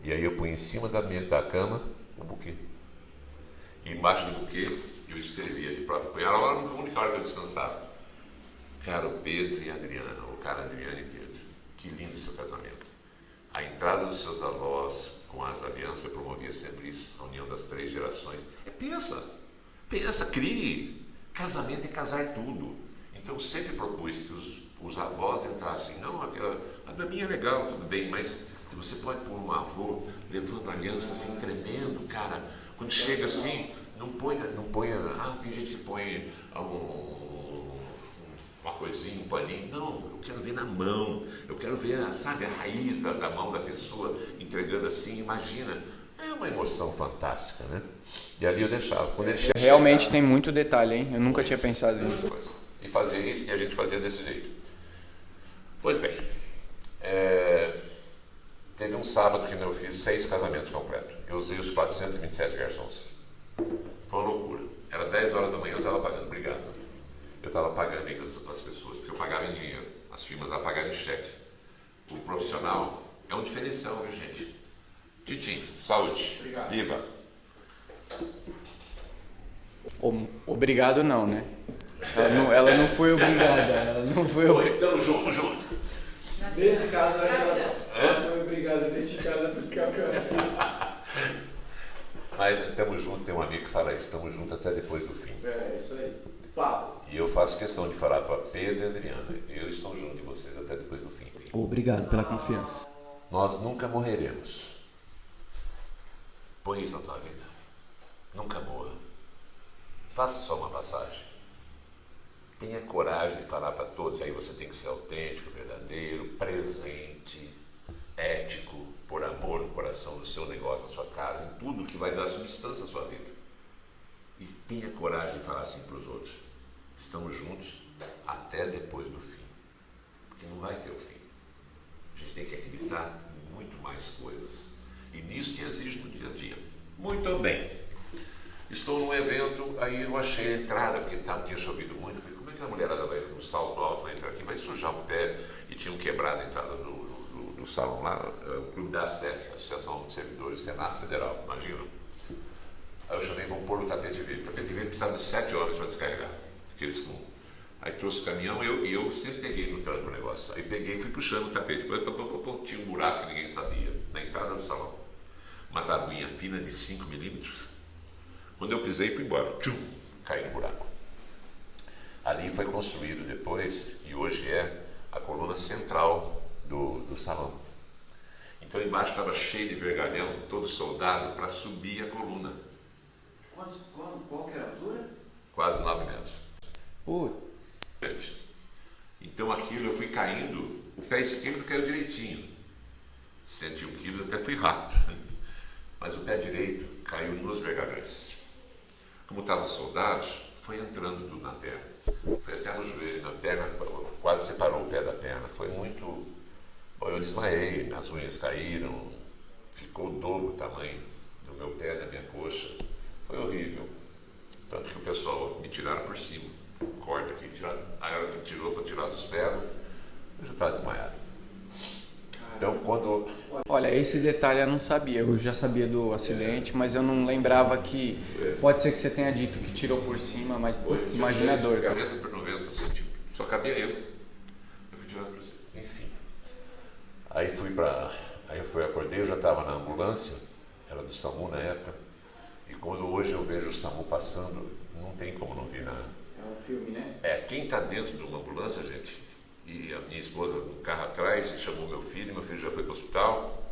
E aí eu punha em cima da cama o buquê. E embaixo do buquê eu escrevia de próprio punho. Era a única hora que eu descansava. Caro Pedro e Adriana, ou cara Adriana e Pedro, que lindo seu casamento. A entrada dos seus avós com as alianças promovia sempre isso, a união das 3 gerações. Pensa, crie. Casamento é casar tudo. Então eu sempre propus que os avós entrassem. Não, a da minha é legal, tudo bem, mas se você pode pôr um avô levando a aliança assim, tremendo, cara, quando chega assim, não ponha, tem gente que põe uma coisinha, um paninho. Não, eu quero ver na mão, eu quero ver, sabe, a raiz da mão da pessoa entregando assim, imagina. É uma emoção fantástica, né? E ali eu deixava. Quando ele Realmente tem muito detalhe, hein? Eu nunca tinha pensado nisso. E fazia isso e a gente fazia desse jeito. Pois bem, teve um sábado que eu fiz 6 casamentos completos. Eu usei os 427 garçons. Foi uma loucura. Era 10 horas da manhã, eu estava pagando, obrigado. Eu estava pagando ainda as pessoas, porque eu pagava em dinheiro. As firmas lá pagavam em cheque. O profissional é um diferencial, viu, gente? Titim, saúde. Obrigado. Viva! Obrigado não, né? Ela não foi obrigada. Ela não foi obrigada. Então, junto. Nesse caso, acho que ela foi obrigada. Nesse caso, é por isso que ela... Mas estamos juntos, tem um amigo que fala isso, estamos juntos até depois do fim. É, isso aí. Pá. E eu faço questão de falar para Pedro e Adriana, eu estou junto de vocês até depois do fim. Obrigado pela confiança. Nós nunca morreremos. Põe isso na tua vida. Nunca morra. Faça só uma passagem. Tenha coragem de falar para todos. Aí você tem que ser autêntico, verdadeiro, presente, ético, por amor no coração do seu negócio, da sua casa, em tudo que vai dar substância à sua vida. E tenha coragem de falar assim para os outros. Estamos juntos até depois do fim. Porque não vai ter o fim. A gente tem que acreditar em muito mais coisas. E nisso te exige no dia a dia. Muito bem. Estou num evento, aí eu achei a entrada, porque tinha chovido muito. Falei, como é que a mulherada vai com um salto alto, vai entrar aqui, vai sujar o pé? E tinham quebrado a entrada do salão lá, o clube da ASEF, Associação de Servidores do Senado Federal, imagina. Aí eu chamei, vamos pôr o tapete verde. O tapete verde precisava de 7 horas para descarregar. Aqueles com Aí trouxe o caminhão e eu sempre peguei no tranco o negócio. Aí peguei e fui puxando o tapete. Tinha um buraco que ninguém sabia, na entrada do salão. Uma tabuinha fina de 5 milímetros. Quando eu pisei, fui embora. Tchum, caí no buraco. Ali foi construído depois, e hoje é a coluna central do salão. Então embaixo estava cheio de vergalhão, todo soldado, para subir a coluna. Qual que era a altura? Quase 9 metros. Putz. Então aquilo eu fui caindo, o pé esquerdo caiu direitinho. 101 quilos, até fui rápido. Mas o pé direito caiu nos vergalhões. Como estavam soldados, foi entrando tudo na perna. Foi até no joelho, na perna, quase separou o pé da perna. Foi muito... Bom, eu desmaiei, minhas unhas caíram, ficou o dobro o tamanho do meu pé, da minha coxa. Foi horrível. Tanto que o pessoal me tiraram por cima. Corda aqui, a hora que tirou para tirar dos pés, eu já estava desmaiado. Então, quando... Olha, esse detalhe eu não sabia. Eu já sabia do acidente, mas eu não lembrava que... Pode ser que você tenha dito que tirou por cima, mas putz, imagina a dor. 90 por 90 centímetros. Só cabia eu. Eu fui tirado por cima. Enfim. Aí eu acordei, eu já estava na ambulância, era do SAMU na época, e quando hoje eu vejo o SAMU passando, não tem como não vir na... É um filme, né? Quem está dentro de uma ambulância, gente, e a minha esposa no carro atrás, e chamou meu filho já foi para o hospital,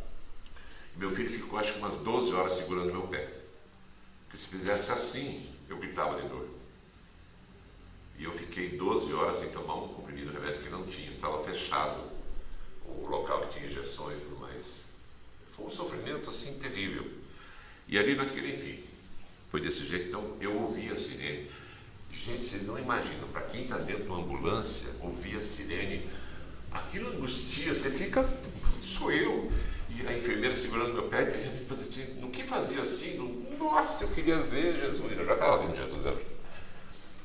e meu filho ficou acho que umas 12 horas segurando meu pé, porque se fizesse assim, eu gritava de dor. E eu fiquei 12 horas sem tomar um comprimido de remédio que não tinha, estava fechado o local que tinha injeções e tudo mais. Foi um sofrimento assim terrível. E ali naquele, enfim, foi desse jeito. Então eu ouvi a sirene. Gente, vocês não imaginam, para quem está dentro de uma ambulância, ouvir a sirene, aquilo angustia, você fica, sou eu. E a enfermeira segurando meu pé, no que fazia assim, nossa, eu queria ver Jesus, eu já estava vendo Jesus.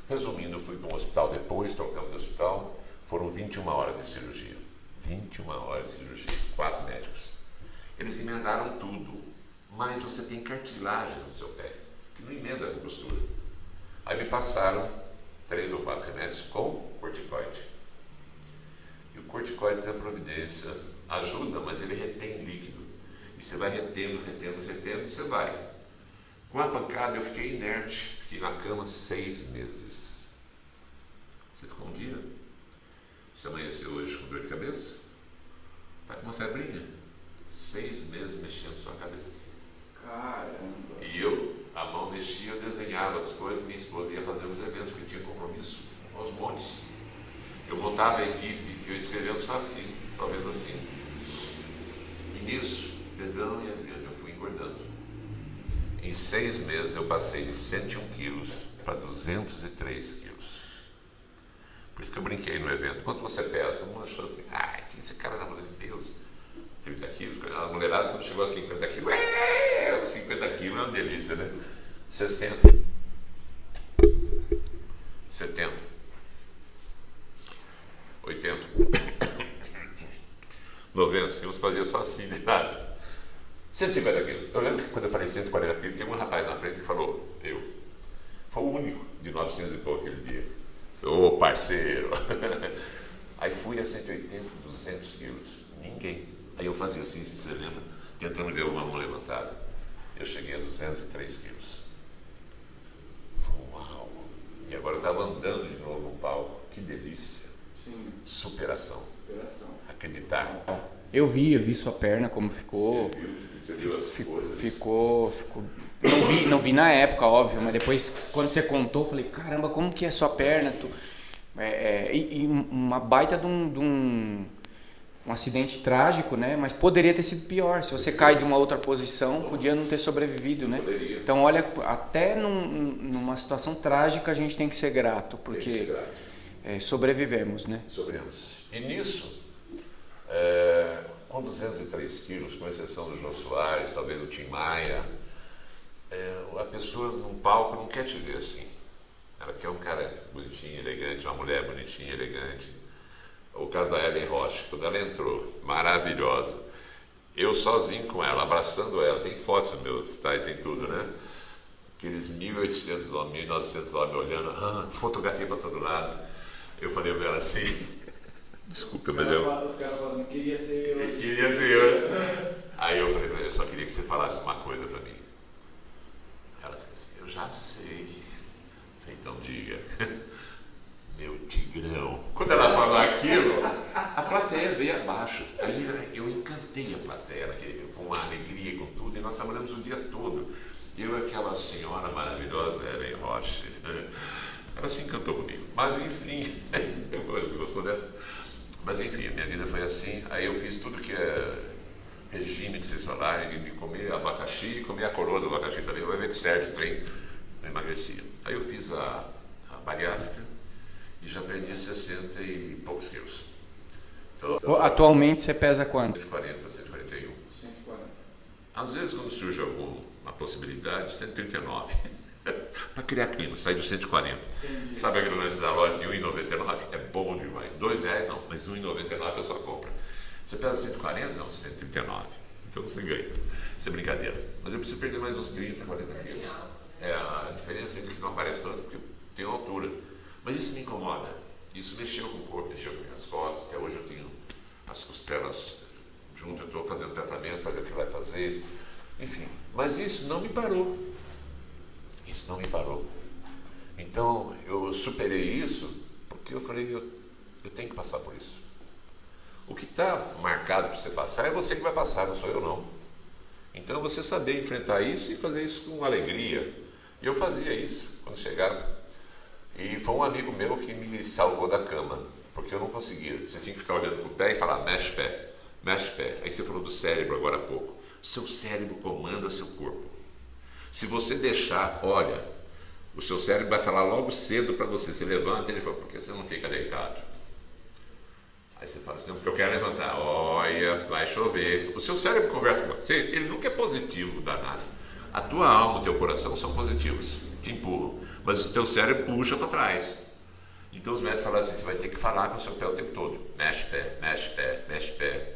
Resumindo, eu fui para um hospital depois, trocamos de hospital, foram 21 horas de cirurgia. 21 horas de cirurgia, 4 médicos. Eles emendaram tudo, mas você tem cartilagem no seu pé, que não emenda a costura. Aí me passaram 3 ou 4 remédios com corticoide. E o corticoide tem a providência, ajuda, mas ele retém líquido. E você vai retendo, e você vai. Com a pancada eu fiquei inerte, fiquei na cama 6 meses. Você ficou um dia? Você amanheceu hoje com dor de cabeça? Está com uma febrinha? 6 meses mexendo sua cabeça assim. Caramba! E eu, a mão mexia, eu desenhava as coisas, minha esposa ia fazer os eventos, porque tinha compromisso aos montes. Eu montava a equipe, eu escrevendo só assim, só vendo assim. E nisso, Pedrão e Adriano, eu fui engordando. Em 6 meses eu passei de 101 quilos para 203 quilos. Por isso que eu brinquei no evento. Quanto você pesa? Todo mundo achou assim, que esse cara tá fazendo peso. 30 quilos. A mulherada, quando chegou a 50 quilos, 50 quilos é uma delícia, né? 60. 70. 80. 90. E uns faziam só assim, de nada. 150 quilos. Eu lembro que quando eu falei 140 quilos, tem um rapaz na frente que falou, foi o único de 900 e pouco aquele dia. Ô parceiro! Aí fui a 180, 200 quilos. Ninguém. Aí eu fazia assim, se você lembra, tentando ver uma mão levantada. Eu cheguei a 203 quilos. Falei, uau! E agora eu estava andando de novo no palco. Que delícia! Sim. Superação. Acreditar. Eu vi sua perna como ficou. Você viu as coisas? Ficou. Não vi na época, óbvio, mas depois, quando você contou, eu falei, caramba, como que é sua perna? E uma baita de um acidente trágico, né? Mas poderia ter sido pior. Se você cai de uma outra posição, podia não ter sobrevivido, né? Poderia. Então, olha, até numa situação trágica a gente tem que ser grato, porque sobrevivemos, né? Sobrevivemos. E nisso, com 203 quilos, com exceção do Jô Soares, talvez do Tim Maia, a pessoa num palco não quer te ver assim. Ela quer um cara bonitinho, elegante, uma mulher bonitinha, elegante. O caso da Ellen Roche, quando ela entrou, maravilhosa. Eu sozinho com ela, abraçando ela, tem fotos meus, tá? E tem tudo, né? Aqueles 1.800 homens, 1.900 homens olhando, fotografia para todo lado. Eu falei pra ela assim, desculpa, mas Os caras falando, queria ser eu. Queria ser eu. Aí eu falei pra ela, eu só queria que você falasse uma coisa pra mim. Ela falou assim, eu já sei. Eu falei, então diga. Meu tigrão. Quando ela falou aquilo, a plateia veio abaixo. Aí eu encantei a plateia, com uma alegria, com tudo, e nós trabalhamos o dia todo. Eu e aquela senhora maravilhosa, Ellen Roche, ela se encantou comigo. Mas enfim, gostou dessa? Mas enfim, a minha vida foi assim. Aí eu fiz tudo que é regime que vocês falarem, de comer abacaxi e comer a coroa do abacaxi também. Vai ver que serve esse trem, eu emagrecia. Aí eu fiz a bariátrica e já perdi 60 e poucos quilos. Então, Atualmente você pesa quanto? 140, 141. 140. Às vezes, quando surge alguma possibilidade, 139. Para criar clima, sair do 140. Entendi. Sabe aquele lance da loja de R$1,99? É bom demais. R$2 não, mas R$1,99 eu só compro. Você pesa 140? Não, 139. Então você ganha. Isso é brincadeira. Mas eu preciso perder mais uns 30, 40 quilos. É a diferença entre que não aparece tanto, porque tem uma altura. Mas isso me incomoda. Isso mexeu com o corpo, mexeu com minhas costas. Até hoje eu tenho as costelas junto, eu estou fazendo tratamento para ver o que vai fazer. Enfim, mas isso não me parou. Isso não me parou. Então, eu superei isso porque eu falei, eu tenho que passar por isso. O que está marcado para você passar é você que vai passar, não sou eu não. Então, você saber enfrentar isso e fazer isso com alegria. E eu fazia isso quando chegava. E foi um amigo meu que me salvou da cama, porque eu não conseguia. Você tinha que ficar olhando para o pé e falar, mexe pé, mexe pé. Aí você falou do cérebro agora há pouco. Seu cérebro comanda seu corpo. Se você deixar, olha, o seu cérebro vai falar logo cedo para você. Você levanta e ele fala, por que você não fica deitado? Aí você fala assim, porque eu quero levantar. Olha, vai chover. O seu cérebro conversa com você, ele nunca é positivo, danado. A tua alma e o teu coração são positivos, te empurram. Mas o teu cérebro puxa para trás. Então os médicos falaram assim, você vai ter que falar com o seu pé o tempo todo. Mexe pé, mexe pé, mexe pé.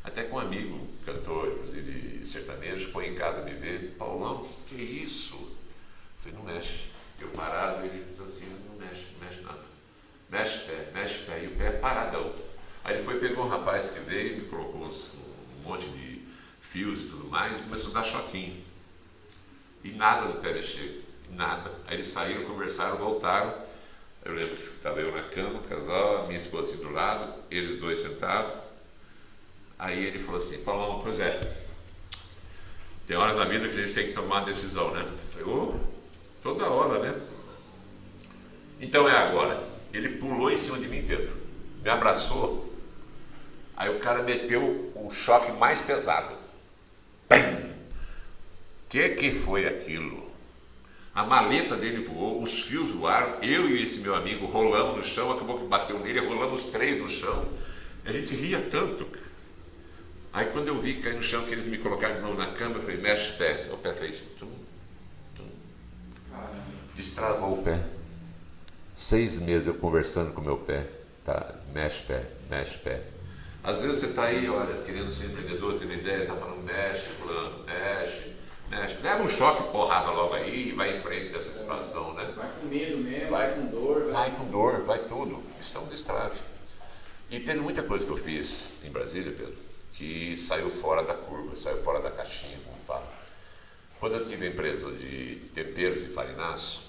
Até com um amigo, cantor, inclusive sertanejo, põe em casa me ver, Paulão, que isso? Eu falei, não mexe. Eu parado, ele diz assim, não mexe, não mexe nada. Mexe pé, e o pé é paradão. Aí ele foi, pegou um rapaz que veio, me colocou um monte de fios e tudo mais, e começou a dar choquinho. E nada do pé mexer, nada. Aí eles saíram, conversaram, voltaram. Eu lembro que estava eu na cama, o casal, a minha esposa assim do lado, eles dois sentados. Aí ele falou assim, Paulão, pois é, tem horas na vida que a gente tem que tomar uma decisão, né? Eu falei, toda hora, né? Então é agora. Ele pulou em cima de mim, Pedro, me abraçou, aí o cara meteu o choque mais pesado. Pim! Que foi aquilo? A maleta dele voou, os fios voaram, eu e esse meu amigo rolamos no chão, acabou que bateu nele, rolamos os três no chão. A gente ria tanto, cara. Aí quando eu vi cair no chão, que eles me colocaram de novo na cama, eu falei, mexe o pé. O pé fez tum, tum. Destravou o pé. 6 meses eu conversando com o meu pé. Tá, mexe pé, mexe pé. Às vezes você está aí, olha, querendo ser empreendedor, tendo ideia, está falando, mexe, fulano, mexe, mexe. Leva um choque, porrada logo aí e vai em frente dessa situação, né? Vai com medo mesmo, vai com dor. Vai com dor, vai tudo. Isso é um destrave. E teve muita coisa que eu fiz em Brasília, Pedro, que saiu fora da curva, saiu fora da caixinha, como fala. Quando eu tive a empresa de temperos e farináceos,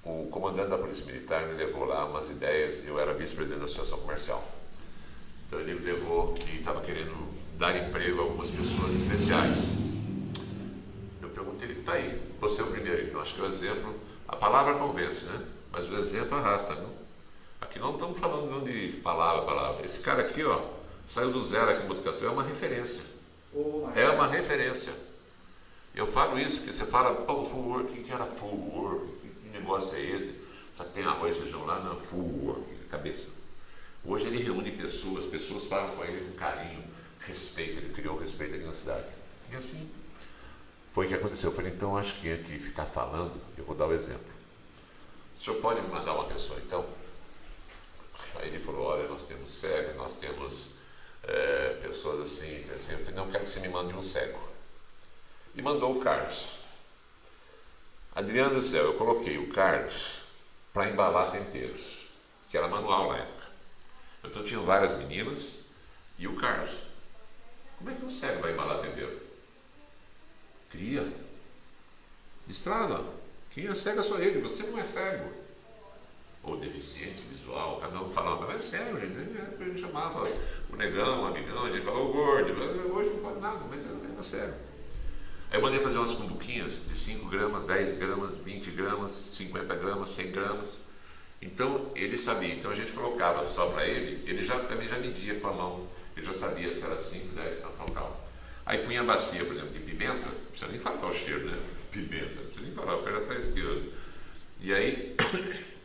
o comandante da Polícia Militar me levou lá umas ideias, eu era vice-presidente da Associação Comercial. Então ele me levou que estava querendo dar emprego a algumas pessoas especiais. Eu perguntei, tá aí, você é o primeiro, então acho que o exemplo, a palavra convence, né? Mas o exemplo arrasta, não? Aqui não estamos falando não de palavra. Esse cara aqui, ó, saiu do zero aqui em Botucatu, é uma referência. É uma referência. Eu falo isso, porque você fala, pô, full work, o que era full work? Que negócio é esse? Só que tem arroz e feijão lá, não, full work, cabeça. Hoje ele reúne pessoas falam com ele com carinho, respeito, ele criou respeito aqui na cidade. E assim, foi o que aconteceu. Eu falei, então acho que antes de ficar falando, eu vou dar o exemplo. O senhor pode me mandar uma pessoa, então? Aí ele falou, olha, nós temos cego, nós temos pessoas assim. Eu falei, não, quero que você me mande um cego. E mandou o Carlos. Adriano do céu, eu coloquei o Carlos para embalar temperos. que era manual na época. Então tinham várias meninas e o Carlos. Como é que um cego vai embalar tendeu? Cria. Destrava. Quem é cego é só ele, você não é cego. Ou deficiente visual, cada um falava, mas é sério, gente. A gente chamava o negão, o amigão, a gente falava o gordo, hoje não pode nada, mas é sério. Aí eu mandei fazer umas cumbuquinhas de 5 gramas, 10 gramas, 20 gramas, 50 gramas, 100 gramas. Então ele sabia, então a gente colocava só para ele também já media com a mão, ele já sabia se era 5, 10, tal. Aí punha a bacia, por exemplo, de pimenta, não precisa nem falar o cheiro, né? Pimenta, não precisa nem falar, o cara já está respirando. E aí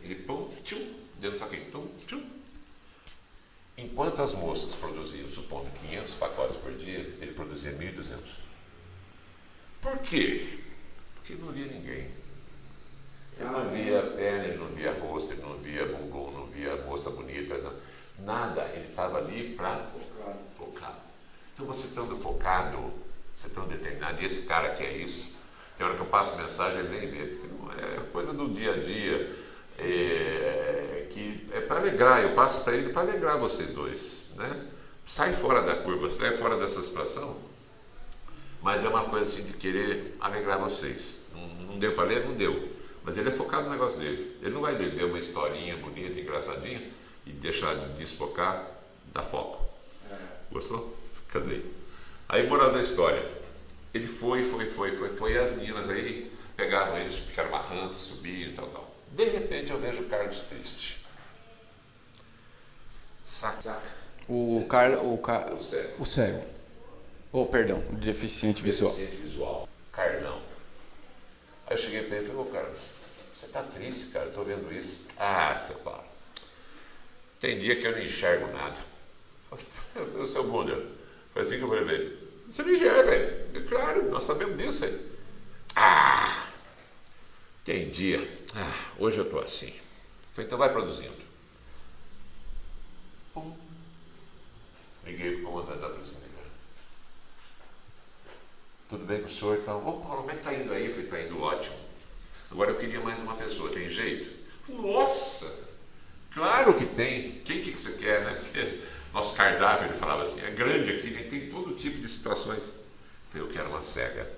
ele pum, tchum, dentro do saquinho, tum, tchum. Enquanto as moças produziam, supondo 500 pacotes por dia, ele produzia 1.200. Por quê? Porque não via ninguém. Ele não via perna, ele não via rosto, ele não via bumbum, não via moça bonita, nada. Ele estava ali para focado. Então você estando focado, você estando determinado, e esse cara que é isso, tem hora que eu passo mensagem, ele nem vê, porque não é coisa do dia a dia, que é para alegrar, eu passo para ele para alegrar vocês dois, né? Sai fora da curva, sai fora dessa situação, mas é uma coisa assim de querer alegrar vocês. Não deu para ler? Não deu. Mas ele é focado no negócio dele. Ele não vai ver uma historinha bonita, engraçadinha e deixar de desfocar, dar foco. Gostou? Casei. Aí, moral da história. Ele foi, e as meninas aí pegaram eles, ficaram amarrando, subiram e tal. De repente eu vejo o Carlos triste. Saca. O cego. Oh, perdão, deficiente visual. Deficiente visual. Carlão. Aí eu cheguei para ele e falei, Carlos, você tá triste, cara, eu tô vendo isso. Ah, seu Paulo, tem dia que eu não enxergo nada. Eu falei, seu Buda, foi assim que eu falei pra ele, você não enxerga, velho. Claro, nós sabemos disso aí. Ah, tem dia, hoje eu tô assim. Eu falei, então vai produzindo. Pum. Liguei pro comandante da Polícia Militar. Tudo bem com o senhor? Então, Paulo, como é que tá indo aí? Eu falei, tá indo ótimo. Agora eu queria mais uma pessoa, tem jeito? Nossa, claro que tem. Quem que você quer, né? Porque nosso cardápio, ele falava assim, é grande aqui, tem todo tipo de situações. Eu falei, eu quero uma cega.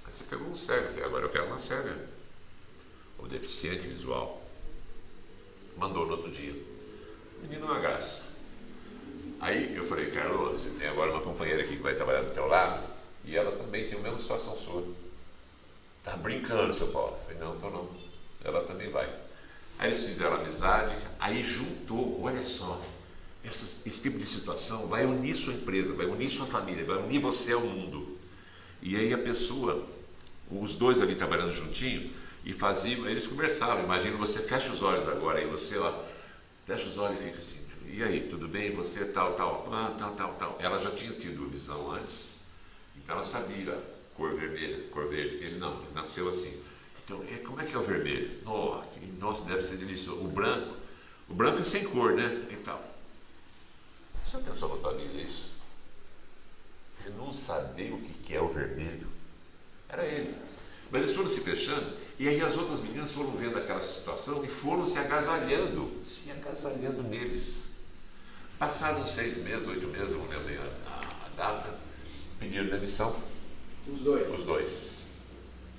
Aí você pegou um cego, eu falei, agora eu quero uma cega. Ou deficiente visual. Mandou no outro dia. Menino, uma graça. Aí eu falei, Carlos, você tem agora uma companheira aqui que vai trabalhar do teu lado e ela também tem a mesma situação sua. Tá brincando, seu Paulo? Eu falei, não, tô não. Ela também vai. Aí eles fizeram amizade, aí juntou, olha só, esse tipo de situação vai unir sua empresa, vai unir sua família, vai unir você ao mundo. E aí a pessoa, os dois ali trabalhando juntinho, e faziam, eles conversavam, imagina, você fecha os olhos agora, aí você, ó, fecha os olhos e fica assim, e aí, tudo bem? Você tal. Ela já tinha tido visão antes, então ela sabia cor vermelha, cor verde. Ele não, ele nasceu assim. Então, como é que é o vermelho? Nossa, deve ser delicioso. O branco é sem cor, né? E tal. Você já pensou na tua vida isso? Você não sabia o que é o vermelho? Era ele. Mas eles foram se fechando, e aí as outras meninas foram vendo aquela situação e foram se agasalhando neles. Passaram uns 6 meses, 8 meses, eu não lembro nem a data, pediram demissão. Os dois? Os dois.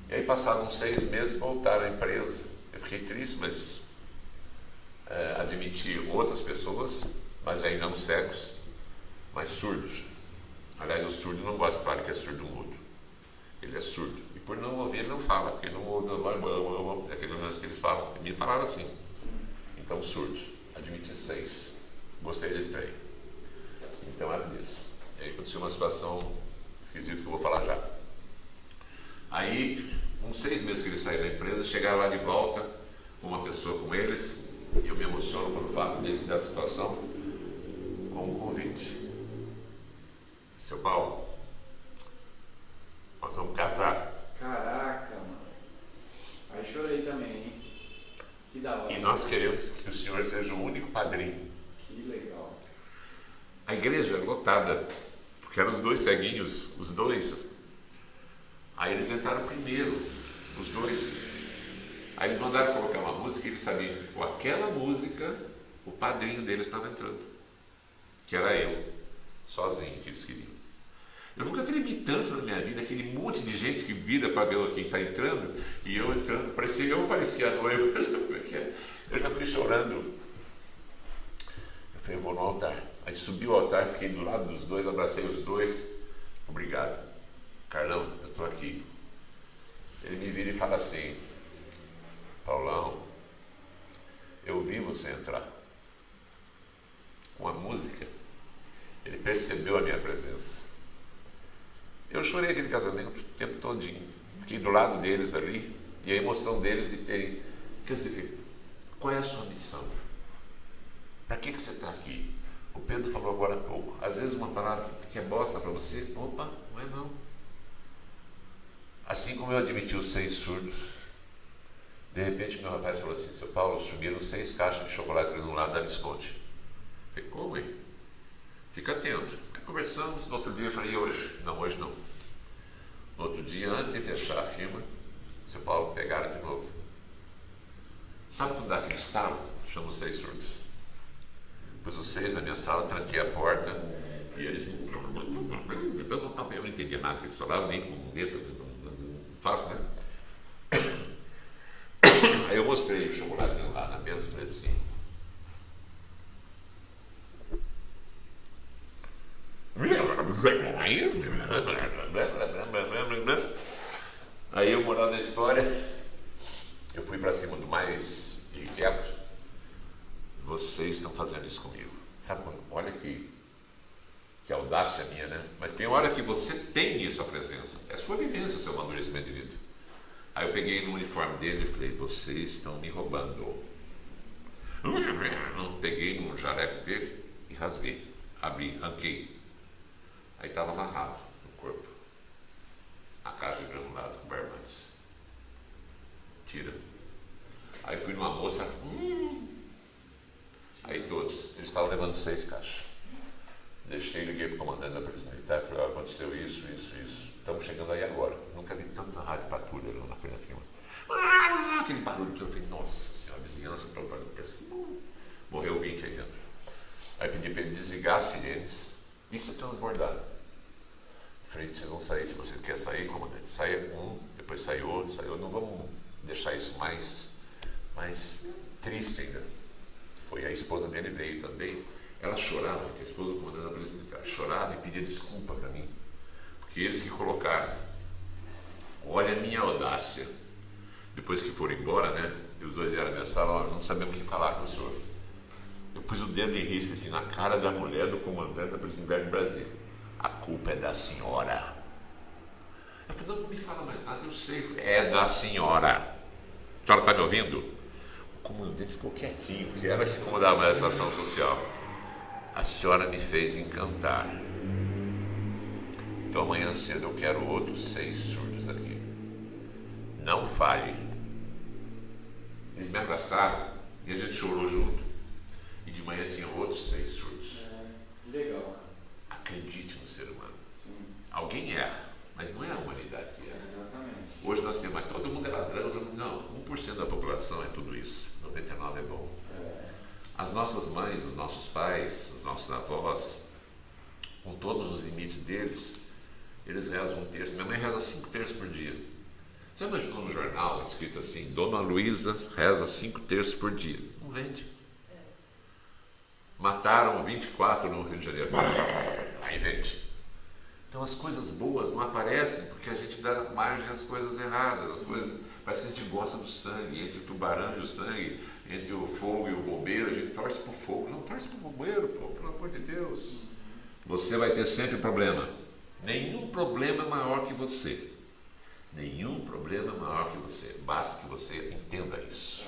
E aí passaram uns 6 meses, voltaram à empresa. Eu fiquei triste, mas admiti outras pessoas, mas ainda não cegos, mas surdos. Aliás, o surdo não gosta de falar que é surdo mudo. Ele é surdo. E por não ouvir, ele não fala, porque ele não ouve, é aquele lance que eles falam. E me falaram assim. Então, surdos. Admiti 6. Gostei desse trem. Então era disso. E aí aconteceu uma situação esquisita que eu vou falar já. Aí, uns 6 meses que eles saíram da empresa, chegaram lá de volta com uma pessoa com eles, e eu me emociono quando falo dessa situação, com um convite. Seu Paulo, nós vamos casar. Caraca, mano. Aí chorei também, hein? Que da hora. E nós queremos que o senhor seja o único padrinho. Que legal. A igreja lotada, porque eram os dois ceguinhos, os dois. Aí eles entraram primeiro, os dois. Aí eles mandaram colocar uma música e eles sabiam que com aquela música o padrinho deles estava entrando, que era eu, sozinho, que eles queriam. Eu nunca tremi tanto na minha vida, aquele monte de gente que vira para ver quem está entrando, e eu entrando, eu parecia noivo, eu já fui chorando. Eu falei, eu vou no altar. Aí subi o altar, fiquei do lado dos dois, abracei os dois. Obrigado. Carlão, eu estou aqui. Ele me vira e fala assim, Paulão, eu vi você entrar. Com a música, ele percebeu a minha presença. Eu chorei aquele casamento o tempo todinho. Fiquei do lado deles ali, e a emoção deles de terem... Quer dizer, qual é a sua missão? Para que você está aqui? O Pedro falou agora há pouco. Às vezes uma palavra que é bosta para você, opa, não é não. Assim como eu admiti os 6 surdos, de repente meu rapaz falou assim, seu Paulo, sumiram 6 caixas de chocolate granulado da Visconti. Eu falei, como, hein? Fica atento. Aí conversamos, no outro dia eu falei, e hoje? Não, hoje não. No outro dia, antes de fechar a firma, seu Paulo, pegaram de novo. Sabe quando dá aquele estalo? Chama os 6 surdos. Pus os 6 na minha sala, tranquei a porta, e eles... Eu não entendia nada que eles falavam, nem com letra, não faço, né? Aí eu mostrei o chocolate lá na mesa e falei assim... Aí eu, moral da história, eu fui para cima do mais irrequieto. Vocês estão fazendo isso comigo. Sabe quando? Olha que audácia minha, né? Mas tem hora que você tem isso, a presença. É a sua vivência, seu amadurecimento de vida. Aí eu peguei no uniforme dele e falei, vocês estão me roubando. Peguei no jaleco dele e rasguei. Abri, arranquei. Aí estava amarrado no corpo. A caixa de granulado com barbantes. Tira. Aí fui numa moça. Aí todos. Eles estavam levando 6 caixas. Deixei, liguei para o comandante da Polícia Militar e falei, aconteceu isso. Estamos chegando aí agora. Nunca vi tanta rádio patrulha lá na frente da firma. Aquele barulho que eu falei, nossa senhora, vizinhança, parece que morreu 20 aí dentro. Aí pedi para ele desligar as sirenes. Isso é transbordado. Falei, vocês vão sair, se você quer sair, comandante, saia um, depois sai outro, não vamos deixar isso mais triste ainda. Foi a esposa dele veio também, ela chorava, porque a esposa do comandante da Polícia Militar chorava e pedia desculpa para mim, porque eles que colocaram, olha a minha audácia, depois que foram embora, né, e os dois vieram na minha sala, não sabemos o que falar com o senhor. Eu pus o dedo em risco assim na cara da mulher do comandante da Polícia Militar de Brasília. A culpa é da senhora. Eu falei, não me fala mais nada, eu sei. É da senhora. A senhora está me ouvindo? O comandante ficou quietinho, porque ela que comandava mais essa ação social. A senhora me fez encantar. Então amanhã cedo eu quero outros 6 surdos aqui. Não falhe. Eles me abraçaram e a gente chorou junto. E de manhã tinha outros 6 surdos. Legal. Acredite no ser humano. Sim. Alguém erra, mas não é a humanidade que erra. Exatamente. Hoje nós temos, mas todo mundo é ladrão. Não, 1% da população é tudo isso. 99% é bom. As nossas mães, os nossos pais, os nossos avós, com todos os limites deles, eles rezam 1/3. Minha mãe reza 5/3 por dia. Você imaginou no jornal escrito assim, Dona Luísa reza 5/3 por dia? Não vende. Mataram 24 no Rio de Janeiro. Aí vende. Então as coisas boas não aparecem porque a gente dá margem às coisas erradas. As coisas, parece que a gente gosta do sangue, entre o tubarão e o sangue, entre o fogo e o bombeiro, a gente torce para o fogo, não torce para o bombeiro, pô, pelo amor de Deus. Você vai ter sempre problema. Nenhum problema é maior que você. Nenhum problema é maior que você. Basta que você entenda isso.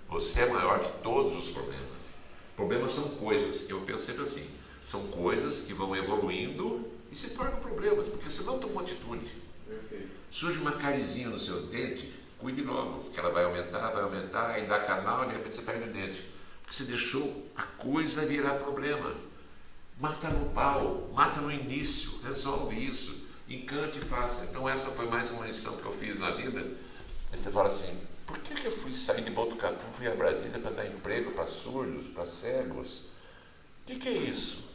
Você é maior que todos os problemas. Problemas são coisas, eu penso sempre assim, são coisas que vão evoluindo e se tornam problemas, porque você não tomou atitude. Perfeito. Surge uma carizinha no seu dente, cuide logo, porque ela vai aumentar, aí dá canal e de repente você perde o dente. Porque você deixou a coisa virar problema. Mata no pau, mata no início, resolve isso, encante e faça. Então essa foi mais uma lição que eu fiz na vida. E você fala assim, por que eu fui sair de Botucatu, fui a Brasília para dar emprego para surdos, para cegos? O que é isso?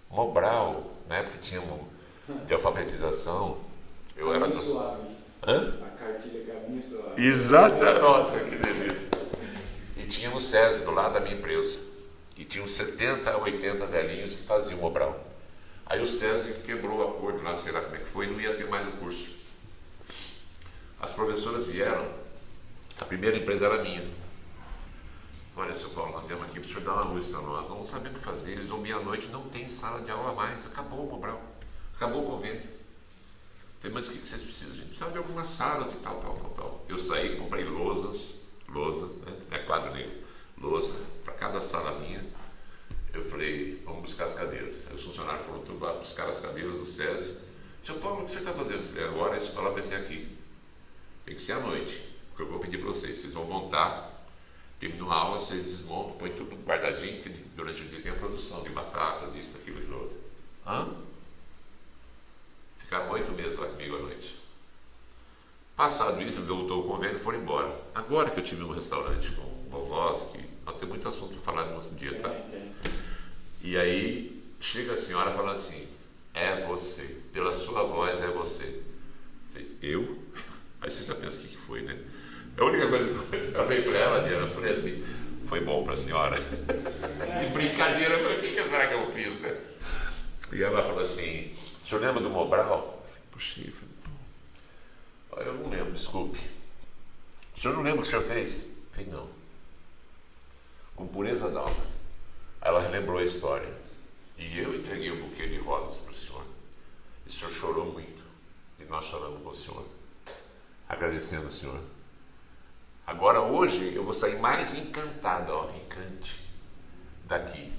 Mobral, na época tinha de alfabetização. Eu era suave. Hã? A cartilha caminho suave. Exata, nossa, que delícia. E tinha o SESI do lado da minha empresa. E tinha uns 70 a 80 velhinhos que faziam Mobral. Aí o SESI quebrou o acordo lá, sei lá como é que foi, não ia ter mais o curso. As professoras vieram, a primeira empresa era minha. Olha, seu Paulo, nós temos aqui para o senhor dar uma luz para nós, não sabemos o que fazer, eles vão meia-noite, não tem sala de aula mais, acabou o Mobral, acabou o convênio. Falei, mas o que vocês precisam? A gente precisa de algumas salas e tal. Eu saí, comprei lousa, né? É quadro negro, lousa, para cada sala minha. Eu falei, vamos buscar as cadeiras. Aí os funcionários foram tudo lá buscar as cadeiras do SESI. Seu Paulo, o que você está fazendo? Eu falei, agora a escola vai ser aqui. Tem que ser à noite, porque eu vou pedir para vocês vão montar, terminou a aula, vocês desmontam, põem tudo guardadinho, que durante o dia tem a produção de batatas, disso, daquilo, de outro. Hã? Ficaram 8 meses lá comigo à noite. Passado isso, voltou o convênio e foram embora. Agora que eu tive um restaurante com vovós, que nós temos muito assunto para falar no outro dia, tá? E aí, chega a senhora falando assim, é você, pela sua voz é você. Eu falei, eu? Aí você já pensa o que foi, né? A única coisa que eu falei para ela, Diana, eu falei assim, foi bom para a senhora. De brincadeira, eu falei, o que será que eu fiz, né? E ela falou assim, o senhor lembra do Mobral? Eu falei, puxa, eu não lembro, desculpe. O senhor não lembra o que o senhor fez? Eu falei, não. Com pureza d'alma. Aí ela relembrou a história. E eu entreguei um buquê de rosas para o senhor. E o senhor chorou muito. E nós choramos com o senhor. Agradecendo o senhor. Agora, hoje, eu vou sair mais encantado, encante, daqui.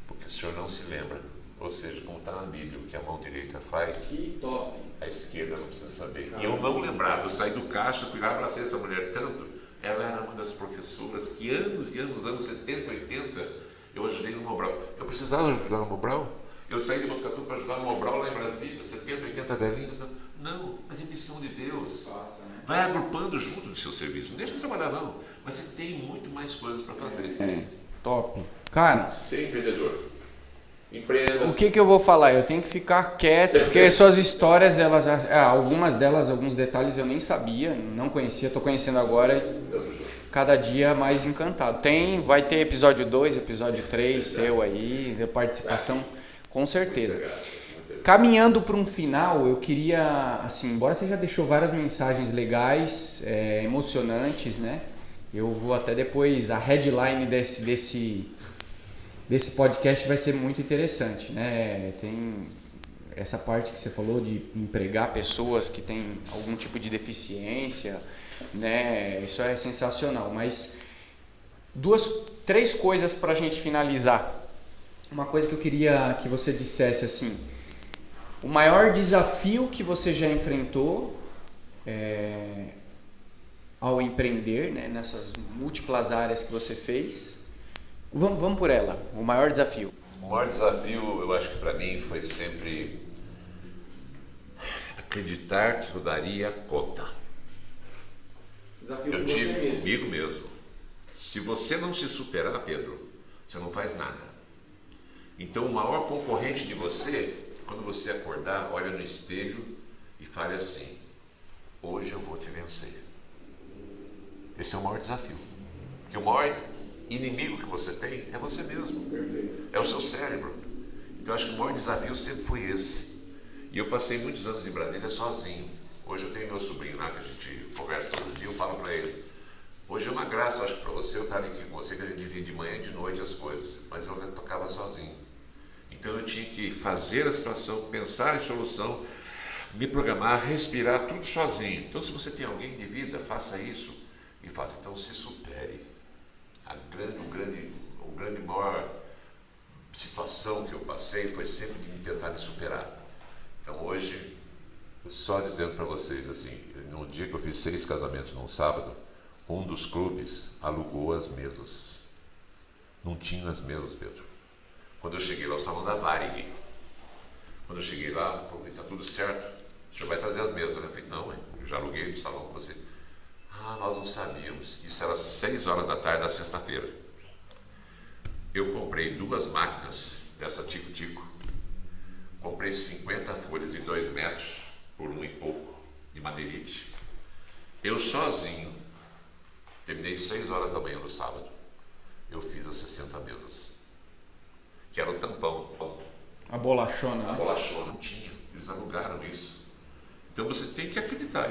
Porque o senhor não se lembra. Ou seja, como está na Bíblia, o que a mão direita faz, Que top. a esquerda não precisa saber. E eu não lembrava, eu saí do caixa, fui lá, abracei essa mulher tanto. Ela era uma das professoras que anos, 70, 80, eu ajudei no Mobral. Eu precisava ajudar no Mobral? Eu saí de Botucatu para ajudar no Mobral lá em Brasília, 70, 80 velhinhos. Não, mas é missão de Deus. Nossa, né? Vai agrupando junto do seu serviço. Não deixa de trabalhar não, mas você tem muito mais coisas para fazer. Top. Cara, Ser empreendedor. Empreenda. o que eu vou falar? Eu tenho que ficar quieto, porque suas histórias, elas, algumas delas, alguns detalhes eu nem sabia, não conhecia, estou conhecendo agora. Cada dia mais encantado. Vai ter episódio 2, episódio 3 seu aí, de participação, com certeza. Caminhando para um final, eu queria, assim, embora você já deixou várias mensagens legais, emocionantes, né? Eu vou até depois, a headline desse podcast vai ser muito interessante, né? Tem essa parte que você falou de empregar pessoas que têm algum tipo de deficiência, né? Isso é sensacional, mas 3 coisas para a gente finalizar. Uma coisa que eu queria que você dissesse assim, o maior desafio que você já enfrentou ao empreender, né? Nessas múltiplas áreas que você fez. Vamos por ela, o maior desafio. O maior desafio, eu acho que para mim foi sempre acreditar que eu daria conta. Desafio Eu com você tive mesmo. comigo mesmo. Se você não se superar, Pedro, você não faz nada. Então o maior concorrente de você, quando você acordar, olha no espelho e fale assim, hoje eu vou te vencer. Esse é o maior desafio. Porque o maior inimigo que você tem é você mesmo. Perfeito. É o seu cérebro. Então eu acho que o maior desafio sempre foi esse. E eu passei muitos anos em Brasília sozinho. Hoje eu tenho meu sobrinho lá, que a gente conversa todos os dias, eu falo para ele, hoje é uma graça, acho que para você, eu estar aqui com você, que a gente divide de manhã e de noite as coisas, mas eu tocava sozinho. Então eu tinha que fazer a situação, pensar em solução, me programar, respirar, tudo sozinho. Então se você tem alguém de vida, faça isso e faça. Então se supere. O grande maior situação que eu passei foi sempre de tentar me superar. Então hoje, só dizendo para vocês assim, no dia que eu fiz 6 casamentos num sábado, um dos clubes alugou as mesas. Não tinha as mesas, Pedro. Quando eu cheguei lá, o salão da Varig. Quando eu cheguei lá, está tudo certo, o senhor vai trazer as mesas. Eu falei, não, eu já aluguei o salão com você. Ah, nós não sabíamos. Isso era 6 horas da tarde da sexta-feira. Eu comprei 2 máquinas dessa Tico-Tico. Comprei 50 folhas de 2 metros por 1 e pouco de madeirite. Eu sozinho, terminei 6 horas da manhã no sábado. Eu fiz as 60 mesas. Que era o tampão. A bolachona, A né? bolachona não tinha. Eles alugaram isso. Então você tem que acreditar.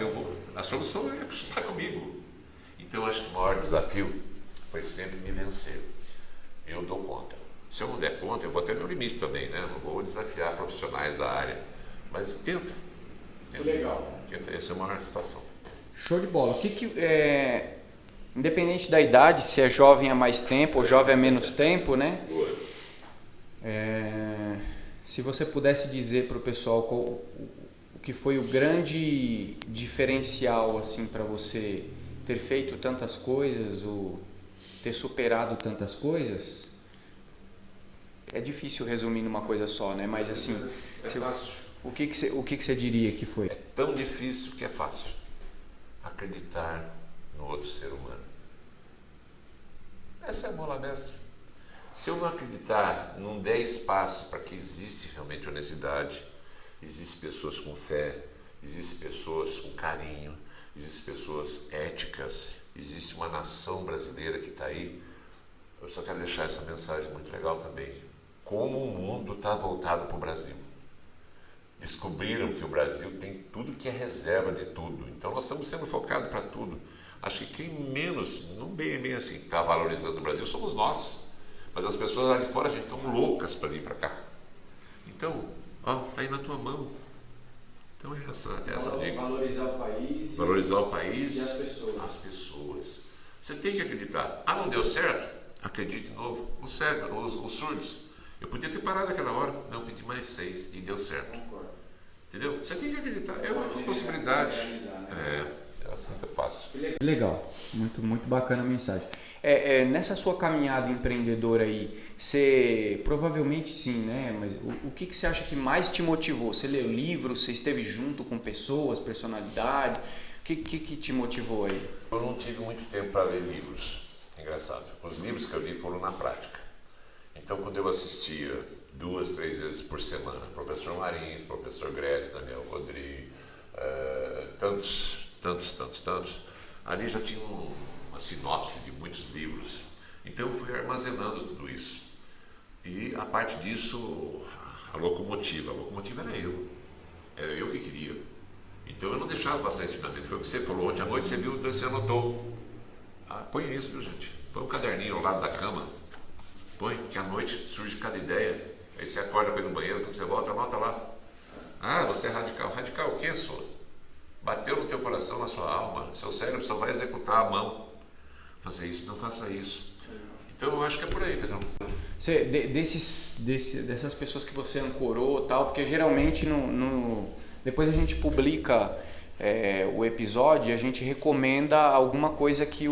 A solução é acreditar comigo. Então eu acho que o maior desafio foi sempre me vencer. Eu dou conta. Se eu não der conta, eu vou até meu limite também, né? Não vou desafiar profissionais da área. Mas tenta. Legal. Essa é a maior situação. Show de bola. Independente da idade, se é jovem há mais tempo ou jovem há menos tempo, né? Boa. Se você pudesse dizer para o pessoal o que foi o grande diferencial assim para você ter feito tantas coisas ou ter superado tantas coisas, é difícil resumir numa coisa só, né? Mas assim, Fácil. o que você diria que foi? É tão difícil que é fácil. Acreditar no outro ser humano. Essa é a mola mestra. Se eu não acreditar, não der espaço para que existe realmente honestidade, existem pessoas com fé, existem pessoas com carinho, existem pessoas éticas, existe uma nação brasileira que está aí. Eu só quero deixar essa mensagem muito legal também. Como o mundo está voltado para o Brasil. Descobriram que o Brasil tem tudo que é reserva de tudo. Então nós estamos sendo focados para tudo. Acho que quem menos, não bem assim, está valorizando o Brasil somos nós. Mas as pessoas lá de fora, gente, estão loucas para vir para cá. Então, está aí na tua mão. Então é essa a dica. Valorizar o país. Valorizar o país. E as pessoas. As pessoas. Você tem que acreditar. Não deu certo? Acredite de novo. Os cegos, os surdos. Eu podia ter parado aquela hora. Não, pedi mais 6 e deu certo. Concordo. Entendeu? Você tem que acreditar. É uma possibilidade. Assim é fácil. Legal. Muito, muito bacana a mensagem. Nessa sua caminhada empreendedora aí, você provavelmente sim, né? Mas o que você acha que mais te motivou? Você leu livros? Você esteve junto com pessoas, personalidade? O que te motivou aí? Eu não tive muito tempo para ler livros. Engraçado. Os livros que eu li foram na prática. Então, quando eu assistia 2, 3 vezes por semana, professor Marins, professor Gretz, Daniel Rodrigues, tantos, ali já tinha uma sinopse de muitos livros. Então eu fui armazenando tudo isso. E a parte disso, a locomotiva era eu que queria. Então eu não deixava passar ensinamento. Foi o que você falou ontem à noite, você viu, você anotou. Põe isso, viu, gente? Põe um caderninho ao lado da cama, põe, que à noite surge cada ideia. Aí você acorda para ir no banheiro, quando você volta, anota lá. Você é radical. Radical o quê, senhor? Bateu no teu coração, na sua alma, seu cérebro só vai executar a mão. Fazer isso, não faça isso. Então eu acho que é por aí, Pedrão. Dessas pessoas que você ancorou, tal, porque geralmente depois a gente publica o episódio e a gente recomenda alguma coisa que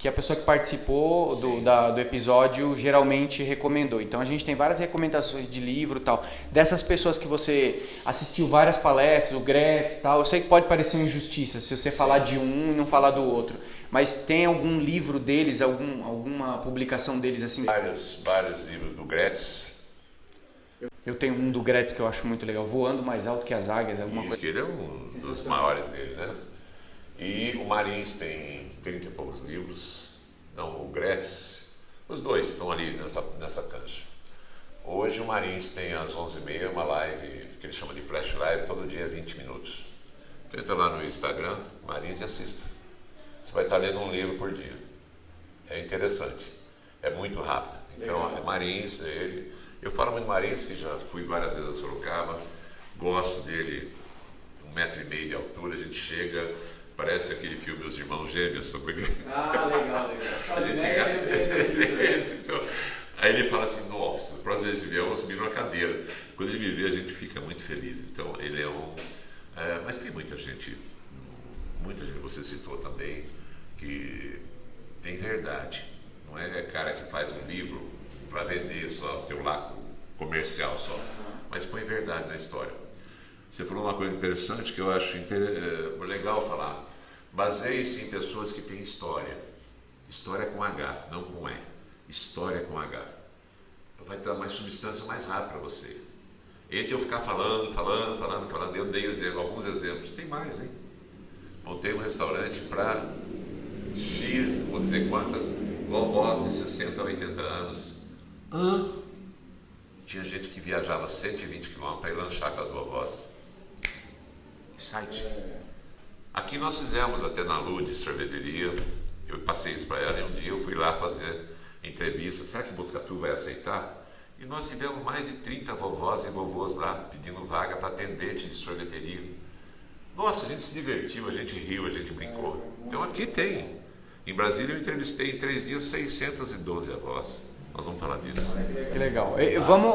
a pessoa que participou do episódio geralmente recomendou. Então a gente tem várias recomendações de livro e tal. Dessas pessoas que você assistiu várias palestras, o Gretz e tal, eu sei que pode parecer uma injustiça se você falar de um e não falar do outro. Mas tem algum livro deles, alguma publicação deles assim? Vários livros do Gretz. Eu tenho um do Gretz que eu acho muito legal, Voando Mais Alto que as Águias, alguma coisa. Ele é um dos maiores dele, né? E o Marins tem 30 e poucos livros. Não, o Gretz, os dois estão ali nessa cancha. Hoje o Marins tem às 11h30 uma live, que ele chama de Flash Live, todo dia 20 minutos. Então entra lá no Instagram, Marins, e assista. Você vai estar lendo um livro por dia. É interessante. É muito rápido. Então, Marins, eu falo muito Marins, que já fui várias vezes a Sorocaba. Gosto dele, 1,5 m de altura, a gente chega, parece aquele filme Os Irmãos Gêmeos. Legal. Então, aí ele fala assim, nossa, a próxima vez que vier, eu subir numa cadeira. Quando ele me vê, a gente fica muito feliz. Então, ele é mas tem muita gente, você citou também, que tem verdade. Não é cara que faz um livro para vender só, ter um lado comercial só, mas põe verdade na história. Você falou uma coisa interessante que eu acho legal falar. Baseie-se em pessoas que têm história. História com H, não com E. História com H. Vai dar mais substância mais rápido para você. Entre eu ficar falando, eu dei alguns exemplos. Tem mais, hein? Montei um restaurante para X, vou dizer quantas, vovós de 60 a 80 anos. Tinha gente que viajava 120 km para ir lanchar com as vovós. Site. Aqui nós fizemos até na Lude sorveteria. Eu passei isso para ela e um dia eu fui lá fazer entrevista. Será que Botucatu vai aceitar? E nós tivemos mais de 30 vovós e vovôs lá pedindo vaga para atendente de sorveteria. Nossa, a gente se divertiu, a gente riu, a gente brincou. Então aqui tem. Em Brasília eu entrevistei em 3 dias 612 avós. Nós vamos falar disso. Que legal.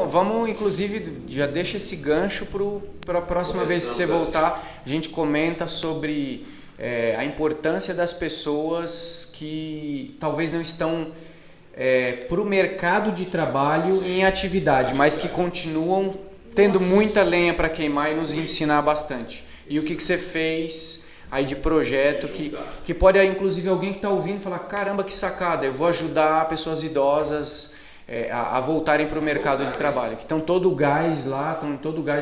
Vamos inclusive, já deixa esse gancho para a próxima vez que você voltar, a gente comenta sobre a importância das pessoas que talvez não estão para o mercado de trabalho em atividade, mas que continuam tendo muita lenha para queimar e nos ensinar bastante. E o que você fez aí de projeto que pode, inclusive, alguém que está ouvindo falar, caramba, que sacada, eu vou ajudar pessoas idosas a voltarem para o mercado de trabalho, que estão todo gás lá,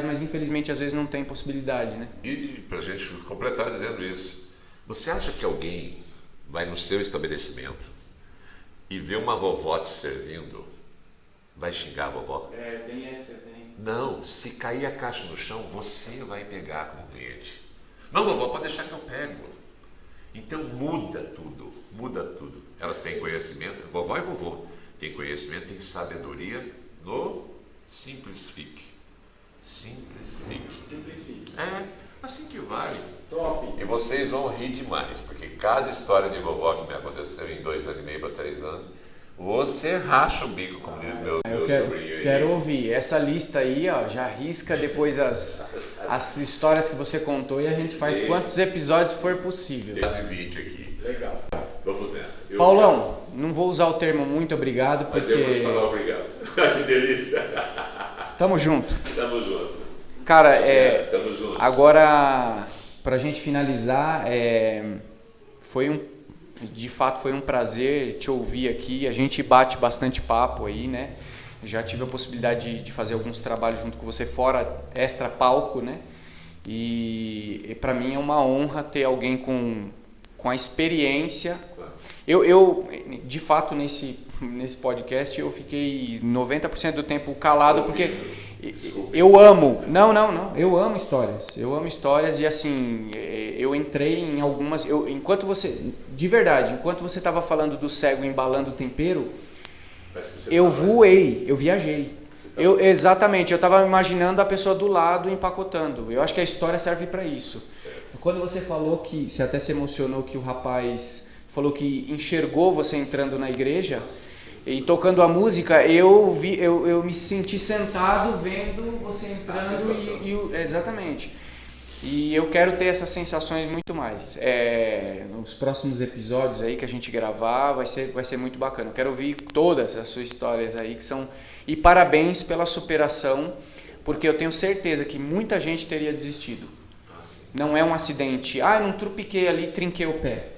mas infelizmente às vezes não tem possibilidade, né? E para a gente completar dizendo isso, você acha que alguém vai no seu estabelecimento e vê uma vovó te servindo, vai xingar a vovó? Tem essa, tem. Não, se cair a caixa no chão, você vai pegar como cliente. Não, vovó, pode deixar que eu pego. Então muda tudo. Elas têm conhecimento, vovó e vovô, tem conhecimento, tem sabedoria no Simplifique. Assim que vai. Top. E vocês vão rir demais, porque cada história de vovó que me aconteceu em 2 anos e meio para 3 anos, você racha o bico, como diz meus sobrinhos. Quero ouvir. Essa lista aí, ó, já risca depois as histórias que você contou e a gente faz quantos episódios for possível. Quase 20 aqui. Legal. Vamos nessa. Paulão, não vou usar o termo muito obrigado, porque... Mas eu vou falar obrigado. Que delícia. Tamo junto. Tamo junto. Cara, tamo junto. Agora, pra gente finalizar, de fato foi um prazer te ouvir aqui. A gente bate bastante papo aí, né? Já tive a possibilidade de fazer alguns trabalhos junto com você fora, extra palco, né? E para mim é uma honra ter alguém com a experiência. Eu de fato, nesse podcast, eu fiquei 90% do tempo calado, porque eu amo. Não. Eu amo histórias e assim, eu entrei em algumas... enquanto você estava falando do cego embalando o tempero, eu voei, eu viajei. Exatamente, eu estava imaginando a pessoa do lado empacotando. Eu acho que a história serve para isso. Quando você falou você até se emocionou que o rapaz falou que enxergou você entrando na igreja e tocando a música, eu me senti sentado vendo você entrando exatamente. E eu quero ter essas sensações muito mais. Nos próximos episódios aí que a gente gravar, vai ser muito bacana. Eu quero ouvir todas as suas histórias aí que são... E parabéns pela superação, porque eu tenho certeza que muita gente teria desistido. Não é um acidente. Eu não trupiquei ali, trinquei o pé.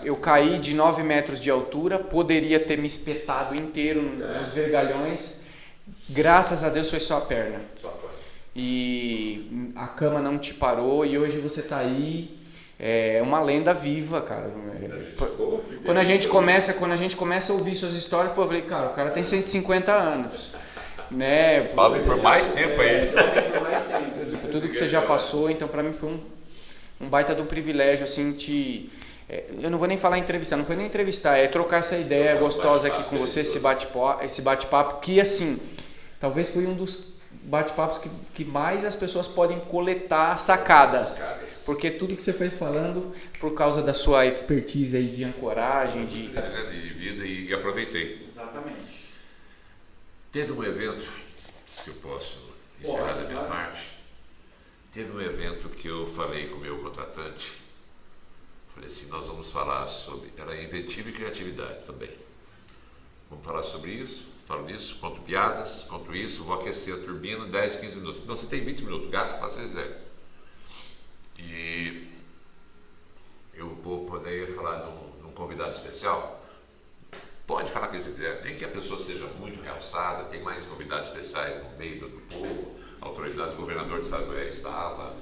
Eu caí de 9 metros de altura, poderia ter me espetado inteiro nos vergalhões. Graças a Deus foi só a perna. E a cama não te parou e hoje você está aí. É uma lenda viva, cara. Quando a gente começa a ouvir suas histórias, eu falei, cara, o cara tem 150 anos. Né? Jovem por mais tempo aí. Tudo que você já passou, então para mim foi um baita de um privilégio, assim, eu não vou nem falar entrevistar, não foi nem entrevistar, é trocar essa ideia gostosa aqui com você, esse bate-papo, que assim, talvez foi um dos bate-papos que mais as pessoas podem coletar sacadas, porque tudo que você foi falando, por causa da sua expertise aí de ancoragem, de vida, e aproveitei. Exatamente. Teve um evento, se eu posso encerrar da minha parte, teve um evento que eu falei com o meu contratante, falei assim, nós vamos falar sobre, era inventivo e criatividade também. Vamos falar sobre isso, falo disso, conto piadas, conto isso, vou aquecer a turbina 10, 15 minutos. Então você tem 20 minutos, gasta para vocês quiserem. E o mais convidados especiais no meio do povo, autoridade, o governador do estado do Goiás estava,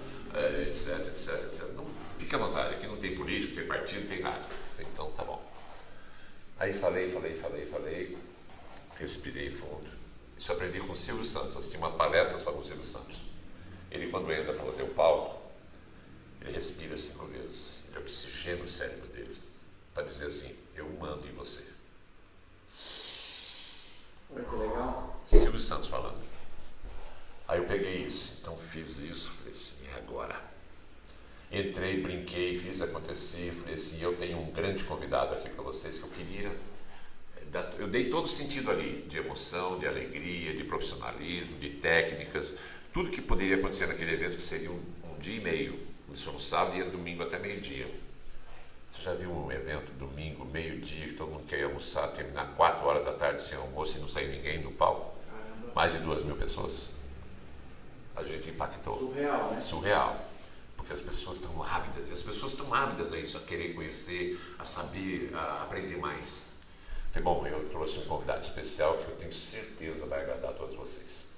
etc. Não, fique à vontade, aqui não tem político, não tem partido, não tem nada. Eu falei, então tá bom. Aí falei, respirei fundo. Isso eu aprendi com o Silvio Santos, assisti uma palestra só com o Silvio Santos. Ele, quando entra para fazer o palco, ele respira 5 vezes, ele oxigena o cérebro dele, para dizer assim, eu mando em você. Muito legal. Silvio Santos falando. Aí eu peguei isso, então fiz isso, falei assim, e agora? Entrei, brinquei, fiz acontecer, falei assim, eu tenho um grande convidado aqui para vocês que eu queria. Eu dei todo o sentido ali, de emoção, de alegria, de profissionalismo, de técnicas, tudo que poderia acontecer naquele evento, que seria um dia e meio. Começou no sábado e ia domingo até meio-dia. Você já viu um evento domingo, meio-dia, que todo mundo quer ir almoçar, terminar 4 horas da tarde sem almoço e não sair ninguém do palco? Caramba. Mais de 2.000 pessoas. A gente impactou. Surreal, né? Surreal. Porque as pessoas estão ávidas, e as pessoas estão ávidas a isso, a querer conhecer, a saber, a aprender mais. Falei, bom, eu trouxe um convidado especial que eu tenho certeza vai agradar a todos vocês.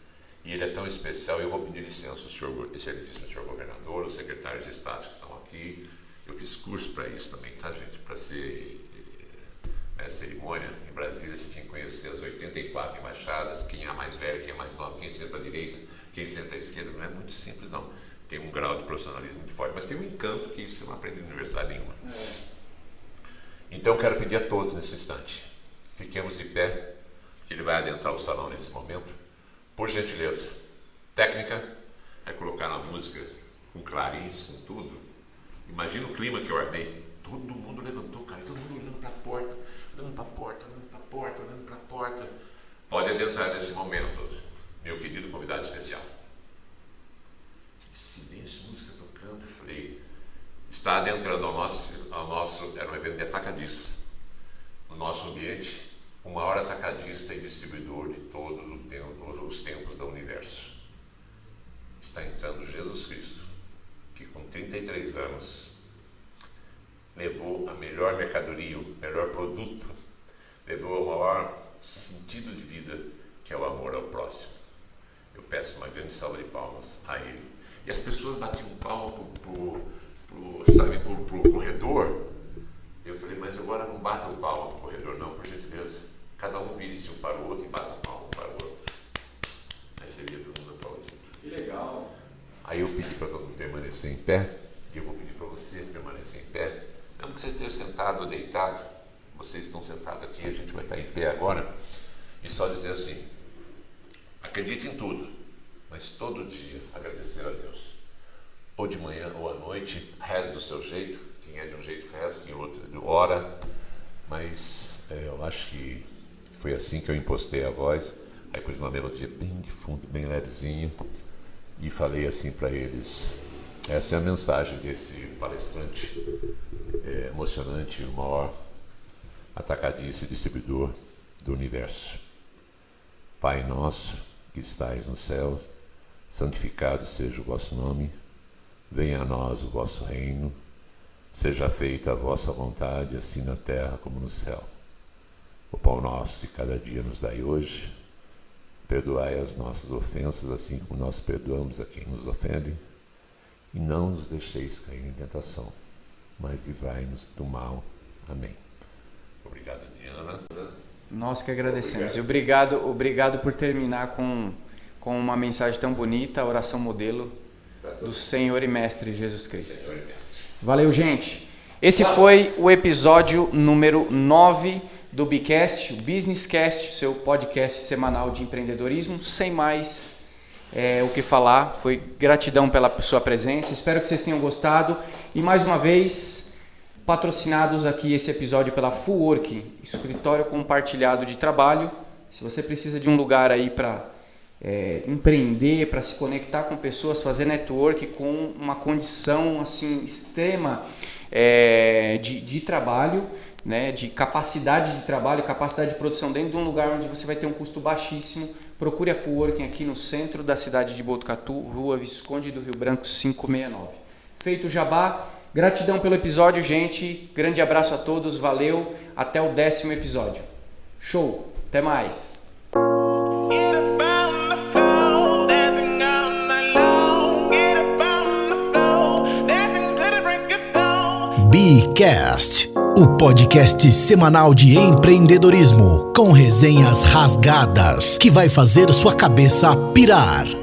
E ele é tão especial, eu vou pedir licença ao senhor, excelentíssimo senhor governador, os secretários de Estado que estão aqui. Eu fiz curso para isso também, tá, gente? Para ser cerimônia em Brasília, você tinha que conhecer as 84 embaixadas, quem é a mais velha, quem é mais nova, quem senta à direita, quem senta à esquerda. Não é muito simples, não. Tem um grau de profissionalismo muito forte, mas tem um encanto que isso você não aprende em universidade nenhuma. Então eu quero pedir a todos nesse instante, fiquemos de pé, que ele vai adentrar o salão nesse momento. Por gentileza, técnica é colocar na música com clarins, com tudo. Imagina o clima que eu armei. Todo mundo levantou, cara, todo mundo olhando para a porta, olhando para a porta, olhando para a porta, olhando para a porta. Pode adentrar nesse momento, meu querido convidado especial. Silêncio, música tocando, eu falei, está adentrando ao nosso, era um evento de atacadista, no nosso ambiente, o maior atacadista e distribuidor de todos os tempos do universo. Está entrando Jesus Cristo, que com 33 anos levou a melhor mercadoria, o melhor produto, levou o maior sentido de vida, que é o amor ao próximo. Eu peço uma grande salva de palmas a ele. E as pessoas batiam palma pro corredor. Eu falei, mas agora não batam palma pro corredor, não, por gentileza. Cada um vire-se um para o outro e batam palma um para o outro. Aí seria todo mundo aplaudindo. Que legal. Aí eu pedi para todo mundo permanecer em pé, e eu vou pedir para você permanecer em pé. Mesmo que você esteja sentado ou deitado, vocês estão sentados aqui, a gente vai estar em pé agora, e só dizer assim, acredite em tudo, mas todo dia agradecer a Deus. Ou de manhã ou à noite, reze do seu jeito, quem é de um jeito reza, quem é outro ora, mas eu acho que foi assim que eu impostei a voz, aí pus uma melodia bem de fundo, bem levezinha, e falei assim para eles, essa é a mensagem desse palestrante emocionante, o maior atacadista e distribuidor do universo. Pai nosso, que estais no céu, santificado seja o vosso nome, venha a nós o vosso reino, seja feita a vossa vontade, assim na terra como no céu. O pão nosso de cada dia nos dai hoje, perdoai as nossas ofensas, assim como nós perdoamos a quem nos ofende, e não nos deixeis cair em tentação, mas livrai-nos do mal. Amém. Obrigado, Diana. Nós que agradecemos. Obrigado. E obrigado por terminar com uma mensagem tão bonita, a oração modelo do Senhor e Mestre Jesus Cristo. Valeu, gente. Esse foi o episódio número 9 do Bcast, o Business Cast, seu podcast semanal de empreendedorismo. Sem mais o que falar, foi gratidão pela sua presença. Espero que vocês tenham gostado. E mais uma vez, patrocinados aqui esse episódio pela Full Work, escritório compartilhado de trabalho. Se você precisa de um lugar aí para empreender, para se conectar com pessoas, fazer network com uma condição assim extrema de trabalho, né, de capacidade de trabalho, capacidade de produção dentro de um lugar onde você vai ter um custo baixíssimo, procure a Full Working aqui no centro da cidade de Botucatu, Rua Visconde do Rio Branco 569. Feito o jabá, gratidão pelo episódio, gente, grande abraço a todos, valeu, até o 10º episódio. Show, até mais! Bcast, o podcast semanal de empreendedorismo com resenhas rasgadas que vai fazer sua cabeça pirar.